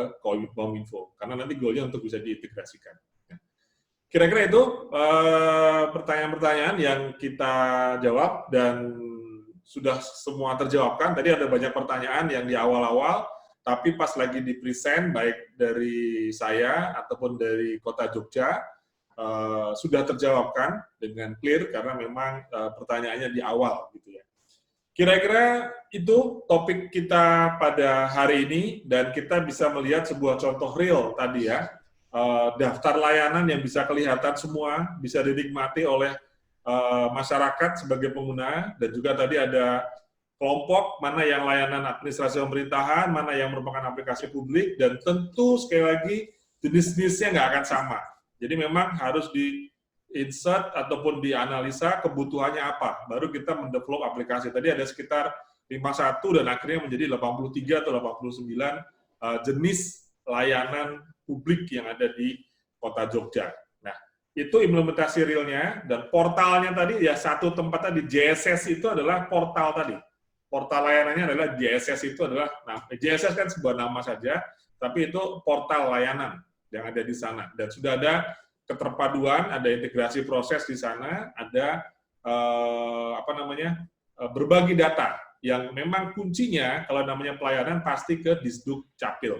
Kominfo. Karena nanti goalnya untuk bisa diintegrasikan. Kira-kira itu pertanyaan-pertanyaan yang kita jawab dan sudah semua terjawabkan. Tadi ada banyak pertanyaan yang di awal-awal, tapi pas lagi di present baik dari saya ataupun dari Kota Jogja sudah terjawabkan dengan clear karena memang pertanyaannya di awal gitu ya. Kira-kira itu topik kita pada hari ini dan kita bisa melihat sebuah contoh real tadi ya. Daftar layanan yang bisa kelihatan semua, bisa dinikmati oleh masyarakat sebagai pengguna, dan juga tadi ada kelompok, mana yang layanan administrasi pemerintahan, mana yang merupakan aplikasi publik, dan tentu sekali lagi jenis-jenisnya nggak akan sama. Jadi memang harus di-insert ataupun dianalisa kebutuhannya apa, baru kita mendevelop aplikasi. Tadi ada sekitar 51 dan akhirnya menjadi 83 atau 89 jenis layanan publik yang ada di Kota Jogja. Nah, itu implementasi realnya, dan portalnya tadi, ya satu tempat tadi, JSS itu adalah portal tadi. Portal layanannya adalah JSS itu adalah, nah JSS kan sebuah nama saja, tapi itu portal layanan yang ada di sana. Dan sudah ada keterpaduan, ada integrasi proses di sana, ada berbagi data, yang memang kuncinya, kalau namanya pelayanan, pasti ke Disduk Capil.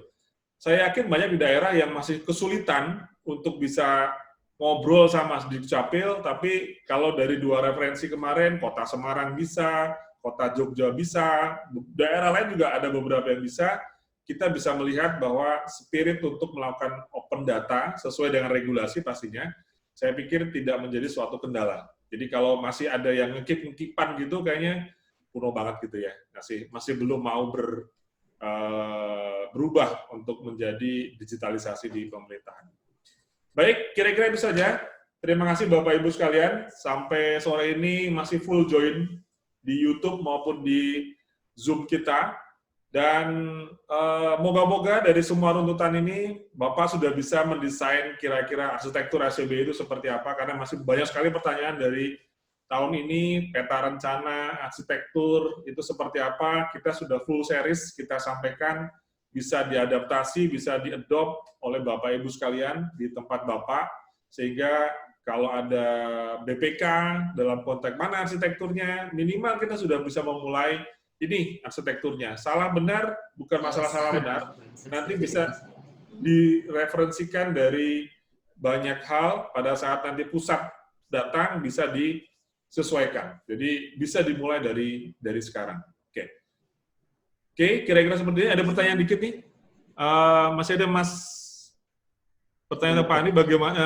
Saya yakin banyak di daerah yang masih kesulitan untuk bisa ngobrol sama Disduk Capil, tapi kalau dari 2 referensi kemarin, Kota Semarang bisa, Kota Jogja bisa, daerah lain juga ada beberapa yang bisa, kita bisa melihat bahwa spirit untuk melakukan open data sesuai dengan regulasi pastinya, saya pikir tidak menjadi suatu kendala. Jadi kalau masih ada yang ngekip-ngekipan gitu, kayaknya kuno banget gitu ya, masih belum mau berubah untuk menjadi digitalisasi di pemerintahan. Baik, kira-kira itu saja. Terima kasih Bapak Ibu sekalian. Sampai sore ini masih full join di YouTube maupun di Zoom kita. Dan moga-moga dari semua runtutan ini, Bapak sudah bisa mendesain kira-kira arsitektur SWB itu seperti apa, karena masih banyak sekali pertanyaan dari tahun ini, peta rencana, arsitektur, itu seperti apa, kita sudah full series, kita sampaikan, bisa diadaptasi, bisa diadopt oleh Bapak Ibu sekalian di tempat Bapak, sehingga kalau ada BPK, dalam konteks mana arsitekturnya, minimal kita sudah bisa memulai, ini arsitekturnya. Salah benar, bukan masalah salah benar, nanti bisa direferensikan dari banyak hal, pada saat nanti pusat datang, bisa disesuaikan. Jadi bisa dimulai dari sekarang. Oke, kira-kira seperti ini. Ada pertanyaan dikit nih. Masih ada pertanyaan Pak Ani, bagaimana,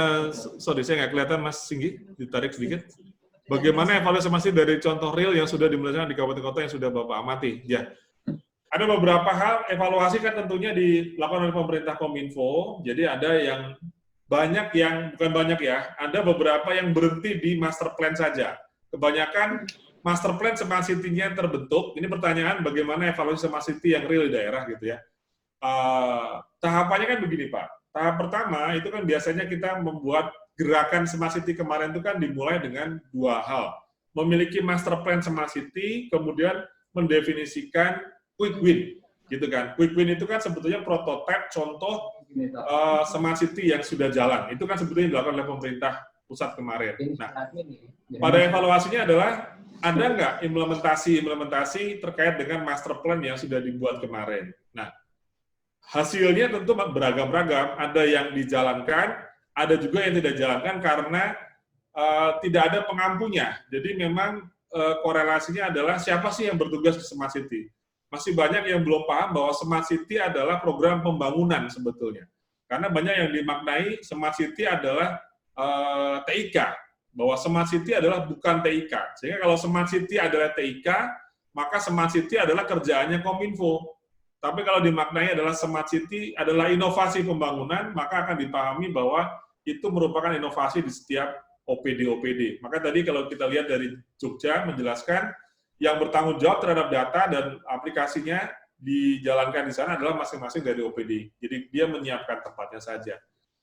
sorry saya nggak kelihatan Mas Singgi, ditarik sedikit. Bagaimana evaluasi masih dari contoh real yang sudah dimulai di kabupaten kota yang sudah Bapak amati? Ya, ada beberapa hal, evaluasi kan tentunya dilakukan oleh pemerintah Kominfo, jadi ada yang bukan banyak ya, ada beberapa yang berhenti di master plan saja. Kebanyakan master plan smart city-nya terbentuk. Ini pertanyaan bagaimana evaluasi smart city yang real di daerah gitu ya. Tahapannya kan begini Pak. Tahap pertama itu kan biasanya kita membuat gerakan smart city kemarin itu kan dimulai dengan 2 hal. Memiliki master plan smart city, kemudian mendefinisikan quick win. gitu kan. Quick win itu kan sebetulnya prototipe contoh smart city yang sudah jalan. Itu kan sebetulnya dilakukan oleh pemerintah pusat kemarin. Nah, pada evaluasinya adalah ada nggak implementasi terkait dengan master plan yang sudah dibuat kemarin. Nah, hasilnya tentu beragam-ragam. Ada yang dijalankan, ada juga yang tidak dijalankan karena tidak ada pengampunya. Jadi memang korelasinya adalah siapa sih yang bertugas di Smart City. Masih banyak yang belum paham bahwa Smart City adalah program pembangunan sebetulnya. Karena banyak yang dimaknai Smart City adalah TIK, bahwa Smart City adalah bukan TIK. Sehingga kalau Smart City adalah TIK, maka Smart City adalah kerjaannya Kominfo. Tapi kalau dimaknai adalah Smart City adalah inovasi pembangunan, maka akan dipahami bahwa itu merupakan inovasi di setiap OPD. Maka tadi kalau kita lihat dari Jogja menjelaskan yang bertanggung jawab terhadap data dan aplikasinya dijalankan di sana adalah masing-masing dari OPD. Jadi dia menyiapkan tempatnya saja.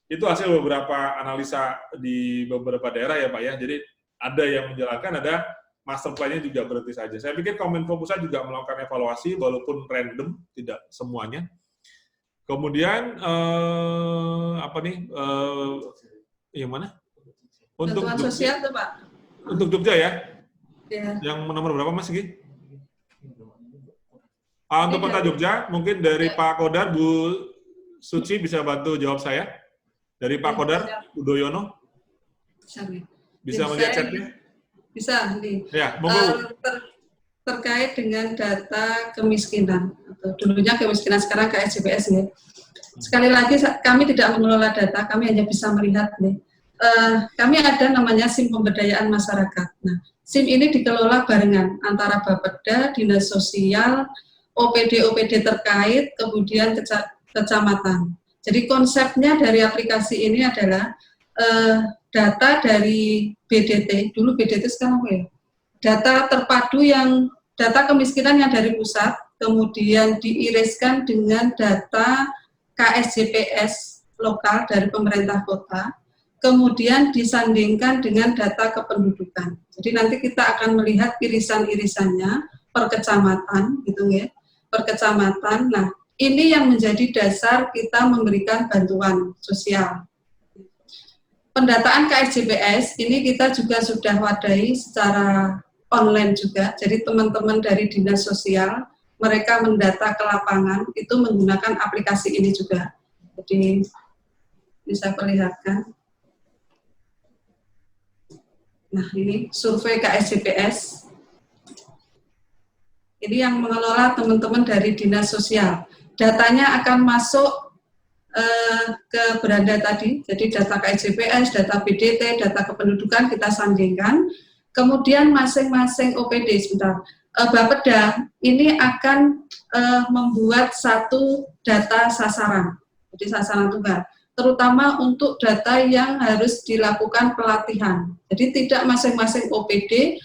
Itu hasil beberapa analisa di beberapa daerah ya Pak ya. Jadi ada yang menjalankan, ada master plan-nya juga berhenti saja. Saya pikir Kominfo Pusat juga melakukan evaluasi walaupun random, tidak semuanya. Kemudian yang mana? Untuk bantuan Jogja, sosial tuh Pak. untuk Jogja ya? Ya. Yang nomor berapa Mas Gi? Untuk Kota Jogja, mungkin dari Pak Kodar, Bu Suci bisa bantu jawab saya. Dari Pak Kodar, Udoyono. Bisa melihat chatnya? Bisa, nih. Ya, monggo. Terkait dengan data kemiskinan, atau dulunya kemiskinan, sekarang KSJPS ya. Sekali lagi, kami tidak mengelola data, kami hanya bisa melihat nih. Kami ada namanya SIM pemberdayaan masyarakat. Nah, SIM ini dikelola barengan antara Bapeda, Dinas Sosial, OPD terkait, kemudian kecamatan. Jadi konsepnya dari aplikasi ini adalah data dari BDT, dulu BDT sekarang apa ya? Data terpadu data kemiskinan yang dari pusat, kemudian diiriskan dengan data KSJPS lokal dari pemerintah kota, kemudian disandingkan dengan data kependudukan. Jadi nanti kita akan melihat irisan-irisannya per kecamatan, gitu ya, per kecamatan. Nah, ini yang menjadi dasar kita memberikan bantuan sosial. Pendataan KSJPS ini kita juga sudah wadahi secara online juga. Jadi teman-teman dari Dinas Sosial, mereka mendata ke lapangan itu menggunakan aplikasi ini juga. Jadi bisa perlihatkan. Nah, ini survei KSJPS. Ini yang mengelola teman-teman dari Dinas Sosial. Datanya akan masuk ke beranda tadi, jadi data KSJPS, data BDT, data kependudukan kita sandingkan. Kemudian masing-masing OPD, Bapeda ini akan membuat satu data sasaran, jadi sasaran tunggal. Terutama untuk data yang harus dilakukan pelatihan. Jadi tidak masing-masing OPD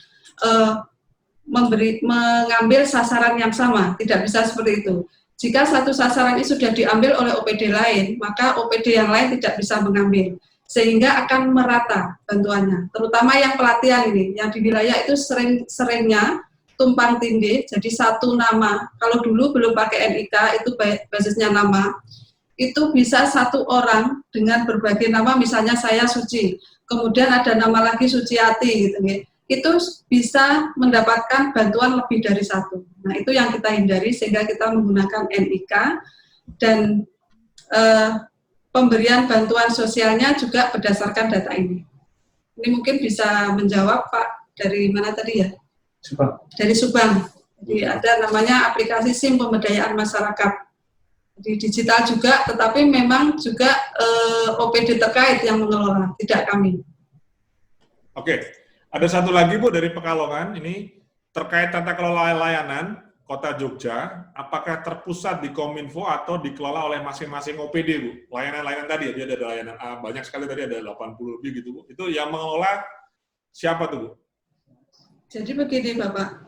mengambil sasaran yang sama, tidak bisa seperti itu. Jika satu sasaran ini sudah diambil oleh OPD lain, maka OPD yang lain tidak bisa mengambil. Sehingga akan merata bantuannya. Terutama yang pelatihan ini, yang di wilayah itu seringnya tumpang tindih, jadi satu nama. Kalau dulu belum pakai NIK, itu basisnya nama. Itu bisa satu orang dengan berbagai nama, misalnya saya Suci, kemudian ada nama lagi Suciati, gitu ya. Itu bisa mendapatkan bantuan lebih dari satu. Nah, itu yang kita hindari sehingga kita menggunakan NIK dan pemberian bantuan sosialnya juga berdasarkan data ini. Ini mungkin bisa menjawab Pak, dari mana tadi ya? Subang. Dari Subang. Jadi ada namanya aplikasi SIM pemberdayaan masyarakat. Jadi digital juga, tetapi memang juga OPD terkait yang mengelola, tidak kami. Oke, ada satu lagi Bu dari Pekalongan, ini terkait tata kelola layanan Kota Jogja, apakah terpusat di Kominfo atau dikelola oleh masing-masing OPD Bu? Layanan-layanan tadi, dia ada layanan A, banyak sekali tadi, ada 80 lebih gitu Bu. Itu yang mengelola siapa tuh Bu? Jadi begini Bapak,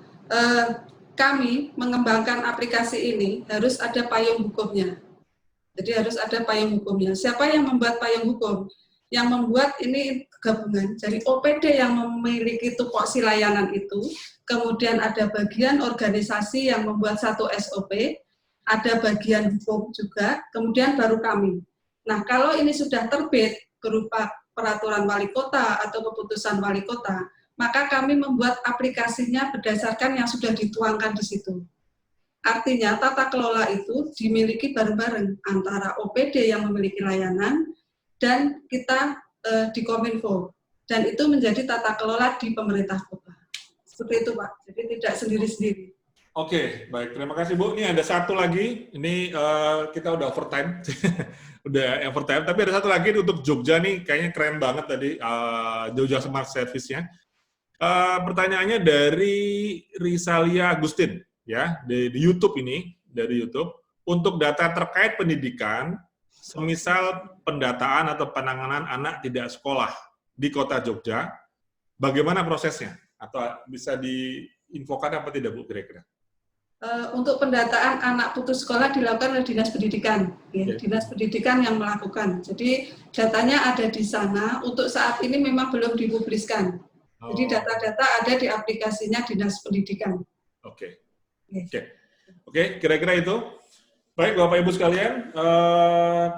kami mengembangkan aplikasi ini harus ada payung hukumnya. Jadi harus ada payung hukumnya. Siapa yang membuat payung hukum? Yang membuat ini gabungan. Jadi OPD yang memiliki tupoksi layanan itu, kemudian ada bagian organisasi yang membuat satu SOP, ada bagian hukum juga, kemudian baru kami. Nah, kalau ini sudah terbit berupa peraturan wali kota atau keputusan wali kota, maka kami membuat aplikasinya berdasarkan yang sudah dituangkan di situ. Artinya tata kelola itu dimiliki bareng-bareng antara OPD yang memiliki layanan dan kita di Kominfo. Dan itu menjadi tata kelola di pemerintah kota. Seperti itu, Pak. Jadi tidak sendiri-sendiri. Oke, baik. Terima kasih, Bu. Ini ada satu lagi. Ini kita udah overtime. Udah overtime. Tapi ada satu lagi untuk Jogja nih. Kayaknya keren banget tadi. Jogja Smart Service-nya. Pertanyaannya dari Risalia Agustin. Ya, di YouTube ini. Dari YouTube. Untuk data terkait pendidikan, semisal pendataan atau penanganan anak tidak sekolah di kota Jogja, bagaimana prosesnya? Atau bisa diinfokan apa tidak, Bu, kira-kira? Untuk pendataan anak putus sekolah dilakukan oleh Dinas Pendidikan, ya, Dinas Pendidikan yang melakukan. Jadi datanya ada di sana. Untuk saat ini memang belum dipubliskan. Jadi data-data ada di aplikasinya Dinas Pendidikan. Oke, kira-kira itu. Baik, Bapak Ibu sekalian,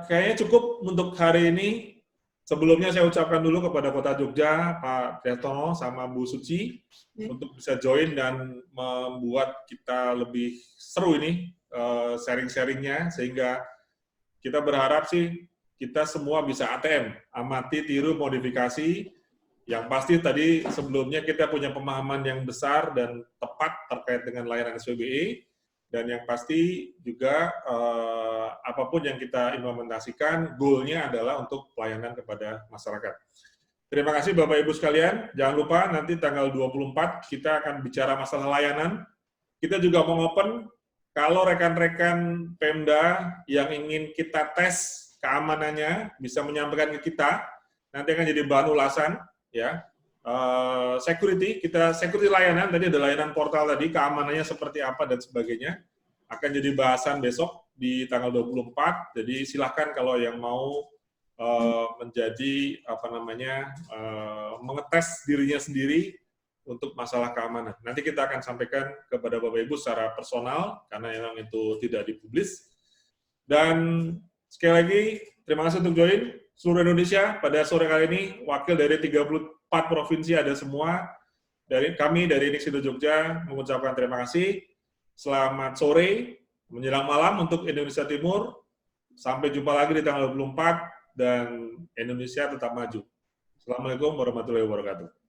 kayaknya cukup untuk hari ini. Sebelumnya saya ucapkan dulu kepada Kota Jogja, Pak Triastono sama Bu Suci, untuk bisa join dan membuat kita lebih seru ini sharing-sharingnya, sehingga kita berharap sih kita semua bisa ATM, amati, tiru, modifikasi. Yang pasti tadi sebelumnya kita punya pemahaman yang besar dan tepat terkait dengan layanan SPBE, dan yang pasti juga apapun yang kita implementasikan, goal-nya adalah untuk pelayanan kepada masyarakat. Terima kasih Bapak Ibu sekalian. Jangan lupa nanti tanggal 24 kita akan bicara masalah layanan. Kita juga mau open kalau rekan-rekan Pemda yang ingin kita tes keamanannya bisa menyampaikan ke kita. Nanti akan jadi bahan ulasan, ya. Security layanan, tadi ada layanan portal tadi, keamanannya seperti apa dan sebagainya, akan jadi bahasan besok di tanggal 24, jadi silahkan kalau yang mau menjadi, mengetes dirinya sendiri untuk masalah keamanan. Nanti kita akan sampaikan kepada Bapak Ibu secara personal, karena memang itu tidak dipublis. Dan sekali lagi, terima kasih untuk join seluruh Indonesia. Pada sore kali ini, wakil dari 34 provinsi ada semua. Dari kami, dari Inixindo Jogja, mengucapkan terima kasih. Selamat sore, menjelang malam untuk Indonesia Timur. Sampai jumpa lagi di tanggal 24, dan Indonesia tetap maju. Assalamualaikum warahmatullahi wabarakatuh.